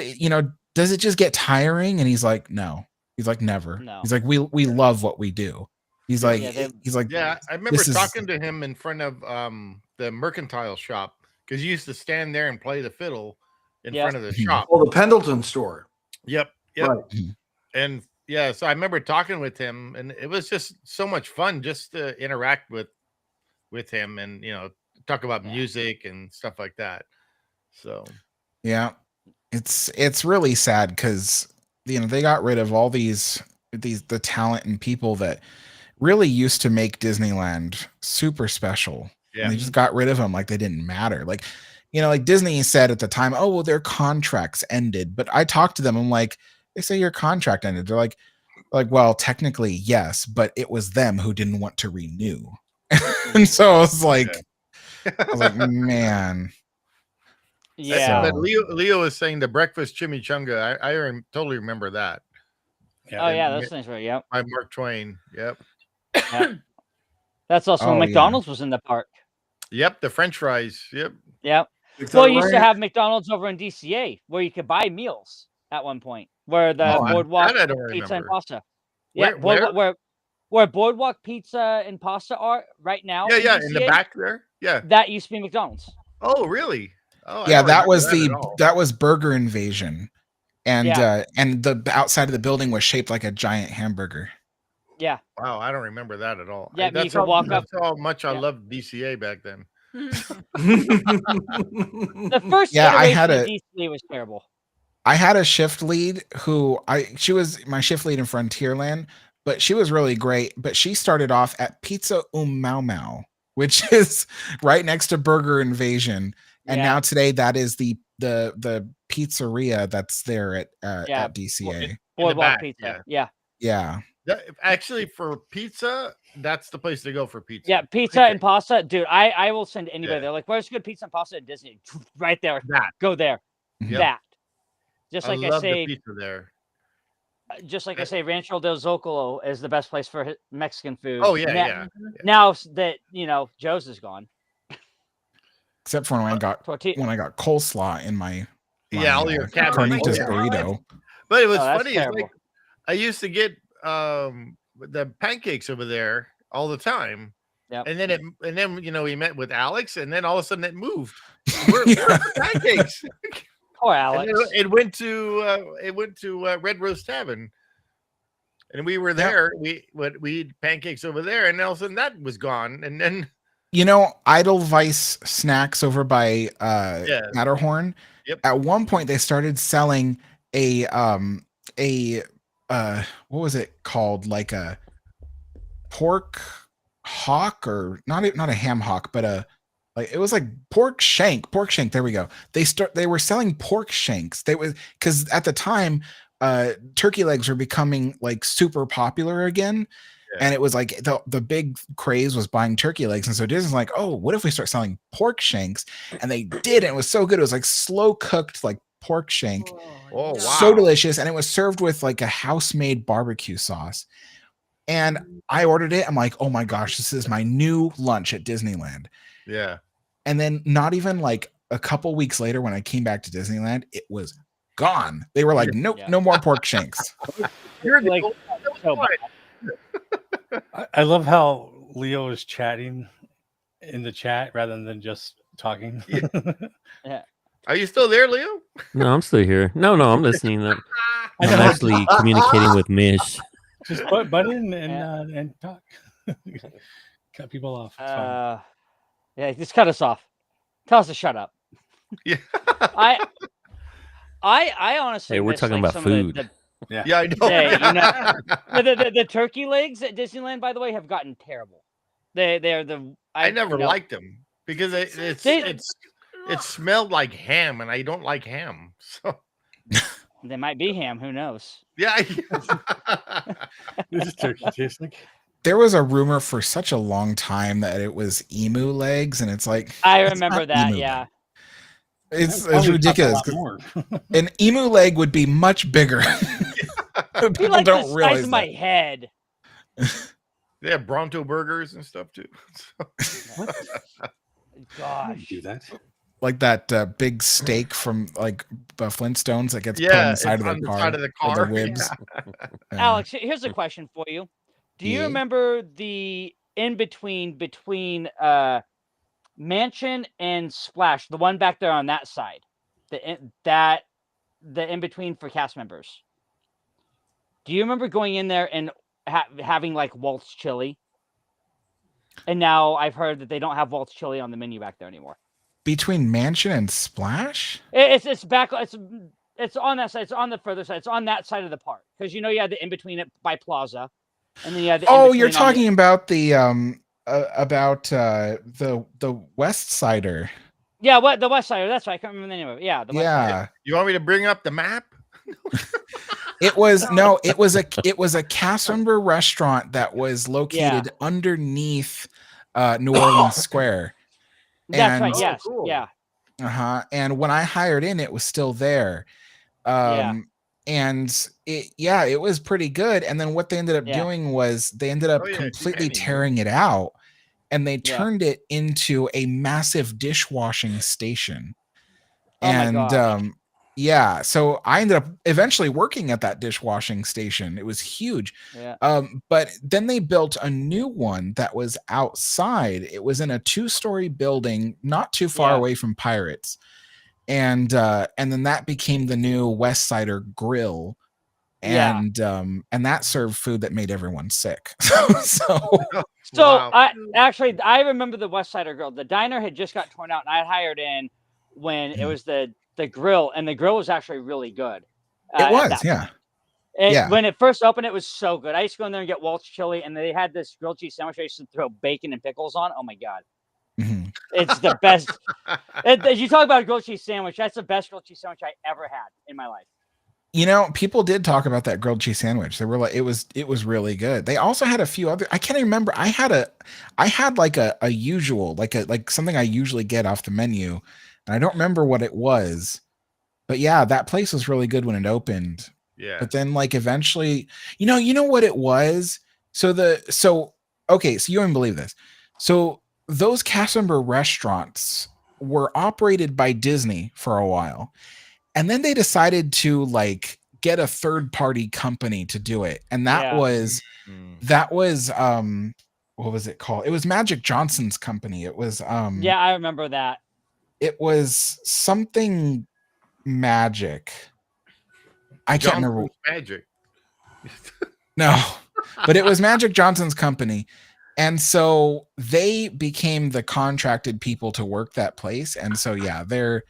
does it just get tiring? And he's like, no. He's like, never. No. He's like, we love what we do. He's like, yeah, I remember talking to him in front of the mercantile shop because you used to stand there and play the fiddle in front of the shop. Oh, the Pendleton store. Yep. Right. And yeah, so I remember talking with him, and it was just so much fun just to interact with him and talk about music and stuff like that. So yeah, it's really sad because they got rid of all the talent and people that really used to make Disneyland super special. Yeah. And they just got rid of them like they didn't matter. Like, like Disney said at the time, "Oh, well, their contracts ended." But I talked to them. I'm like, they say your contract ended. They're like, well, technically, yes, but it was them who didn't want to renew. And so I was like, man. Yeah. But Leo is saying the breakfast chimichanga. I totally remember that. Oh yeah, those things were by Mark Twain. Yep. That's also when McDonald's was in the park. Yep, the French fries. Yep. Yep. Well, you used to have McDonald's over in DCA where you could buy meals at one point, where the Boardwalk I don't Pizza and remember. Pasta. Yeah, where Boardwalk Pizza and Pasta are right now. Yeah, in in the DCA, back there. Yeah. that used to be McDonald's. Oh, really? Oh, Yeah, that was that was Burger Invasion, and Yeah. and the outside of the building was shaped like a giant hamburger. Yeah. Wow, I don't remember that at all. Yeah, That's you could walk up. That's how much I loved DCA back then. The first I iteration had of a DCA was terrible. I had a shift lead who she was my shift lead in Frontierland, but she was really great. But she started off at Pizza Mau Mau, which is right next to Burger Invasion, and now today that is the pizzeria that's there at DCA. Boardwalk Pizza. Yeah. Actually, for pizza, that's the place to go for pizza. Yeah, pizza and pasta, dude. I will send anybody there. Like, where's good pizza and pasta at Disney? Right there. Go there. Yep. That. Just like I love say, the pizza there. Just like I say, Rancho del Zocalo is the best place for Mexican food. Oh yeah, Now that Joe's is gone. Except for when I got coleslaw in my all your carnitas burrito. But it was that's funny. It's terrible. like I used to get the pancakes over there all the time. Yeah. And then we met with Alex, and then all of a sudden it moved. Where are the pancakes? Poor Alex. It went to Red Rose Tavern, and we were there. We eat pancakes over there, and all of a sudden that was gone. And then Edelweiss Snacks over by Matterhorn. Yep. At one point, they started selling a what was it called? Like a pork hock, or not a ham hock, but it was like pork shank. There we go. They were selling pork shanks. Because at the time, turkey legs were becoming like super popular again. And it was like the big craze was buying turkey legs. And so Disney's like, oh, what if we start selling pork shanks? And they did. And it was so good. It was like slow cooked, like pork shank. Oh, wow. So delicious. And it was served with like a house-made barbecue sauce. And I ordered it. I'm like, oh my gosh, this is my new lunch at Disneyland. Yeah. And then not even like a couple weeks later, when I came back to Disneyland, it was gone. They were like, nope, no more pork shanks. You're like, I love how Leo is chatting in the chat rather than just talking. Yeah. Are you still there, Leo? No, I'm still here. No, I'm listening. I'm actually communicating with Mish. Just butt in and talk. Cut people off. It's fine. Yeah, just cut us off. Tell us to shut up. Yeah. I honestly. Hey, we're talking about food. Yeah, I know. The turkey legs at Disneyland, by the way, have gotten terrible. They're the. I never liked them because it smelled like ham, and I don't like ham. So they might be ham. Who knows? Yeah. This is turkey tastes like. There was a rumor for such a long time that it was emu legs, and it's like I remember that. Yeah. It's ridiculous. An emu leg would be much bigger. People like don't the realize size of my head. They have Bronto burgers and stuff too. Gosh, do that. Like that big steak from like Flintstones that gets put on the side of the car. Side of the car. Or the ribs. Alex, here's a question for you. Do you remember the in between Mansion and Splash, the one back there on that side, the in between for cast members? Do you remember going in there and having like Walt's chili? And now I've heard that they don't have Walt's chili on the menu back there anymore. Between Mansion and Splash? It's back. It's on that side. It's on the further side. It's on that side of the park because you had the in between it by Plaza, and then you had the you're talking about the West Sider. Yeah, the West Sider. That's right. I can't remember the name of it. Yeah, the West Sider. You want me to bring up the map? It was a cast member restaurant that was located underneath New Orleans Square. That's right. Yes. Cool. Yeah. And when I hired in, it was still there. And it was pretty good. And then what they ended up doing was they ended up completely tearing it out, and they turned it into a massive dishwashing station. And yeah, so I ended up eventually working at that dishwashing station. It was huge. Yeah. But then they built a new one that was outside. It was in a 2-story building, not too far away from Pirates. And then that became the new West Sider Grill. And that served food that made everyone sick. I remember the West Sider Grill. The diner had just got torn out, and I had hired in when it was the grill, and the grill was actually really good. It was, yeah. When it first opened, it was so good. I used to go in there and get Walt's chili, and they had this grilled cheese sandwich I used to throw bacon and pickles on. Oh my god, it's the best. As you talk about a grilled cheese sandwich, that's the best grilled cheese sandwich I ever had in my life. You know, people did talk about that grilled cheese sandwich. They were like, it was really good. They also had a few other. I can't remember. I had like a usual, like something I usually get off the menu, and I don't remember what it was. But yeah, that place was really good when it opened. Yeah. But then like eventually, you know what it was? Okay, so you wouldn't believe this. So those cast member restaurants were operated by Disney for a while. And then they decided to like get a third party company to do it. And that was what was it called? It was Magic Johnson's company. It was yeah, I remember that. It was something magic. I can't remember. Magic. No, but it was Magic Johnson's company. And so they became the contracted people to work that place. And so yeah, their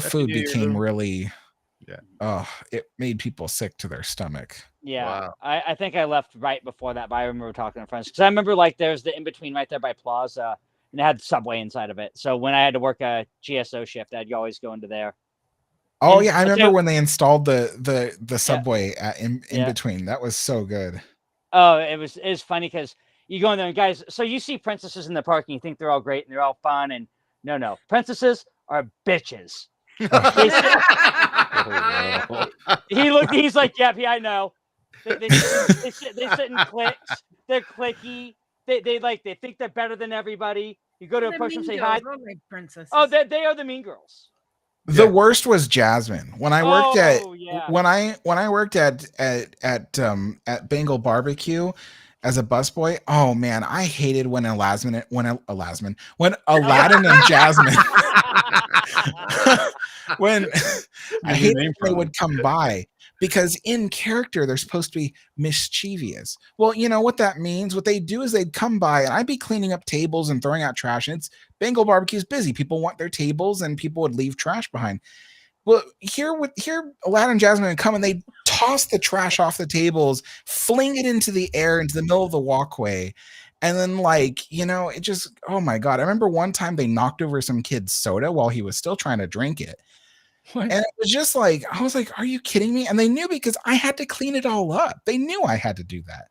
food became really it made people sick to their stomach. Yeah. Wow. I think I left right before that, but I remember talking to friends because I remember like there's the in between right there by Plaza, and it had Subway inside of it. So when I had to work a GSO shift, I'd always go into there. Oh yeah, I remember when they installed the Subway in between. That was so good. Oh, it was funny because you go in there and guys, so you see princesses in the park and you think they're all great and they're all fun, and no, princesses are bitches. He's like, yep, yeah, I know. They sit in cliques. They're cliquey. They think they're better than everybody. You go to approach them, say hi. Oh, they are the mean girls. The worst was Jasmine. When I worked at Bengal Barbecue as a busboy, oh man, I hated when Aladdin and Jasmine when I hated when they would come by, because in character they're supposed to be mischievous. Well, you know what that means? What they do is they'd come by and I'd be cleaning up tables and throwing out trash, and it's Bengal Barbecue's busy. People want their tables and people would leave trash behind. Well, here Aladdin and Jasmine would come and they toss the trash off the tables, fling it into the air, into the middle of the walkway. And then it just, oh my God. I remember one time they knocked over some kid's soda while he was still trying to drink it. What? And it was just like, I was like, are you kidding me? And they knew, because I had to clean it all up. They knew I had to do that.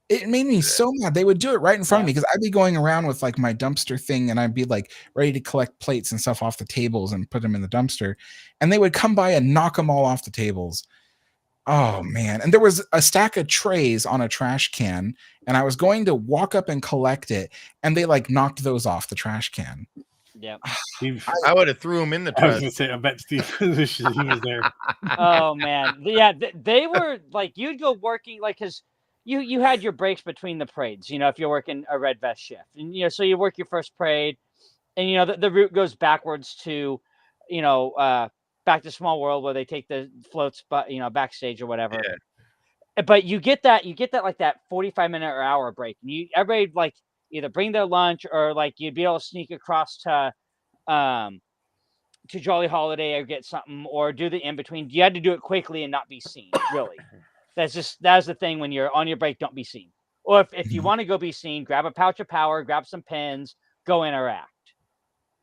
It made me so mad. They would do it right in front of me, because I'd be going around with like my dumpster thing and I'd be like ready to collect plates and stuff off the tables and put them in the dumpster. And they would come by and knock them all off the tables. Oh man. And there was a stack of trays on a trash can and I was going to walk up and collect it. And they like knocked those off the trash can. Yeah. I would have threw him in the trash. I was going to say, I bet Steve wishes he was there. Oh man. Yeah. They were like, you'd go working because you had your breaks between the parades, if you're working a red vest shift, and so you work your first parade, and the route goes backwards to back to Small World, where they take the floats but backstage or whatever. Yeah. But you get that like that 45-minute or hour break, and everybody like either bring their lunch or like you'd be able to sneak across to Jolly Holiday or get something or do the in between. You had to do it quickly and not be seen, really. That's the thing. When you're on your break, don't be seen. Or if you want to go be seen, grab a pouch of power, grab some pens, go interact.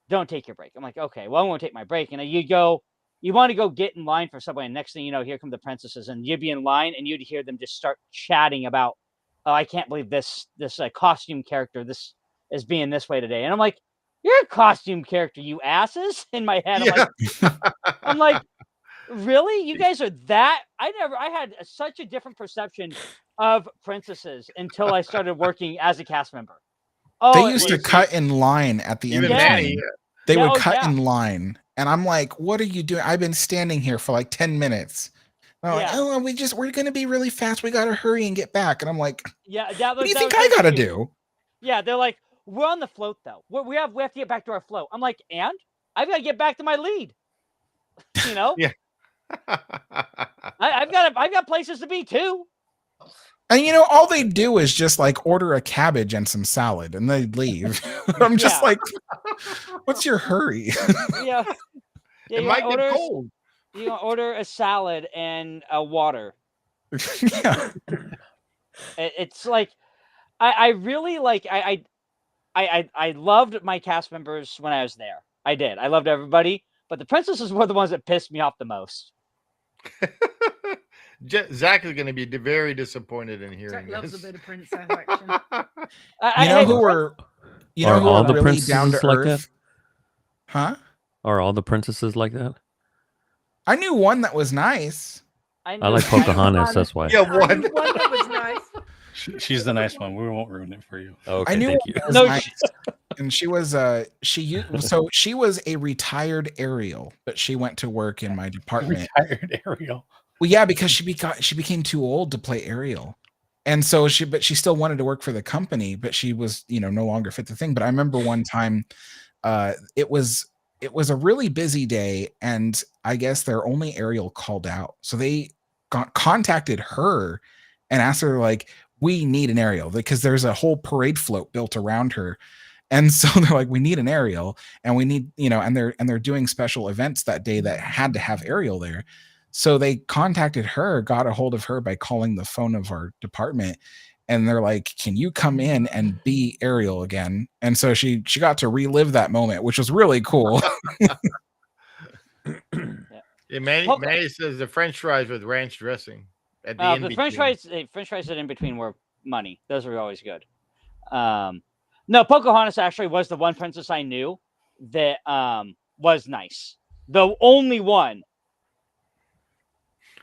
Don't take your break. I'm like, okay, well, I won't take my break. And you want to go get in line for Subway. And next thing you know, here come the princesses, and you'd be in line and you'd hear them just start chatting about, oh, I can't believe this costume character, this is being this way today. And I'm like, you're a costume character, you asses. In my head, I'm like, really? You guys are that? I had such a different perception of princesses until I started working as a cast member. Oh, they used to cut in line at the end of the day. They would cut in line And I'm like, what are you doing? I've been standing here for like 10 minutes. And I'm like, oh, we're going to be really fast. We got to hurry and get back. And I'm like, yeah, what do you think I got to do? Yeah, they're like, we're on the float though. We have to get back to our float. I'm like, and I've got to get back to my lead. You know? Yeah. I've got places to be too. And you know, all they do is just like order a cabbage and some salad, and they leave. I'm just like, what's your hurry? Yeah, it might get cold. You order a salad and a water. Yeah. It's like, I really like I loved my cast members when I was there. I did. I loved everybody, but the princesses were the ones that pissed me off the most. Zach is going to be very disappointed in hearing Zach loves this. a bit of princess action. Are all the really princesses down to like earth? that? Huh? Are all the princesses like that? I knew one that was nice. I like Pocahontas. That's why. Yeah, one that was nice. She's the nice one. We won't ruin it for you. Okay, I knew thank one you. that was nice. And she was she was a retired Ariel, but she went to work in my department. Retired Ariel. Well, yeah, because she became too old to play Ariel. And so she still wanted to work for the company, but she was, no longer fit the thing. But I remember one time it was a really busy day, and I guess their only Ariel called out. So they contacted her and asked her, like, we need an Ariel, because there's a whole parade float built around her. And so they're like, we need an Ariel, and we need, and they're doing special events that day that had to have Ariel there. So they contacted her, got a hold of her by calling the phone of our department. And they're like, can you come in and be Ariel again? And so she got to relive that moment, which was really cool. Yeah, Manny says the French fries with ranch dressing. At the French fries that in between were money. Those were always good. No, Pocahontas actually was the one princess I knew that was nice. The only one.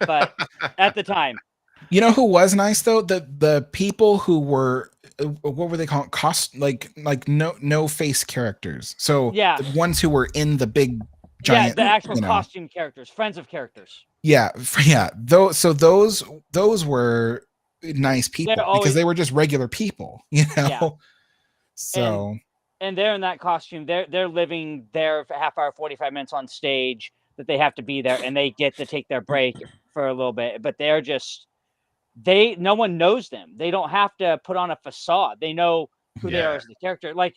But at the time. You know who was nice though? The people who were what were they called? No face characters. So yeah, the ones who were in the big giant, the actual costume characters, friends of characters. Yeah. Those were nice people because they were just regular people, Yeah. So and they're in that costume. They're living there for half hour, 45 minutes on stage that they have to be there, and they get to take their break for a little bit. But they're just no one knows them. They don't have to put on a facade. They know who they are as the character. Like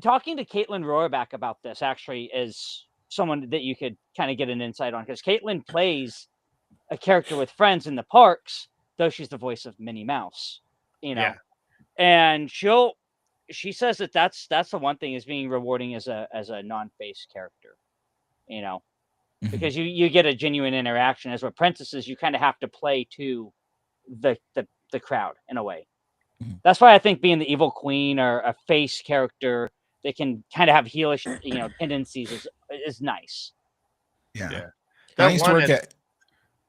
talking to Caitlin Rohrback about this actually is someone that you could kind of get an insight on, because Caitlin plays a character with friends in the parks, though she's the voice of Minnie Mouse, and she says that's the one thing is being rewarding as a non-face character, because you get a genuine interaction. As with princesses, you kind of have to play to the crowd in a way. That's why I think being the evil queen or a face character that can kind of have heelish tendencies is nice. Yeah. That I used to work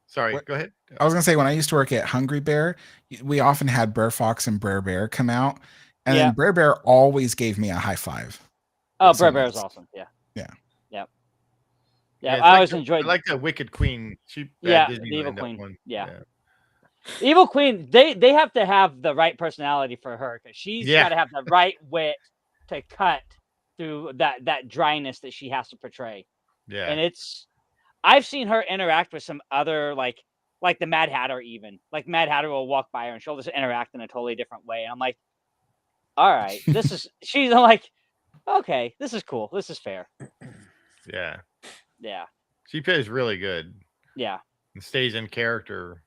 Sorry, go ahead. I was gonna say, when I used to work at Hungry Bear, we often had Brer Fox and Brer Bear come out, and then Brer Bear always gave me a high five. Oh, Brer Bear is awesome. Yeah. I always enjoyed. I like the Wicked Queen. The evil queen. Yeah. The evil queen. They have to have the right personality for her, because she's got to have the right wit to cut through that dryness that she has to portray. Yeah. And I've seen her interact with some other like the Mad Hatter, even. Like Mad Hatter will walk by her and she'll just interact in a totally different way. And I'm like, all right, she's like, okay, this is cool. This is fair. Yeah. Yeah. She plays really good. Yeah. And stays in character.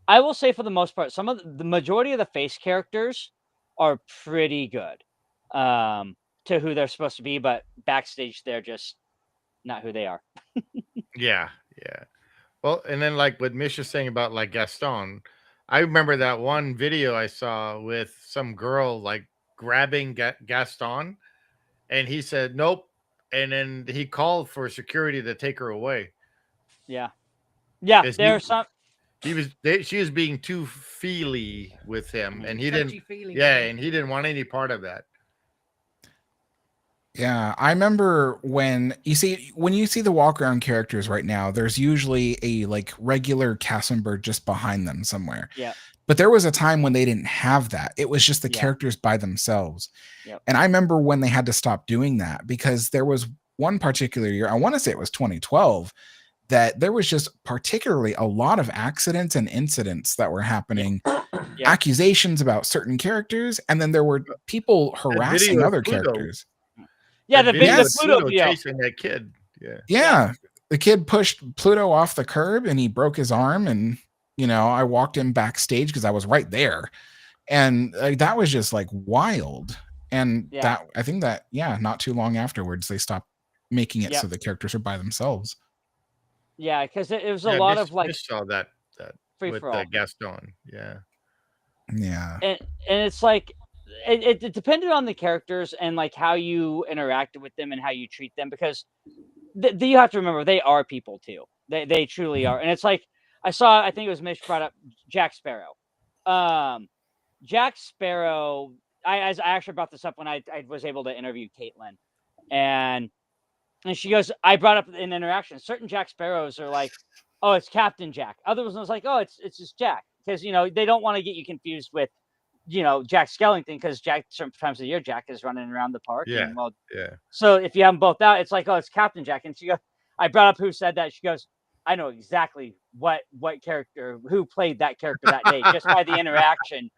I will say, for the most part, the majority of the face characters are pretty good to who they're supposed to be, but backstage they're just not who they are. Yeah. Well, and then like what Misha's saying about like Gaston, I remember that one video I saw with some girl like grabbing Gaston, and he said nope, and then he called for security to take her away. Yeah. There's some. She was being too feely with him, and he didn't. Yeah, and he didn't want any part of that. Yeah, I remember when you see the walk around characters right now, there's usually a like regular cast member just behind them somewhere. Yeah. But there was a time when they didn't have that. It was just the Yeah. characters by themselves. Yep. And I remember when they had to stop doing that because there was one particular year, I want to say it was 2012, that there was just particularly a lot of accidents and incidents that were happening, Yeah. accusations about certain characters, and then there were people harassing video of other Pluto. characters. Yeah, That the video video of Pluto Pluto video. chasing that kid. Yeah. Yeah. The kid pushed Pluto off the curb and he broke his arm. And, I walked him backstage because I was right there. And that was just like wild. And I think that, not too long afterwards, they stopped making it so the characters are by themselves. Yeah, because it was a lot of like. Just saw that free with for all. Gaston. Yeah. Yeah. And it's like, it depended on the characters and like how you interacted with them and how you treat them, because you have to remember they are people too. They truly are. And it's like I think it was Mitch brought up Jack Sparrow. Jack Sparrow. I actually brought this up when I was able to interview Caitlin, and she goes, I brought up in interaction. Certain Jack Sparrows are like, oh, it's Captain Jack. Other ones was like, oh, it's just Jack, because they don't want to get you confused with Jack Skellington, because Jack certain times of the year Jack is running around the park. Yeah. And, well, yeah. So if you have them both out, it's like, oh, it's Captain Jack. And she goes, I brought up who said that. She goes, I know exactly what character, who played that character that day, just by the interaction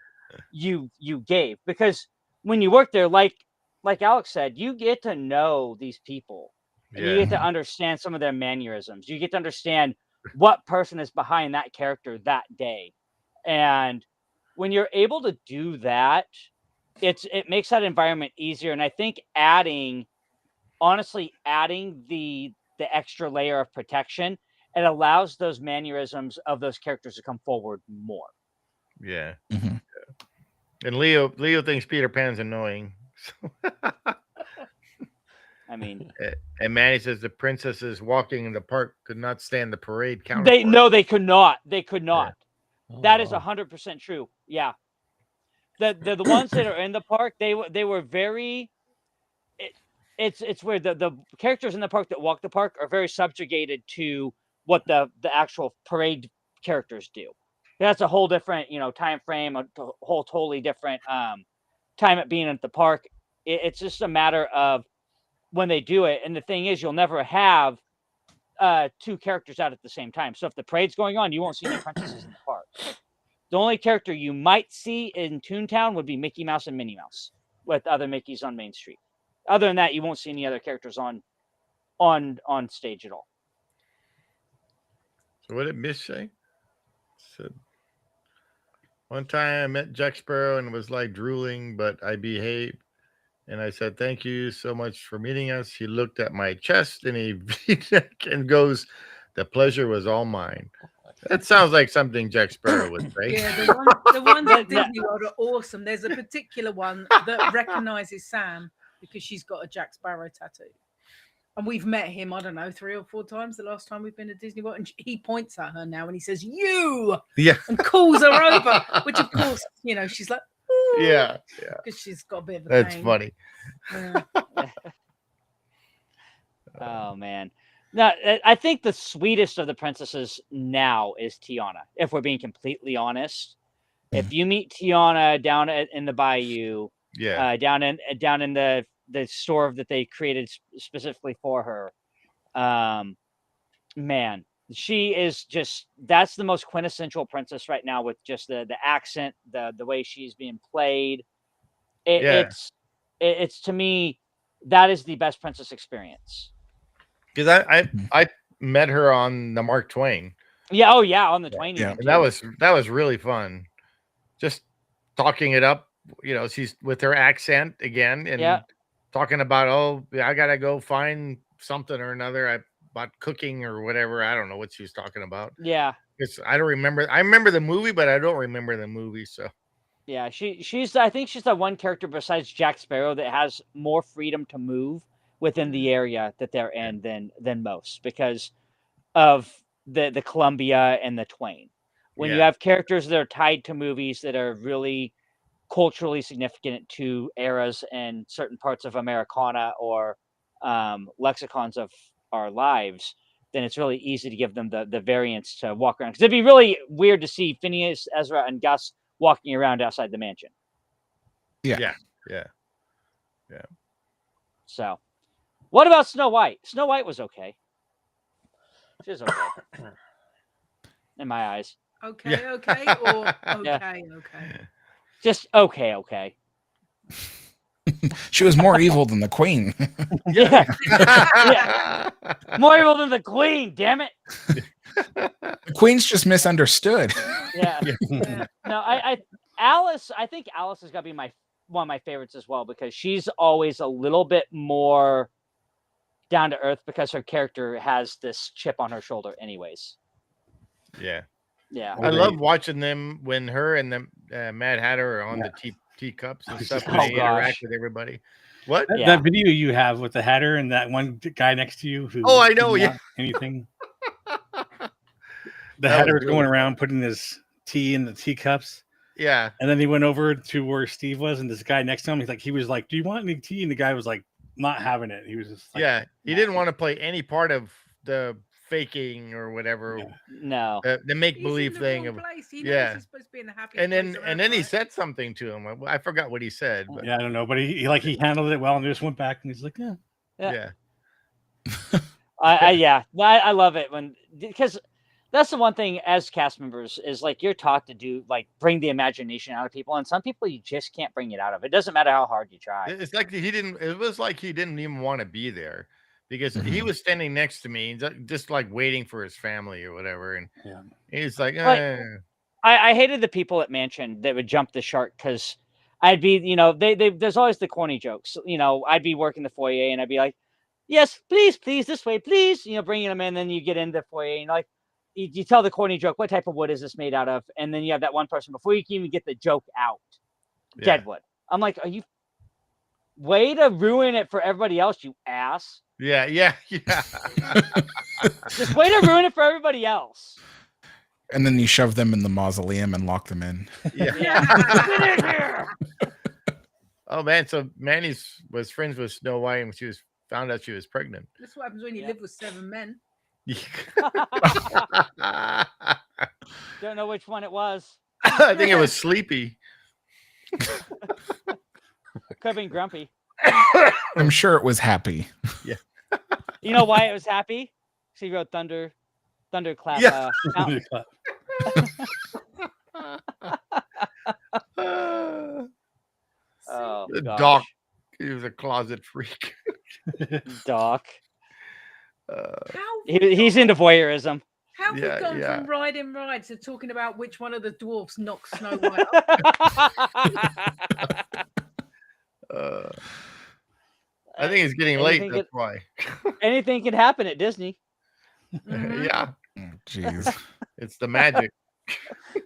you gave. Because when you work there, like Alex said, you get to know these people. And you get to understand some of their mannerisms. You get to understand what person is behind that character that day. And when you're able to do that, it makes that environment easier. And I think adding the extra layer of protection, it allows those mannerisms of those characters to come forward more. Yeah. Mm-hmm. And Leo thinks Peter Pan's annoying. I mean, and Manny says the princesses walking in the park could not stand the parade counterpart. They could not. They could not. Yeah. That is 100% true. Yeah. The ones that are in the park, they were very. It's where the characters in the park that walk the park are very subjugated to what the actual parade characters do. That's a whole different time frame, a whole totally different time at being at the park. It's just a matter of when they do it. And the thing is, you'll never have two characters out at the same time. So if the parade's going on, you won't see any princesses in the park. The only character you might see in Toontown would be Mickey Mouse and Minnie Mouse with other Mickeys on Main Street. Other than that, you won't see any other characters on stage at all. So what did Miss say? Said, one time I met Jack Sparrow and was like drooling, but I behaved. And I said, thank you so much for meeting us. He looked at my chest and and goes, the pleasure was all mine. That sounds like something Jack Sparrow would say. Yeah, the ones at Disney World are awesome. There's a particular one that recognizes Sam because she's got a Jack Sparrow tattoo. And we've met him, I don't know, 3 or 4 times the last time we've been to Disney World. And he points at her now and he says, you! Yeah. And calls her over, which of course, she's like, ooh, yeah. because she's got a bit of a That's pain. funny. Yeah. Oh, man. Now, I think the sweetest of the princesses now is Tiana, if we're being completely honest. If you meet Tiana down in the bayou, down in the store that they created specifically for her, man, she is just, that's the most quintessential princess right now, with just the accent, the way she's being played. It's to me, that is the best princess experience. Because I met her on the Mark Twain. Yeah, oh yeah, on the Twain. Yeah, and that was really fun. Just talking it up, she's with her accent again and talking about, oh, I gotta go find something or another about cooking or whatever. I don't know what she was talking about. Yeah, because I don't remember. I remember the movie, but I don't remember the movie. So yeah, she's I think she's the one character besides Jack Sparrow that has more freedom to move within the area that they're in than most, because of the Columbia and the Twain. When you have characters that are tied to movies that are really culturally significant to eras and certain parts of Americana or lexicons of our lives, then it's really easy to give them the variants to walk around. Because it'd be really weird to see Phineas, Ezra, and Gus walking around outside the mansion. Yeah. So, what about Snow White? Snow White was okay. She was okay. In my eyes. Okay, or okay. Just okay. She was more evil than the queen. Yeah. More evil than the queen, damn it. The queen's just misunderstood. Yeah. No, I think Alice has got to be one of my favorites as well, because she's always a little bit more down to earth because her character has this chip on her shoulder anyways. Yeah. I love watching them when her and the Mad Hatter are on the teacups and stuff. And they interact with everybody. What? That video you have with the Hatter and that one guy next to you who I know, anything. The Hatter was going around putting his tea in the teacups. Yeah. And then he went over to where Steve was, and this guy next to him, he was like, "Do you want any tea?" And the guy was like, not having it. He was just like, he didn't want to play any part of the faking or whatever. No. The make believe thing of he's supposed to be in the happiest and then he said something to him. I forgot what he said. But. Yeah, I don't know, but he handled it well and just went back and he's like, yeah. I love it because that's the one thing as cast members is like you're taught to do, like bring the imagination out of people, and some people you just can't bring it out of. It doesn't matter how hard you try. It's like it was like he didn't even want to be there because he was standing next to me just like waiting for his family or whatever, and he's like, I hated the people at Mansion that would jump the shark because I'd be, there's always the corny jokes. I'd be working the foyer and I'd be like, yes, please, this way, please, bringing them in. Then you get into the foyer and like, you tell the corny joke, what type of wood is this made out of? And then you have that one person before you can even get the joke out. Dead wood. I'm like, are you way to ruin it for everybody else, you ass? Yeah. Just way to ruin it for everybody else. And then you shove them in the mausoleum and lock them in. Yeah. Oh man, so Manny was friends with Snow White and she found out she was pregnant. That's what happens when you live with 7 men. Don't know which one it was. I think it was Sleepy. Could have been Grumpy. I'm sure it was Happy. Yeah. You know why it was Happy? She wrote Thunderclap. Yeah. Oh, Doc. He was a closet freak. Doc. He's into voyeurism. How have we gone from riding rides to talking about which one of the dwarfs knocks Snow White up? I think it's getting late. That's why. Anything can happen at Disney. Yeah. Jeez. It's the magic.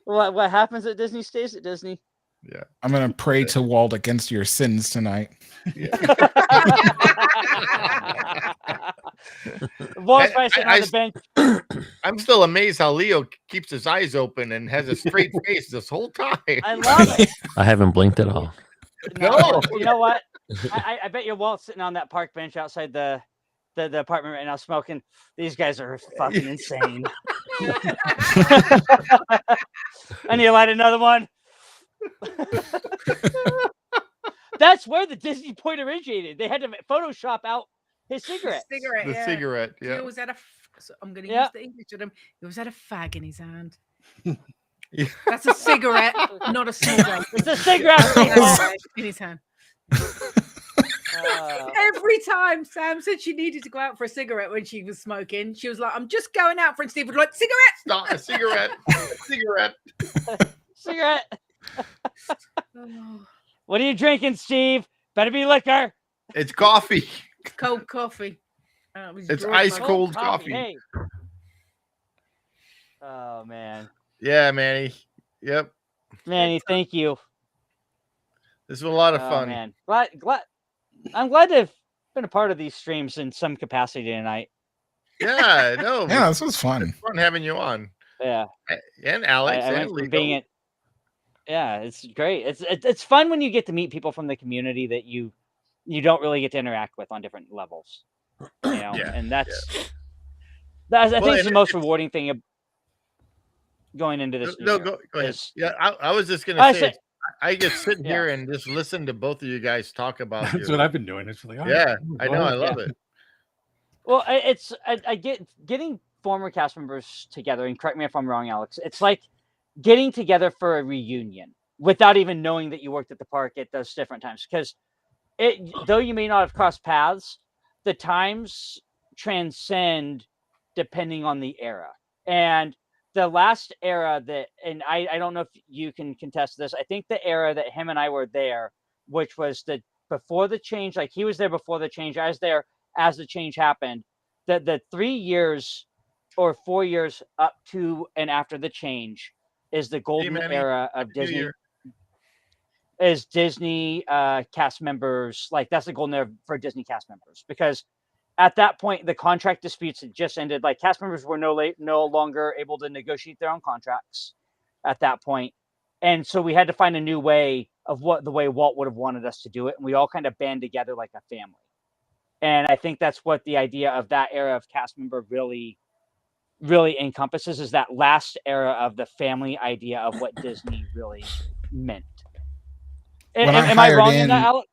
What happens at Disney stays at Disney. Yeah. I'm going to pray to Walt against your sins tonight. Walt's probably sitting on the bench. I'm still amazed how Leo keeps his eyes open and has a straight face this whole time. I love it. I haven't blinked at all. No. You know what? I bet you Walt's sitting on that park bench outside the apartment right now smoking. These guys are fucking insane. I need to light another one. That's where the Disney point originated. They had to Photoshop out his cigarette. Cigarette, yeah. He always had I'm going to use the English with him. He always had a fag in his hand. Yeah. That's a cigarette, not a cigarette. It's a cigarette in his hand. Every time Sam said she needed to go out for a cigarette when she was smoking, she was like, "I'm just going out for," and Steve was like, "Cigarette, not a cigarette, cigarette, cigarette." What are you drinking, Steve? Better be liquor. It's coffee. Cold coffee. It's ice cold coffee. Hey. Oh man. Yeah, Manny. Yep. Manny, thank you. This was a lot of fun. Man. I'm glad to have been a part of these streams in some capacity tonight. Yeah, no. Yeah, this was fun. Fun having you on. Yeah. And Alex and Leo. Yeah, it's great. It's fun when you get to meet people from the community that you don't really get to interact with on different levels. You know, Yeah, and that's I think Well, it's and the most rewarding thing going into this new no, year. go ahead. is- Yeah, I was just gonna I say, say- I just sit Yeah. here and just listen to both of you guys talk about. That's your- what I've been doing. It's like, all right, Yeah, I go know, I ahead. love it. Well, I get getting former cast members together, and correct me if I'm wrong, Alex. It's like getting together for a reunion without even knowing that you worked at the park at those different times. Because though you may not have crossed paths, the times transcend depending on the era. And the last era that, and I don't know if you can contest this, I think the era that him and I were there, which was before the change, like he was there before the change, I was there as the change happened. The 3 years or 4 years up to and after the change is the golden Manny. era of Happy New Disney. Year. Is Disney cast members, like that's the golden era for Disney cast members, because at that point the contract disputes had just ended. Like cast members were no longer able to negotiate their own contracts at that point, and so we had to find a new way of the way Walt would have wanted us to do it, and we all kind of band together like a family. And I think that's what the idea of that era of cast member really encompasses, is that last era of the family idea of what Disney really meant. Am I wrong in that, Alex?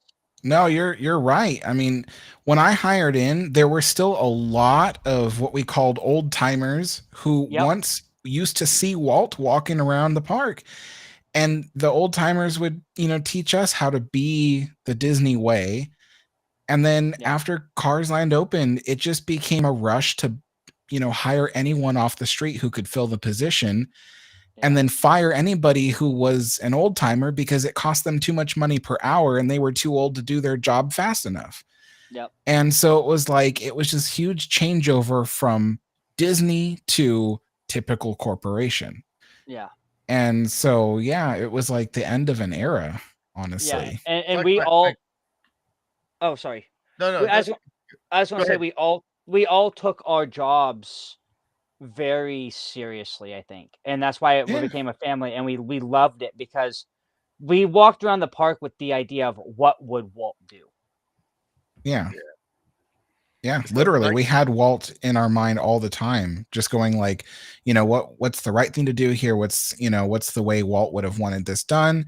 No, you're right. I mean, when I hired in, there were still a lot of what we called old timers who once used to see Walt walking around the park. And the old timers would, teach us how to be the Disney way. And then after Cars Land opened, it just became a rush to, hire anyone off the street who could fill the position. And then fire anybody who was an old timer because it cost them too much money per hour and they were too old to do their job fast enough. Yep. And so it was this huge changeover from Disney to typical corporation. Yeah. And so, it was like the end of an era, honestly. Yeah. And we all, oh, sorry. No. I was going to say, we all took our jobs very seriously, I think, and that's why we became a family, and we loved it because we walked around the park with the idea of what would Walt do. Yeah, literally, we had Walt in our mind all the time, just going like, what's the right thing to do here, what's the way Walt would have wanted this done.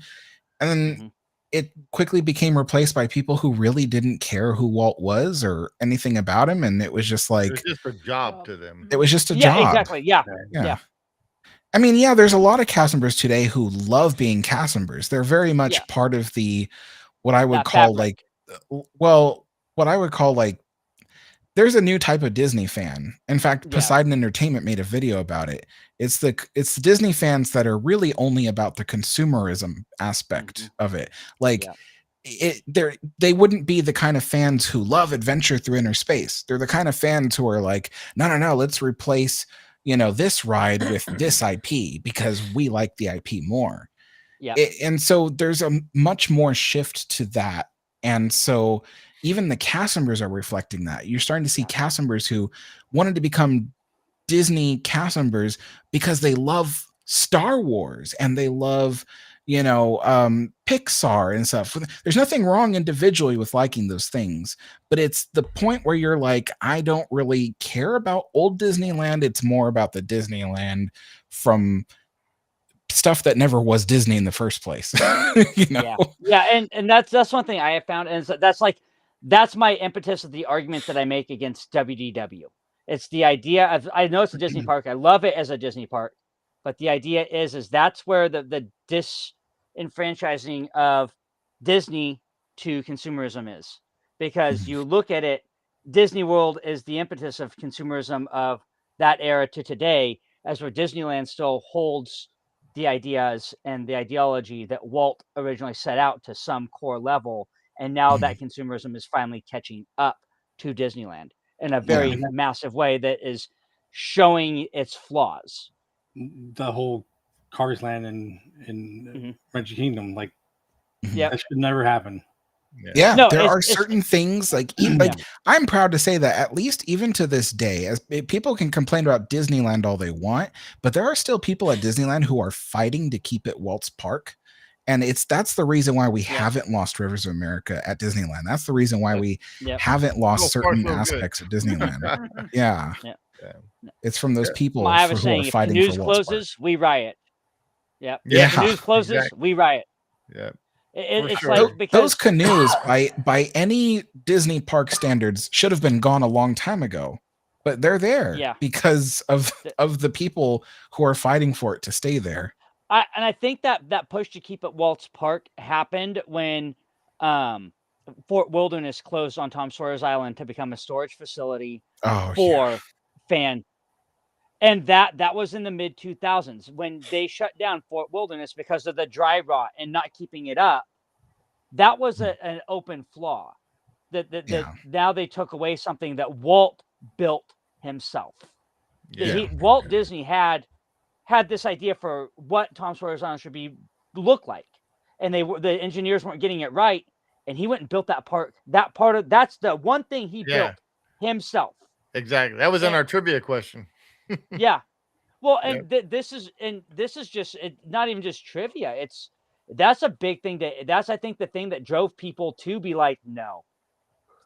And then it quickly became replaced by people who really didn't care who Walt was or anything about him. And it was just like, it was just a job to them. It was just a job. Exactly. Yeah. I mean, there's a lot of cast members today who love being cast members. They're very much part of what I would call there's a new type of Disney fan. In fact, Poseidon Entertainment made a video about it. It's the Disney fans that are really only about the consumerism aspect of it. Like they wouldn't be the kind of fans who love adventure through inner space. They're the kind of fans who are like, no, let's replace, this ride with this IP because we like the IP more. Yeah. And so there's a much more shift to that. And so even the cast members are reflecting that. You're starting to see cast members who wanted to become Disney cast members because they love Star Wars and they love, Pixar and stuff. There's nothing wrong individually with liking those things, but it's the point where you're like, I don't really care about old Disneyland. It's more about the Disneyland from stuff that never was Disney in the first place. And that's one thing I have found, and that's my impetus of the argument that I make against WDW. It's the idea of, I know it's a Disney park, I love it as a Disney park, but the idea is that's where the disenfranchising of Disney to consumerism is, because you look at it, Disney World is the impetus of consumerism of that era to today, as where Disneyland still holds the ideas and the ideology that Walt originally set out to some core level. And now that consumerism is finally catching up to Disneyland in a very massive way that is showing its flaws. The whole Cars Land and Magic Kingdom, like, that should never happen. There are certain things like I'm proud to say that at least even to this day, as people can complain about Disneyland all they want, but there are still people at Disneyland who are fighting to keep it Walt's park. And that's the reason why we haven't lost Rivers of America at Disneyland. That's the reason why we haven't lost certain aspects of Disneyland. Yeah. It's from those people I was who saying, are if fighting Canoes for Walt's closes, we riot. Yep. Yeah. If Canoes closes, Exactly. we riot. Yeah. It's sure. like because those canoes by any Disney park standards should have been gone a long time ago, but they're there because of the people who are fighting for it to stay there. I think that push to keep it Walt's Park happened when Fort Wilderness closed on Tom Sawyer's Island to become a storage facility for fan. And that was in the mid 2000s when they shut down Fort Wilderness because of the dry rot and not keeping it up. That was an open flaw. That now they took away something that Walt built himself. Walt Disney had this idea for what Tom Sawyer's Island should look like, and the engineers weren't getting it right, and he went and built that park. That's the one thing he built himself. Exactly. That was in our trivia question. Yeah. Well, and this is just not even just trivia. That's a big thing that's I think the thing that drove people to be like, no,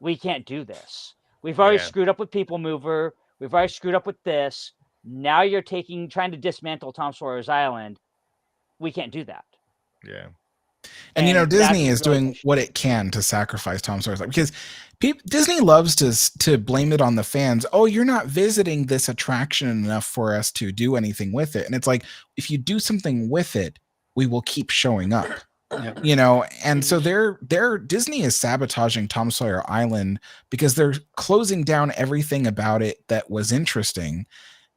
we can't do this. We've already screwed up with People Mover. We've already screwed up with this. Now you're trying to dismantle Tom Sawyer's Island. We can't do that. Yeah. And Disney is doing what it can to sacrifice Tom Sawyer's Island because Disney loves to blame it on the fans. Oh, you're not visiting this attraction enough for us to do anything with it. And it's like, if you do something with it, we will keep showing up. And so Disney is sabotaging Tom Sawyer Island because they're closing down everything about it that was interesting.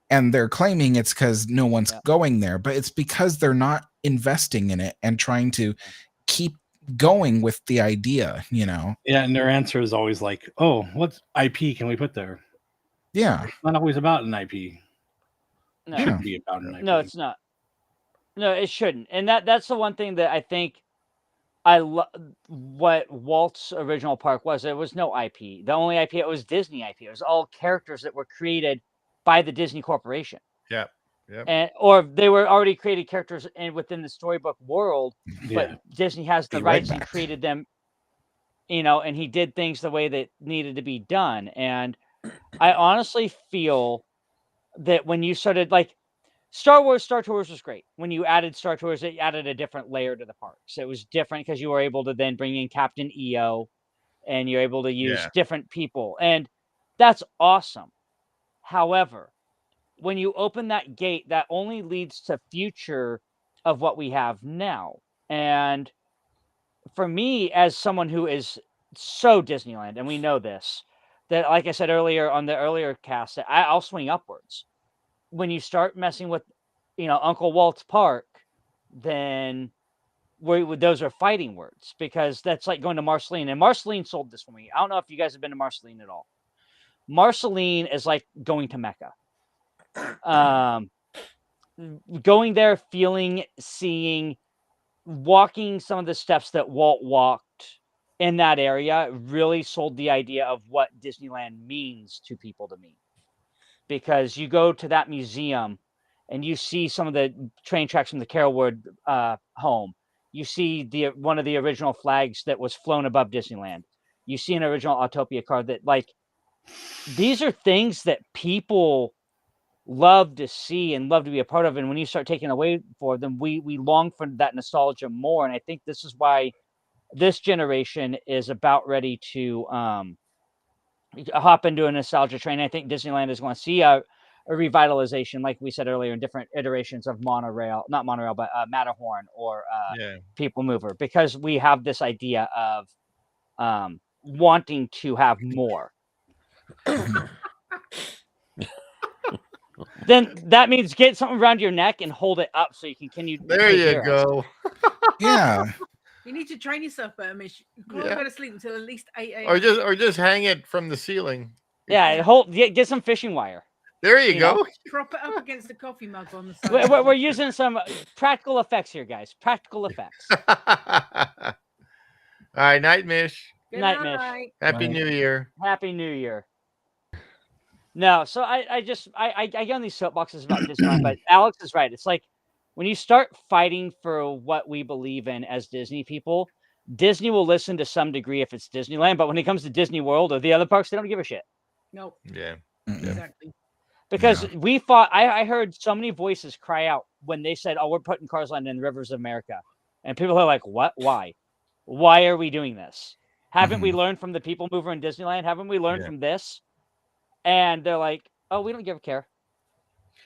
And they're claiming it's because no one's going there, but it's because they're not investing in it and trying to keep going with the idea, Yeah, and their answer is always like, "Oh, what IP can we put there?" Yeah, it's not always about an IP. No. It shouldn't be about an IP. No, it's not. No, it shouldn't. And that's the one thing that I think I love. What Walt's original park was, there was no IP. The only IP, it was Disney IP. It was all characters that were created by the Disney Corporation. Yeah. Or they were already created characters within the storybook world, but Disney has the rights and created them, and he did things the way that needed to be done. And I honestly feel that when you started, like, Star Tours was great. When you added Star Tours, it added a different layer to the parks. It was different because you were able to then bring in Captain EO, and you're able to use different people, and that's awesome. However, when you open that gate, that only leads to future of what we have now. And for me, as someone who is so Disneyland, and we know this, that like I said earlier on the earlier cast, I'll swing upwards. When you start messing with, Uncle Walt's Park, then those are fighting words, because that's like going to Marceline. And Marceline sold this for me. I don't know if you guys have been to Marceline at all. Marceline is like going to Mecca. Going there, feeling, seeing, walking some of the steps that Walt walked in that area really sold the idea of what Disneyland means to people to me. Because you go to that museum and you see some of the train tracks from the Carolwood home. You see one of the original flags that was flown above Disneyland. You see an original Autopia car that, like, these are things that people love to see and love to be a part of. And when you start taking away for them, we long for that nostalgia more. And I think this is why this generation is about ready to hop into a nostalgia train. I think Disneyland is going to see a revitalization, like we said earlier, in different iterations of not monorail, but Matterhorn or People Mover, because we have this idea of wanting to have more. Then that means get something around your neck and hold it up so you can continue. There you go. Yeah. You need to train yourself better, Mish. You can't go to sleep until at least 8 a.m. Or just hang it from the ceiling. Yeah, get some fishing wire. There you go. Prop it up against the coffee mug on the side. We're using some practical effects here, guys. Practical effects. All right, night, Mish. Good night, Mish. Happy New Year. Happy New Year. No, so I get on these soapboxes about Disneyland, but Alex is right. It's like when you start fighting for what we believe in as Disney people, Disney will listen to some degree if it's Disneyland, but when it comes to Disney World or the other parks, they don't give a shit. Nope. Yeah. Exactly. Because we fought, I heard so many voices cry out when they said, "Oh, we're putting Cars Land in the Rivers of America," and people are like, "What? Why? Why are we doing this? Haven't we learned from the People Mover in Disneyland? Haven't we learned from this?" And they're like, "Oh, we don't give a care.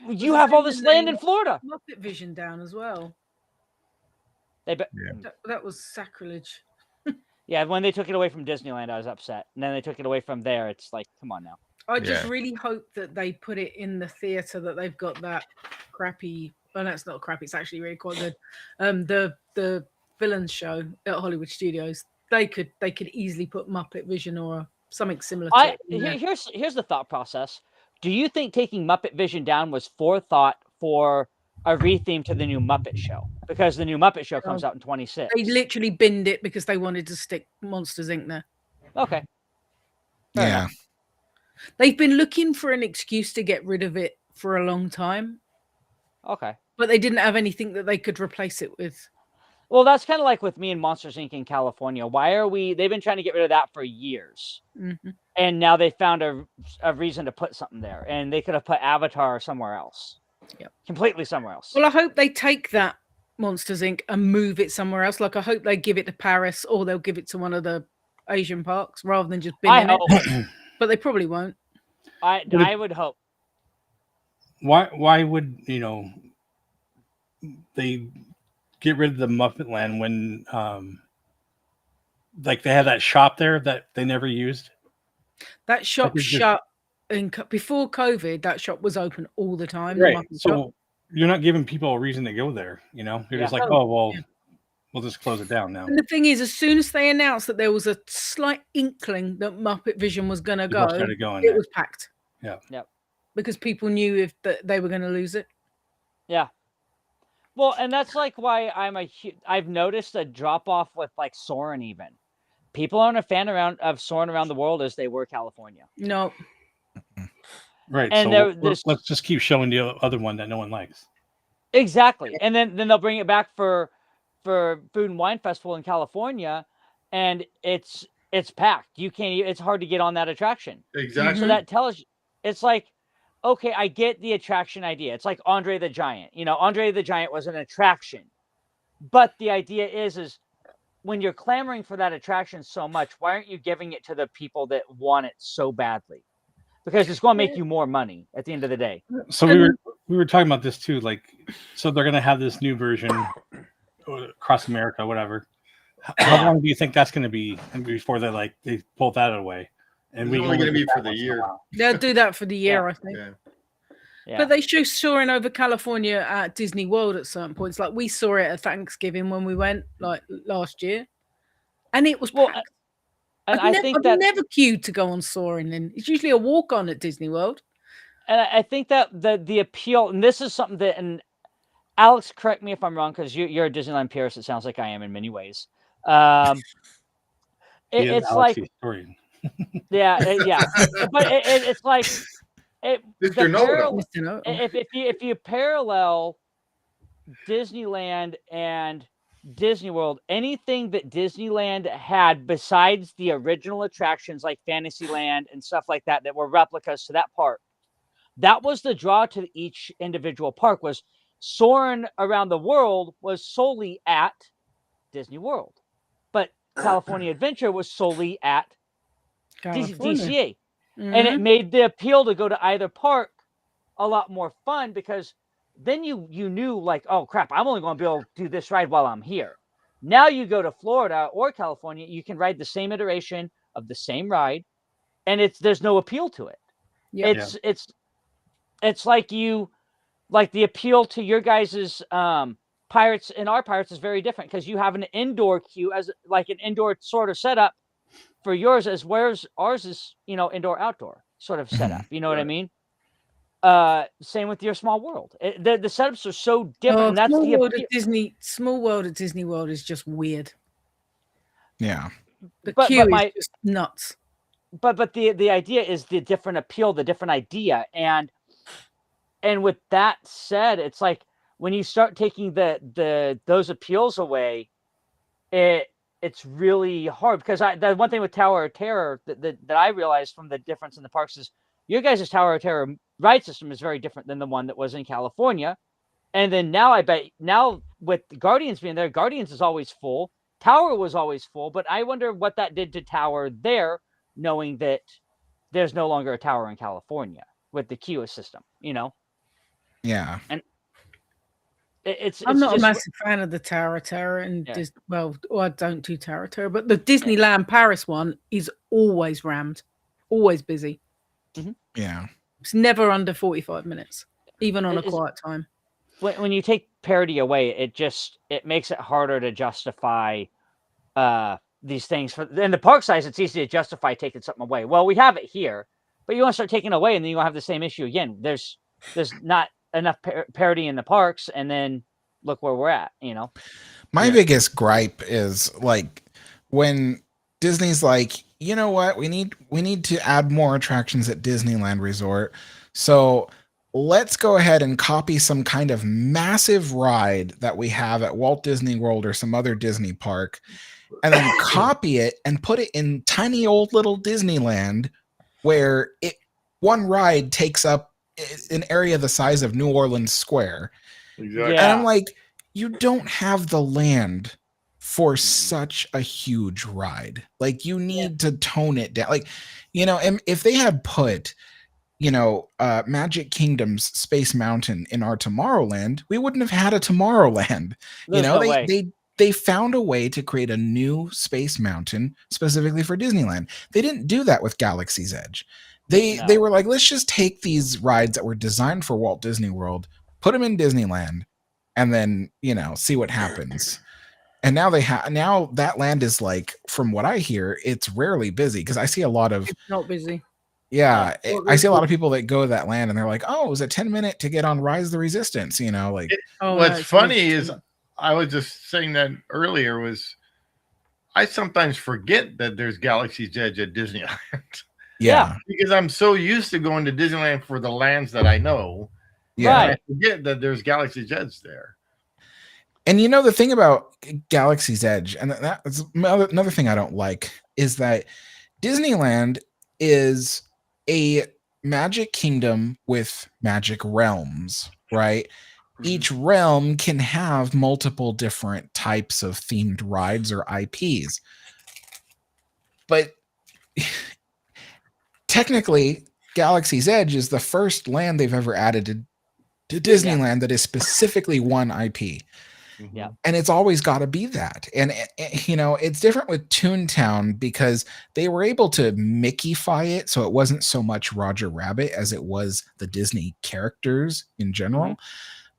You have all this land in Florida." Muppet Vision down as well. That was sacrilege. Yeah, when they took it away from Disneyland, I was upset. And then they took it away from there. It's like, come on now. I just really hope that they put it in the theater that they've got that crappy. Oh, no, it's not crappy. It's actually really quite good. The Villains show at Hollywood Studios. They could easily put Muppet Vision or something similar to it. Here's the thought process. Do you think taking Muppet Vision down was forethought for a retheme to the new Muppet Show? Because the new Muppet Show comes out in 26. They literally binned it because they wanted to stick Monsters Inc. there. Okay. Fair enough. They've been looking for an excuse to get rid of it for a long time. Okay. But they didn't have anything that they could replace it with. Well, that's kind of like with me and Monsters Inc. in California. They've been trying to get rid of that for years. Mm-hmm. And now they found a reason to put something there. And they could have put Avatar somewhere else. Yep. Completely somewhere else. Well, I hope they take that Monsters Inc. and move it somewhere else. Like, I hope they give it to Paris or they'll give it to one of the Asian parks rather than just binning it. But they probably won't. I would hope. Why would they get rid of the Muppet Land when like they had that shop there that they never used? That shop shut before COVID. That shop was open all the time. Right. So you're not giving people a reason to go there. You're just like, oh well, we'll just close it down now. And the thing is, as soon as they announced that there was a slight inkling that Muppet Vision was going to go, it was packed. Yeah. Yep. Because people knew they were going to lose it. Yeah. Well, and that's like why I've noticed a drop off with like Soarin' even. People aren't a fan of Soarin' around the world as they were California. No. Right. And so let's just keep showing the other one that no one likes. Exactly. And then they'll bring it back for Food and Wine Festival in California, and it's packed. It's hard to get on that attraction. Exactly. So that tells you, it's like, okay, I get the attraction idea. It's like Andre the Giant. Andre the Giant was an attraction. But the idea is when you're clamoring for that attraction so much, why aren't you giving it to the people that want it so badly? Because it's going to make you more money at the end of the day. So we were talking about this too. Like, so they're going to have this new version across America, whatever. How long do you think that's going to be before they pull that away? And we're only going to be for the year. They'll do that for the year, I think. Yeah. But they show Soaring over California at Disney World at certain points. Like we saw it at Thanksgiving when we went like last year, and it was packed. And I've think that never queued to go on Soaring, and it's usually a walk on at Disney World. And I think that the appeal, and this is something that, and Alex, correct me if I'm wrong, because you're a Disneyland purist. It sounds like I am in many ways. It's like, yeah, but it's like if you parallel Disneyland and Disney World, anything that Disneyland had besides the original attractions like Fantasyland and stuff like that were replicas to that park, that was the draw to each individual park. Was Soarin' around the world was solely at Disney World, but California Adventure was solely at DCA. Mm-hmm. And it made the appeal to go to either park a lot more fun, because then you knew like, oh crap, I'm only going to be able to do this ride while I'm here. Now you go to Florida or California, you can ride the same iteration of the same ride, and there's no appeal to it. Yeah. It's like the appeal to your guys's Pirates, and our Pirates is very different, because you have an indoor queue as like an indoor sort of setup for yours, as whereas ours is, indoor outdoor sort of setup. You know what I mean? Same with your Small World. The setups are so different. And that's Small World at Disney World is just weird. Yeah. The queue is just nuts. But the idea is the different appeal, the different idea. And with that said, it's like when you start taking those appeals away, it's really hard, because the one thing with Tower of Terror that I realized from the difference in the parks is your guys' Tower of Terror ride system is very different than the one that was in California. And then now I bet with Guardians being there, Guardians is always full. Tower was always full, but I wonder what that did to Tower there, knowing that there's no longer a Tower in California with the Kia system, Yeah. And I'm not just a massive fan of the Tower of Terror, and Yeah. I don't do Tower of Terror, but the Disneyland Paris one is always rammed, always busy. Yeah. It's never under 45 minutes, even on a Is- quiet time. when you take parity away, it makes it harder to justify these things. In the park size, it's easy to justify taking something away. Well, we have it here, but you want to start taking it away, and then you'll have the same issue again. There's not enough parity in the parks, and then look where we're at. My biggest gripe is like when Disney's like, you know what, we need to add more attractions at Disneyland Resort, so let's go ahead and copy some kind of massive ride that we have at Walt Disney World or some other Disney park, and then copy it and put it in tiny old little Disneyland, where one ride takes up an area the size of New Orleans Square. Exactly. And I'm like, you don't have the land for such a huge ride. Like, you need to tone it down. Like, and if they had put, Magic Kingdom's Space Mountain in our Tomorrowland, we wouldn't have had a Tomorrowland. There's no way. They found a way to create a new Space Mountain specifically for Disneyland. They didn't do that with Galaxy's Edge. They were like, let's just take these rides that were designed for Walt Disney World, put them in Disneyland, and then, see what happens. And now now that land is, like, from what I hear, it's rarely busy, because I see a lot of... It's not busy. Yeah, I see a lot of people that go to that land and they're like, oh, it was a 10-minute to get on Rise of the Resistance, like... What's funny is, I was just saying that earlier, was I sometimes forget that there's Galaxy's Edge at Disneyland. Yeah. Because I'm so used to going to Disneyland for the lands that I know. Yeah. I forget that there's Galaxy's Edge there. And the thing about Galaxy's Edge, and that's another thing I don't like, is that Disneyland is a Magic Kingdom with magic realms, right? Each realm can have multiple different types of themed rides or IPs. But technically, Galaxy's Edge is the first land they've ever added to Disneyland that is specifically one IP. Yeah. And it's always got to be that. And, it's different with Toontown, because they were able to Mickeyfy it, so it wasn't so much Roger Rabbit as it was the Disney characters in general.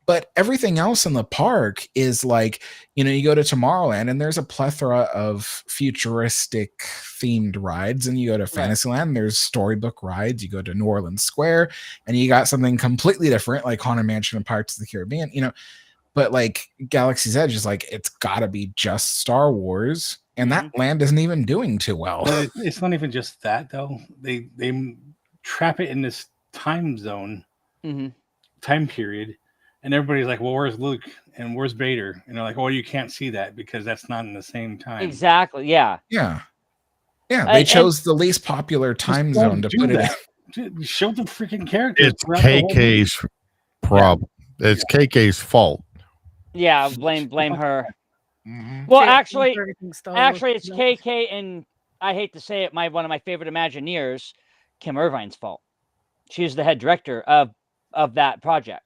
But everything else in the park is like, you go to Tomorrowland and there's a plethora of futuristic themed rides, and you go to Fantasyland and there's storybook rides. You go to New Orleans Square and you got something completely different, like Haunted Mansion and Pirates of the Caribbean, but like Galaxy's Edge is like, it's gotta be just Star Wars, and that land isn't even doing too well. It's not even just that, though. They trap it in this time zone, time period. And everybody's like, well, where's Luke and where's Vader? And they're like, well, you can't see that because that's not in the same time. Exactly. Yeah. Yeah. Yeah. They chose the least popular time zone to put it in. Show the freaking characters. It's KK's problem. It's KK's fault. Yeah. Blame her. Well, actually, it's KK, and I hate to say it, one of my favorite Imagineers, Kim Irvine's fault. She's the head director of that project.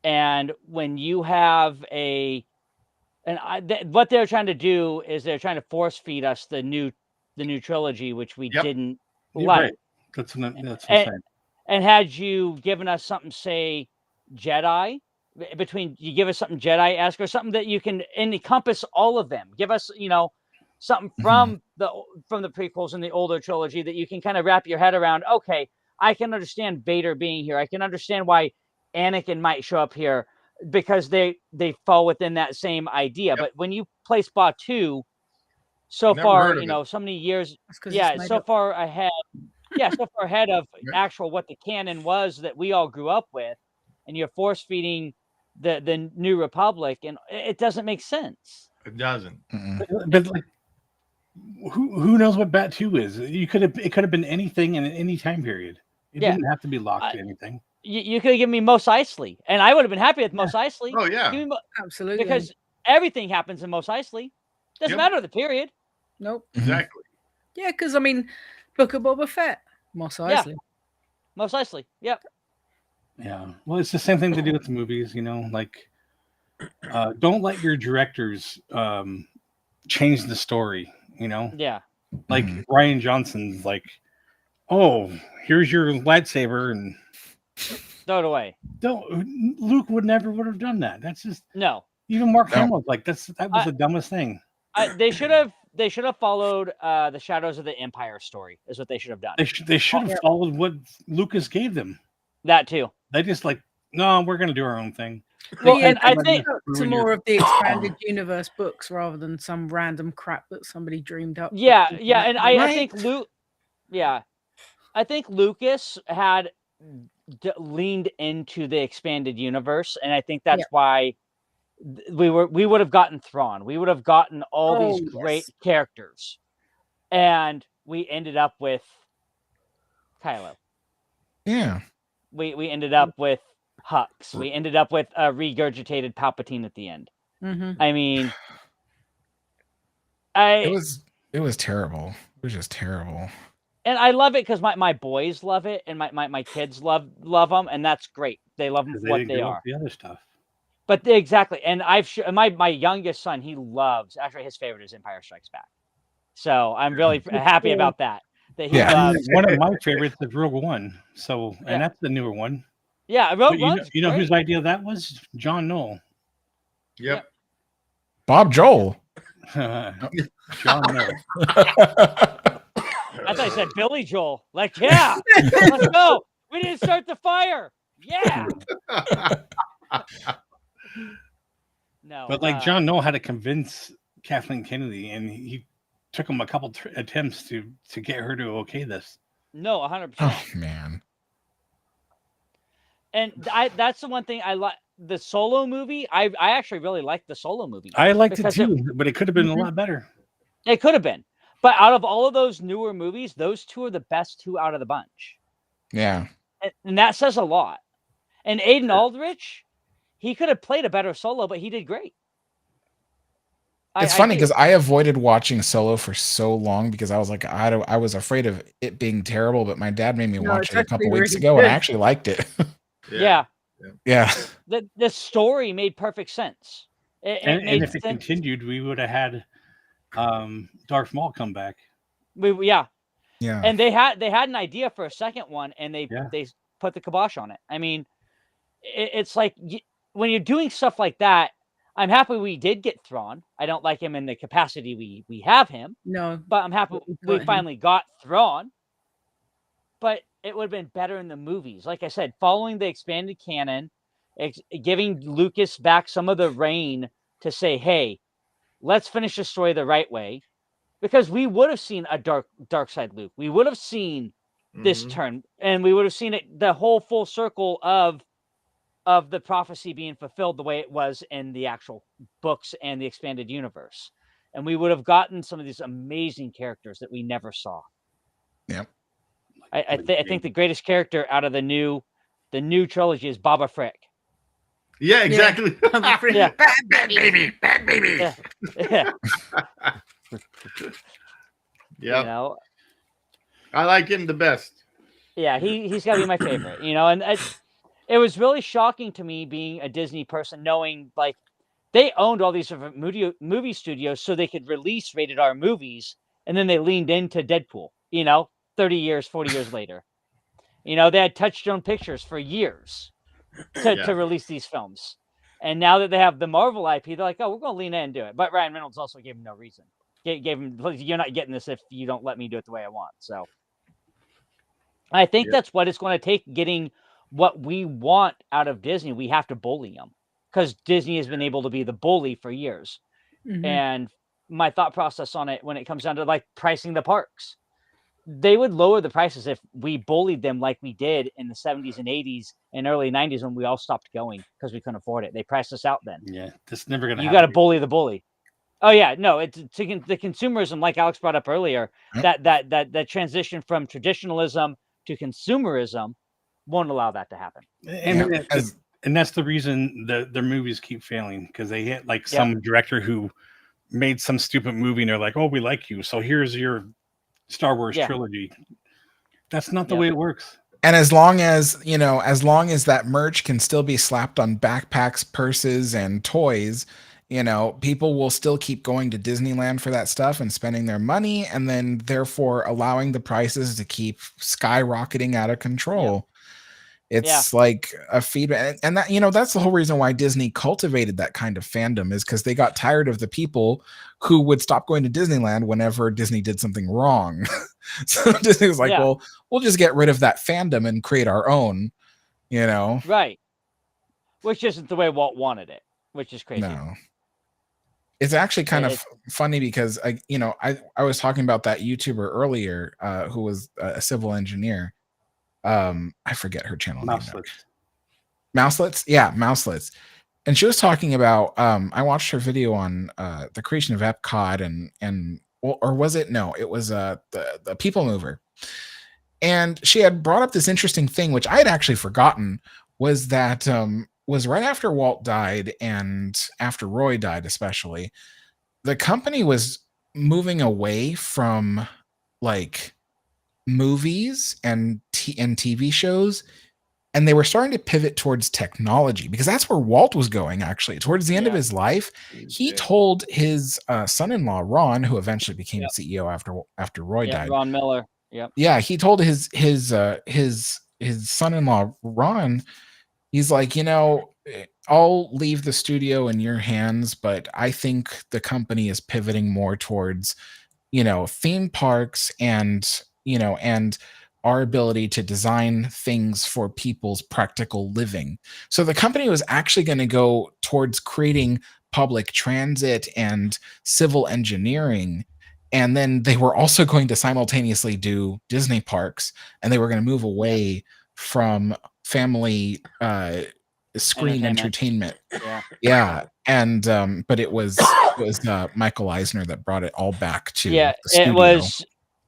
And when you have what they're trying to do is they're trying to force feed us the new trilogy, which we didn't like. Right. That's what I'm saying. And had you given us something, say Jedi, you give us something Jedi-esque or something that you can encompass all of them. Give us, something from the prequels and the older trilogy that you can kind of wrap your head around. Okay, I can understand Vader being here. I can understand why Anakin might show up here, because they fall within that same idea. But when you place Batuu so far, so many years, so far ahead of actual what the canon was that we all grew up with, and you're force feeding the New Republic, and it doesn't make sense. It doesn't. But like, who knows what Bat-2 is? It could have been anything in any time period. It didn't have to be locked to anything. You could have given me Mos Eisley, and I would have been happy with Mos Eisley. Oh yeah, absolutely. Because everything happens in Mos Eisley. Doesn't matter the period. Nope. Exactly. Yeah, because I mean, Book of Boba Fett, Mos Eisley. Yeah. Mos Eisley. Yep. Yeah. Well, it's the same thing to do with the movies, like don't let your directors change the story, Yeah. Like Ryan Johnson's like, oh, here's your lightsaber and throw it away. Luke would have done that. That's just no. Even Mark Hamill's like that was the dumbest thing. They should have followed the Shadows of the Empire story. Is what they should have done. They should have followed what Lucas gave them. That too. They just like, no, we're gonna do our own thing. Well, and I think to more of the expanded universe books rather than some random crap that somebody dreamed up. Yeah, and I think Luke. Yeah, I think Lucas had leaned into the expanded universe, and I think that's why we would have gotten Thrawn. We would have gotten all these great characters, and we ended up with Kylo. Yeah. We ended up with Hux. We ended up with a regurgitated Palpatine at the end. Mm-hmm. I mean, it was terrible. It was just terrible. And I love it because my boys love it, and my kids love them, and that's great. They love them for what they are. The other stuff. But exactly, and my youngest son, he loves. Actually, his favorite is Empire Strikes Back. So I'm really happy about that. That he loves. One of my favorites is Rogue One. So, and that's the newer one. Yeah, Rogue One. One's You know whose idea that was? John Knoll. Yep. Bob Joel. John Knoll. I thought you said Billy Joel. Like, yeah, let's go. We didn't start the fire. Yeah. No. But like John Knoll had to convince Kathleen Kennedy, and he took him a couple attempts to get her to okay this. No, 100%. Oh man. And that's the one thing I like. The Solo movie, I actually really liked the Solo movie. I liked it too, but it could have been a lot better. It could have been. But out of all of those newer movies, those two are the best two out of the bunch. Yeah. And that says a lot. And Aiden Aldrich, he could have played a better Solo, but he did great. It's funny because I avoided watching Solo for so long because I was like, I was afraid of it being terrible, but my dad made me watch it a couple weeks ago and I actually liked it. Yeah. Yeah. The story made perfect sense. And if it continued, we would have had Darth Maul come back. Yeah. And they had an idea for a second one, and they put the kibosh on it. I mean, it's like when you're doing stuff like that, I'm happy we did get Thrawn. I don't like him in the capacity we have him. No. But I'm happy we finally got Thrawn. But it would have been better in the movies. Like I said, following the expanded canon, giving Lucas back some of the reign to say, hey, let's finish the story the right way. Because we would have seen a dark side Luke. We would have seen this turn. And we would have seen it, the whole full circle of the prophecy being fulfilled the way it was in the actual books and the expanded universe. And we would have gotten some of these amazing characters that we never saw. Yep. I think the greatest character out of the new trilogy is Baba Frick. Yeah, exactly. Yeah. Bad baby. Yeah. Yeah. You know, I like him the best. Yeah, he's got to be my favorite. And it was really shocking to me being a Disney person, knowing like they owned all these different movie studios so they could release rated R movies, and then they leaned into Deadpool. 30 years, 40 years later. They had Touchstone Pictures for years to release these films. And now that they have the Marvel IP, they're like, oh, we're going to lean in and do it. But Ryan Reynolds also gave him no reason. Gave him, you're not getting this if you don't let me do it the way I want. So I think that's what it's going to take, getting what we want out of Disney. We have to bully them because Disney has been able to be the bully for years. Mm-hmm. And my thought process on it when it comes down to like pricing the parks. they would lower the prices if we bullied them like we did in the 70s and 80s and early 90s when we all stopped going because we couldn't afford it. They priced us out then. Yeah, this is never gonna. You got to bully the bully. Oh yeah, no, it's the consumerism, like Alex brought up earlier. That transition from traditionalism to consumerism won't allow that to happen. And that's the reason their movies keep failing, because they hit like some director who made some stupid movie and they're like, "Oh, we like you, so here's your Star Wars trilogy." That's not the way it works. And as long as that merch can still be slapped on backpacks, purses, and toys, people will still keep going to Disneyland for that stuff and spending their money, and then therefore allowing the prices to keep skyrocketing out of control. It's like a feedback, and that that's the whole reason why Disney cultivated that kind of fandom, is because they got tired of the people who would stop going to Disneyland whenever Disney did something wrong. So Disney was like, well, we'll just get rid of that fandom and create our own, Right. Which isn't the way Walt wanted it, which is crazy. No. It's actually kind of funny because I was talking about that YouTuber earlier who was a civil engineer. I forget her channel name. Mouselets? Yeah, Mouselets. And she was talking about I watched her video on the creation of Epcot or was it? No, it was the People Mover. And she had brought up this interesting thing, which I had actually forgotten, was that was right after Walt died and after Roy died, especially, the company was moving away from like movies and TV shows, and they were starting to pivot towards technology, because that's where Walt was going. Actually, towards the end of his life, he told his son-in-law Ron, who eventually became CEO after Roy died. Ron Miller. Yeah, he told his son-in-law Ron, he's like, I'll leave the studio in your hands, but I think the company is pivoting more towards, theme parks and our ability to design things for people's practical living. So the company was actually going to go towards creating public transit and civil engineering. And then they were also going to simultaneously do Disney parks, and they were going to move away from family screen entertainment. Yeah. And but it was Michael Eisner that brought it all back to the studio.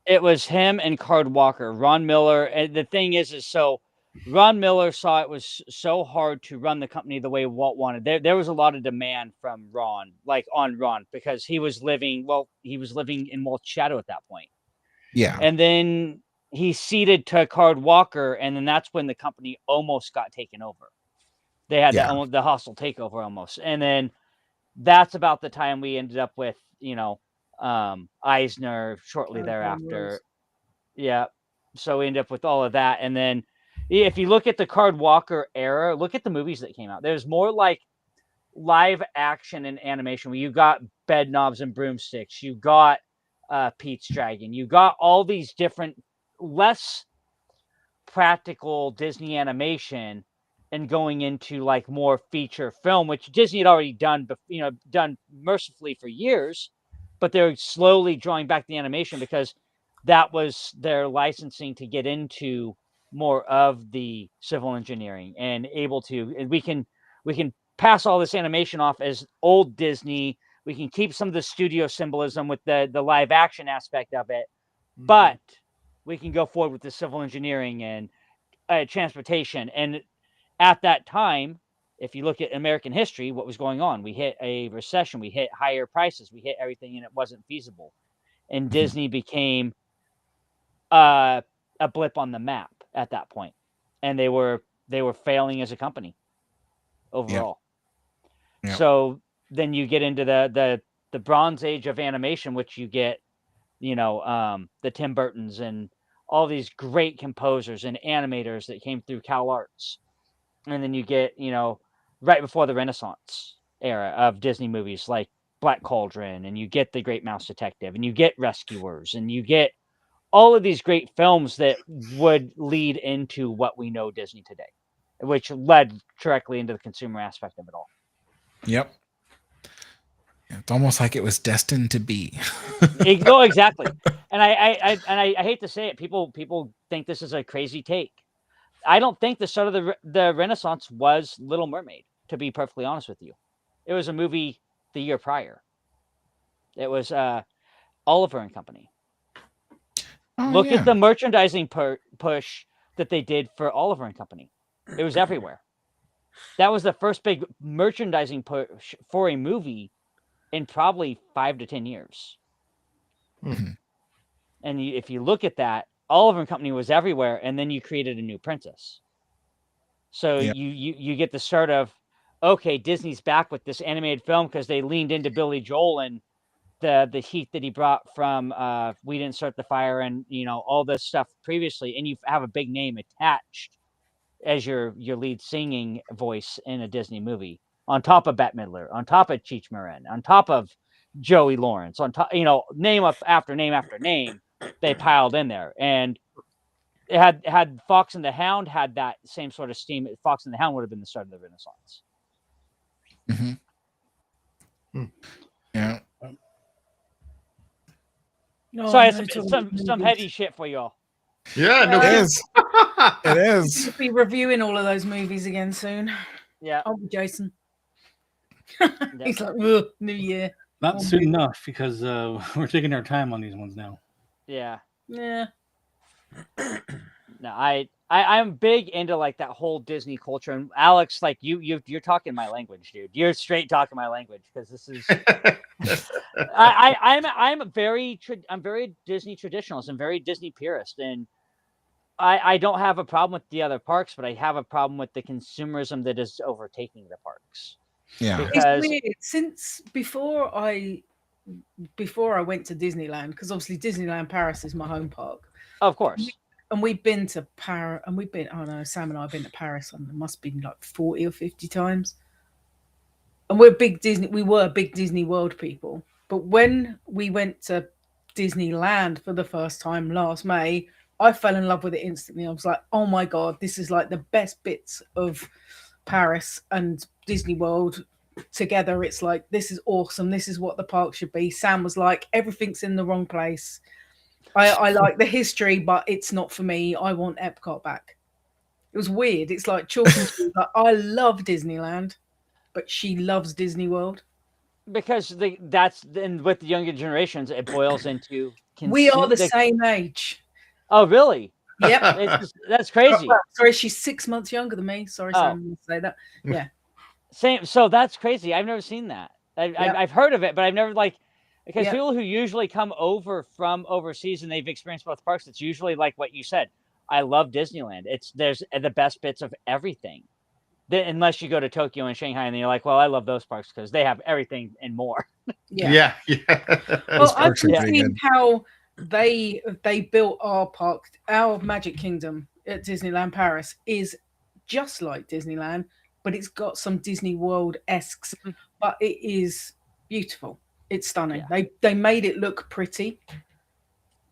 It was him and Card Walker. Ron Miller, and the thing is so Ron Miller saw it was so hard to run the company the way Walt wanted. There was a lot of demand from Ron, on Ron, because he was living in Walt's shadow at that point. Yeah. And then he ceded to Card Walker, and then that's when the company almost got taken over. They had the hostile takeover almost. And then that's about the time we ended up with, Eisner shortly thereafter. Yeah. So we ended up with all of that. And then if you look at the Card Walker era, look at the movies that came out. There's more like live action and animation where you got Bed Knobs and Broomsticks. You got Pete's Dragon. You got all these different less practical Disney animation and going into like more feature film, which Disney had already done, done mercifully for years, but they're slowly drawing back the animation because that was their licensing to get into more of the civil engineering and we can pass all this animation off as old Disney. We can keep some of the studio symbolism with the live action aspect of it, but we can go forward with the civil engineering and transportation. And at that time, if you look at American history, what was going on? We hit a recession, we hit higher prices, we hit everything, and it wasn't feasible. And Disney became a blip on the map at that point, and they were failing as a company overall. Yep. So then you get into the Bronze Age of animation, which you get, the Tim Burtons and all these great composers and animators that came through Cal Arts. And then you get, right before the Renaissance era of Disney movies like Black Cauldron, and you get The Great Mouse Detective, and you get Rescuers, and you get all of these great films that would lead into what we know Disney today, which led directly into the consumer aspect of it all. Yep. It's almost like it was destined to be. No, exactly. And I hate to say it, people think this is a crazy take. I don't think the start of the Renaissance was Little Mermaid, to be perfectly honest with you. It was a movie the year prior. It was Oliver and Company. Look at the merchandising push that they did for Oliver and Company. It was everywhere. That was the first big merchandising push for a movie in probably 5 to 10 years. Mm-hmm. And if you look at that, Oliver and Company was everywhere, and then you created a new princess. So you get the start of, okay, Disney's back with this animated film because they leaned into Billy Joel and the heat that he brought from We Didn't Start the Fire and all this stuff previously, and you have a big name attached as your lead singing voice in a Disney movie, on top of Bette Midler, on top of Cheech Marin, on top of Joey Lawrence, on top, name after name, they piled in there. And it had Fox and the Hound had that same sort of steam. Fox and the Hound would have been the start of the Renaissance. Mm-hmm. Yeah. No, Sorry, no, some heady shit for y'all. Yeah, no, it is. It is. We'll be reviewing all of those movies again soon. Yeah. I'll be Jason. He's like, New Year. Not soon enough because we're taking our time on these ones now. Yeah. Yeah. No, I'm big into like that whole Disney culture, and Alex, like you're talking my language, dude. You're straight talking my language because this is. I'm very Disney traditionalist and very Disney purist, and I don't have a problem with the other parks, but I have a problem with the consumerism that is overtaking the parks. Yeah, because it's weird. Since before I went to Disneyland, because obviously Disneyland Paris is my home park. Of course. And we've been to Paris, and Sam and I have been to Paris, and it must be like 40 or 50 times. And we were big Disney World people. But when we went to Disneyland for the first time last May, I fell in love with it instantly. I was like, oh my God, this is like the best bits of Paris and Disney World together. It's like, this is awesome. This is what the park should be. Sam was like, everything's in the wrong place. I like the history, but it's not for me. I want Epcot back. It was weird. It's like chalk and cheese. Like, I love Disneyland, but she loves Disney World. Because with the younger generations, it boils into we are the same age. Oh, really? Yep. That's crazy. Sorry, she's 6 months younger than me. Sorry, Sam, to say that. Yeah. Same. So that's crazy. I've never seen that. I've heard of it, but I've never because people who usually come over from overseas and they've experienced both parks, it's usually like what you said. I love Disneyland. There's the best bits of everything. Unless you go to Tokyo and Shanghai and then you're like, well, I love those parks because they have everything and more. Yeah. Well, I've seen how they built our park, our Magic Kingdom at Disneyland Paris is just like Disneyland, but it's got some Disney World-esque, but it is beautiful. It's stunning. Yeah. They made it look pretty.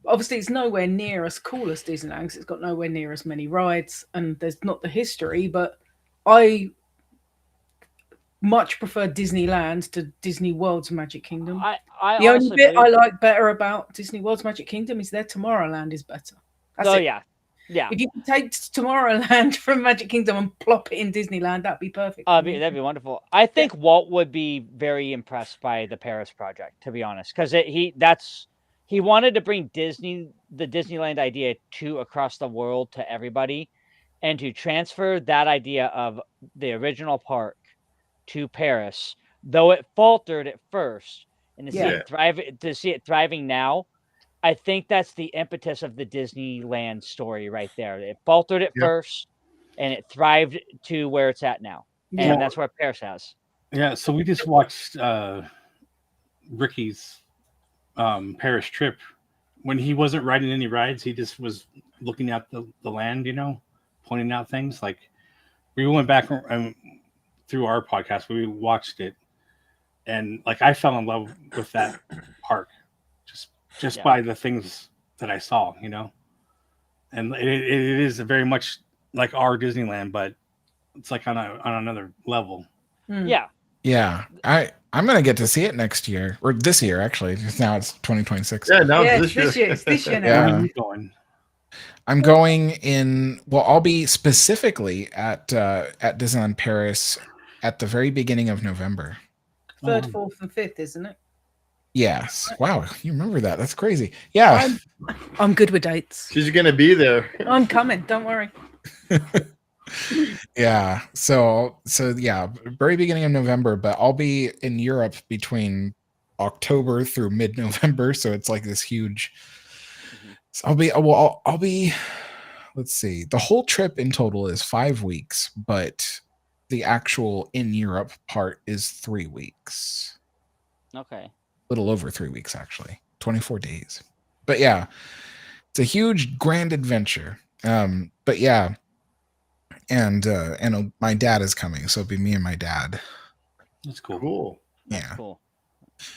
Obviously, it's nowhere near as cool as Disneyland because it's got nowhere near as many rides and there's not the history, but I much prefer Disneyland to Disney World's Magic Kingdom. The only bit I like better about Disney World's Magic Kingdom is their Tomorrowland is better. That's it. Yeah. If you can take Tomorrowland from Magic Kingdom and plop it in Disneyland, that'd be perfect. That'd be wonderful. I think Walt would be very impressed by the Paris project, to be honest, because he wanted to bring the Disneyland idea across the world to everybody, and to transfer that idea of the original park to Paris, though it faltered at first, and to see it thriving now. I think that's the impetus of the Disneyland story right there. It faltered at first, and it thrived to where it's at now. And that's where Paris has. Yeah, so we just watched Ricky's Paris trip. When he wasn't riding any rides, he just was looking at the land, pointing out things. Like, we went back through our podcast, we watched it, and like I fell in love with that park. Just by the things that I saw, and it is very much like our Disneyland, but it's like on another level. Yeah. Yeah. I'm gonna get to see it next year or this year actually. Now it's 2026. Yeah, now Yeah, it's this year. It's this year now. Yeah. Where are you going? I'm going in. Well, I'll be specifically at Disneyland Paris at the very beginning of November. 3rd, 4th, and 5th, isn't it? Yes. Wow, you remember that? That's crazy. Yeah. I'm good with dates. She's gonna be there. I'm coming. Don't worry. Yeah. So yeah, very beginning of November, but I'll be in Europe between October through mid-November. So it's like this huge. So I'll be. Let's see. The whole trip in total is 5 weeks, but the actual in Europe part is 3 weeks. Okay. Little over 3 weeks actually. 24 days. But yeah, it's a huge grand adventure. But yeah. And my dad is coming, so it'll be me and my dad. That's cool. Cool. Yeah. Cool.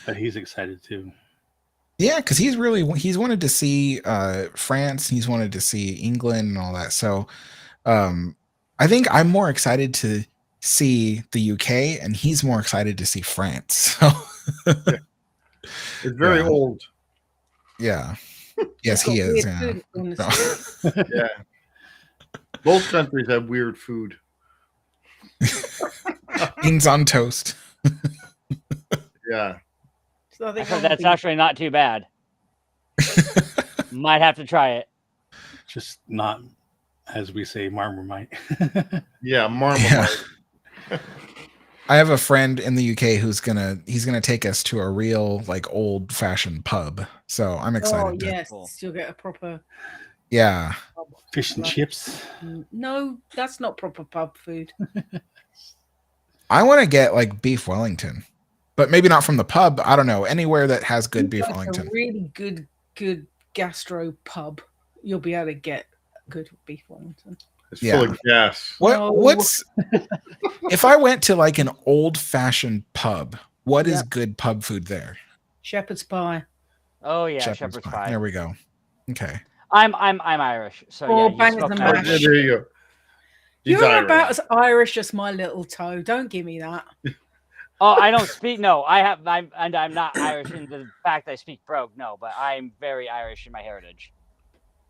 But he's excited too. Yeah, because he's wanted to see France, he's wanted to see England and all that. So I think I'm more excited to see the UK, and he's more excited to see France. So Yeah. It's very old. Yeah. Yes, he is. Yeah. No. Yeah. Both countries have weird food. Beans on toast. Yeah. So I heard that's actually not too bad. Might have to try it. Just not, as we say, Marmite. Yeah, Marmite. Yeah. I have a friend in the UK who's gonna take us to a real like old fashioned pub. So I'm excited. Oh yes, you'll get a proper. Yeah. Fish and chips. No, that's not proper pub food. I want to get like beef Wellington, but maybe not from the pub. I don't know, anywhere that has good beef Wellington. A really good gastro pub, you'll be able to get good beef Wellington. It's full of gas. What's if I went to like an old fashioned pub? What is good pub food there? Shepherd's pie. Oh yeah, shepherd's pie. There we go. Okay. I'm Irish, so Oh, yeah. bangers and mash. There you go. He's You're Irish. about as Irish as my little toe. Don't give me that. Oh, I don't speak. No, I'm not Irish in the fact I speak brogue. No, but I'm very Irish in my heritage.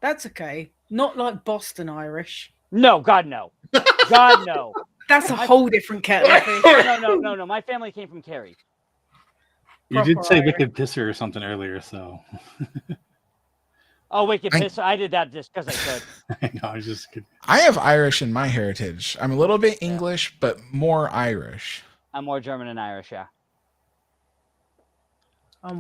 That's okay. Not like Boston Irish. No, God no. God no. That's a whole different kettle of fish. No. My family came from Kerry. You did say wicked pisser or something earlier, so. Oh, wicked pisser! I did that just because I could. No, I was just kidding. I have Irish in my heritage. I'm a little bit English, but more Irish. I'm more German and Irish, yeah.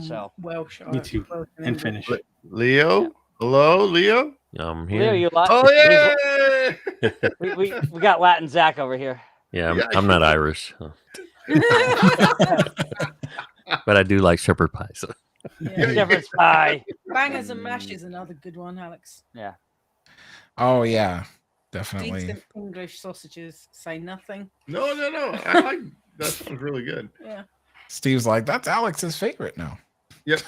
So Welsh. Me too. And Finnish. Leo? Hello, Leo? I'm Leo, here. you Oh yeah. we got Latin Zach over here. Yeah, I'm not Irish. But I do like shepherd pie. So. Yeah. Shepherd's pie. Bangers and mash is another good one, Alex. Yeah. Oh yeah, definitely. Decent English sausages. Say nothing. No. I like that sounds really good. Yeah. Steve's like, that's Alex's favorite now. Yep.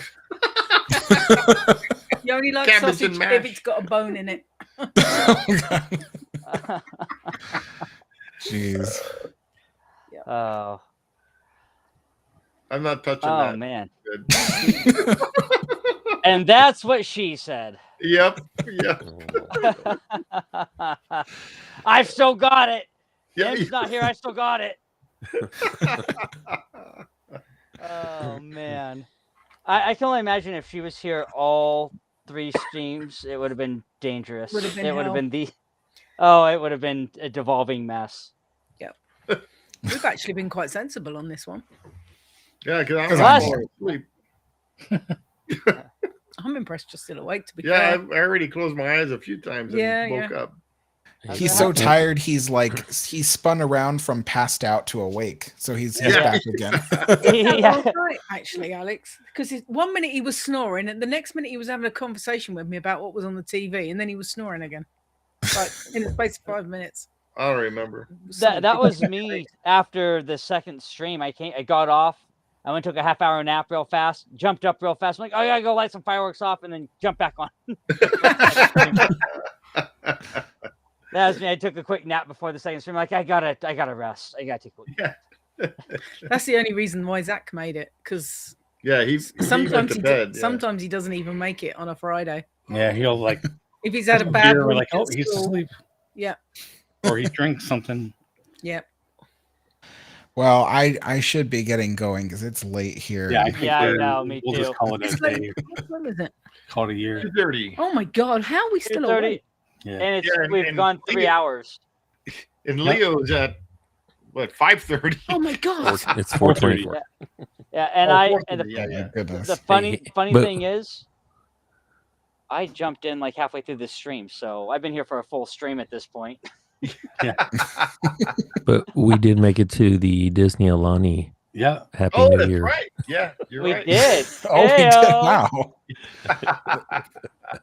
You only like Cabbage sausage and mash. if it's got a bone in it. Jeez. Oh. I'm not touching that. Oh man. Good. And that's what she said. Yep. I've still got it. Yeah, It's not here. I still got it. Oh man. I can only imagine if she was here all 3 streams, it would have been dangerous. Would have been it would have hell. been it would have been a devolving mess. Yep. We've actually been quite sensible on this one. Yeah, because I'm I'm asleep. I'm impressed you're still awake, to be Yeah, fair. I already closed my eyes a few times and woke up. He's so tired. He's spun around from passed out to awake. So he's back again. That's right, actually, Alex. Because 1 minute he was snoring, and the next minute he was having a conversation with me about what was on the TV, and then he was snoring again. Like in the space of 5 minutes. I don't remember. That was me after the second stream. I got off. I went and took a half-hour nap real fast, jumped up real fast. I'm like, oh, I gotta go light some fireworks off, and then jump back on. That was me. I took a quick nap before the second stream. Like, I gotta rest. I gotta take a Yeah. That's the only reason why Zach made it, because Yeah, he sometimes went to bed. Yeah. sometimes he doesn't even make it on a Friday. Yeah, he'll like If he's had a bad we're week like, oh, at he's school. asleep, Yeah. or he drinks something. Yeah. Well, I should be getting going because it's late here. Yeah, I think I know. Me we'll too. just call it a day. What is it? Call it a year. 2:30. Oh my God! How are we still 2:30, awake? Yeah. and it's Yeah, we've and gone 3 Leo- hours. And Leo's at what 5:30. Oh my God! It's 4:24. Yeah, and Oh, and 4:30, yeah. Goodness. the funny But- thing is, I jumped in like halfway through the stream, so I've been here for a full stream at this point. But we did make it to the Disney Alani. Yeah. Happy Oh, New that's Year. right. Yeah, you're We right. did. Oh, we did. Heyo. Wow.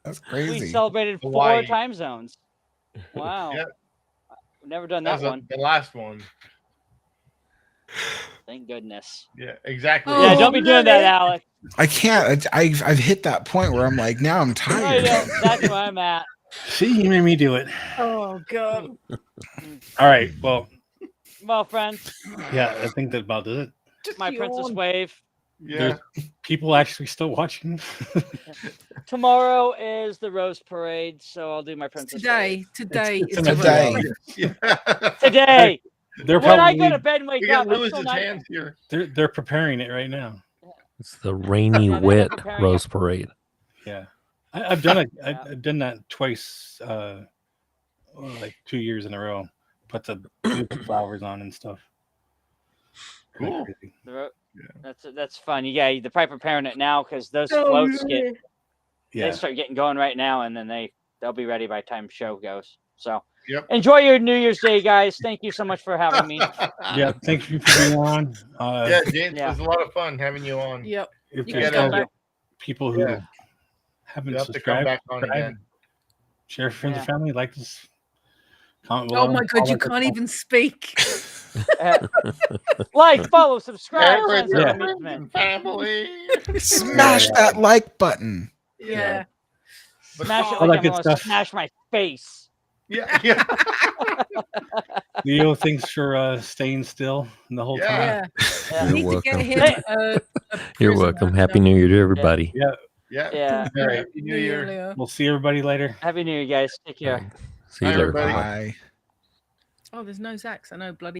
That's We crazy. celebrated 4 Hawaii. time zones. Wow. Yeah. I've never done That that was one. the last one. Thank goodness. Yeah, exactly. Oh, Yeah, don't be doing that, really? Alec. I can't. I've hit that point where I'm like, now I'm I tired. know, that's where I'm at. See, you made me do it. Oh God! All right. Well, Well, friends, yeah, I think that about does it. my princess wave. Yeah. There's people actually still watching. Tomorrow is the Rose Parade, so I'll do my princess wave. Today is Today. Today. They're When I probably go to bed and wake We got up, I'm Lewis's still not- hands here. they're preparing it right now. It's the rainy, Yeah, they're wet preparing Rose it. Parade. Yeah, I've done it. Yeah. I've done that twice, like 2 years in a row. Put the flowers on and stuff. Kinda Cool. crazy. That's fun. Yeah, they're probably preparing it now because those Oh, floats really? Yeah. they start getting going right now, and then they'll be ready by the time show goes. So Yep. enjoy your New Year's Day, guys. Thank you so much for having me. Yeah. Thank you for being on. Yeah, James, Yeah. it was a lot of fun having you on. Yep. If You there's can come other back. people who Yeah. haven't You'll have to come subscribed, back on subscribe, again. share with friends Yeah. and family, like this. Comment Oh below, my God! all You that good can't stuff. even speak. Like, follow, subscribe, Friends friends, Yeah. and commitment. and family. Smash that like button. Yeah. Smash it All like that I'm good gonna stuff. smash my face. Yeah, yeah. Leo, thanks for staying still the whole Yeah. time. Yeah. You're We need to get welcome. him. Hey. A You're prisoner. welcome. Happy New Year to everybody. Yeah. Yeah. Yeah. All right. Happy New Year. Leo. We'll see everybody later. Happy New Year, guys. Take care. See you Bye, later. everybody. Bye. Oh, there's no Zachs. I know, bloody.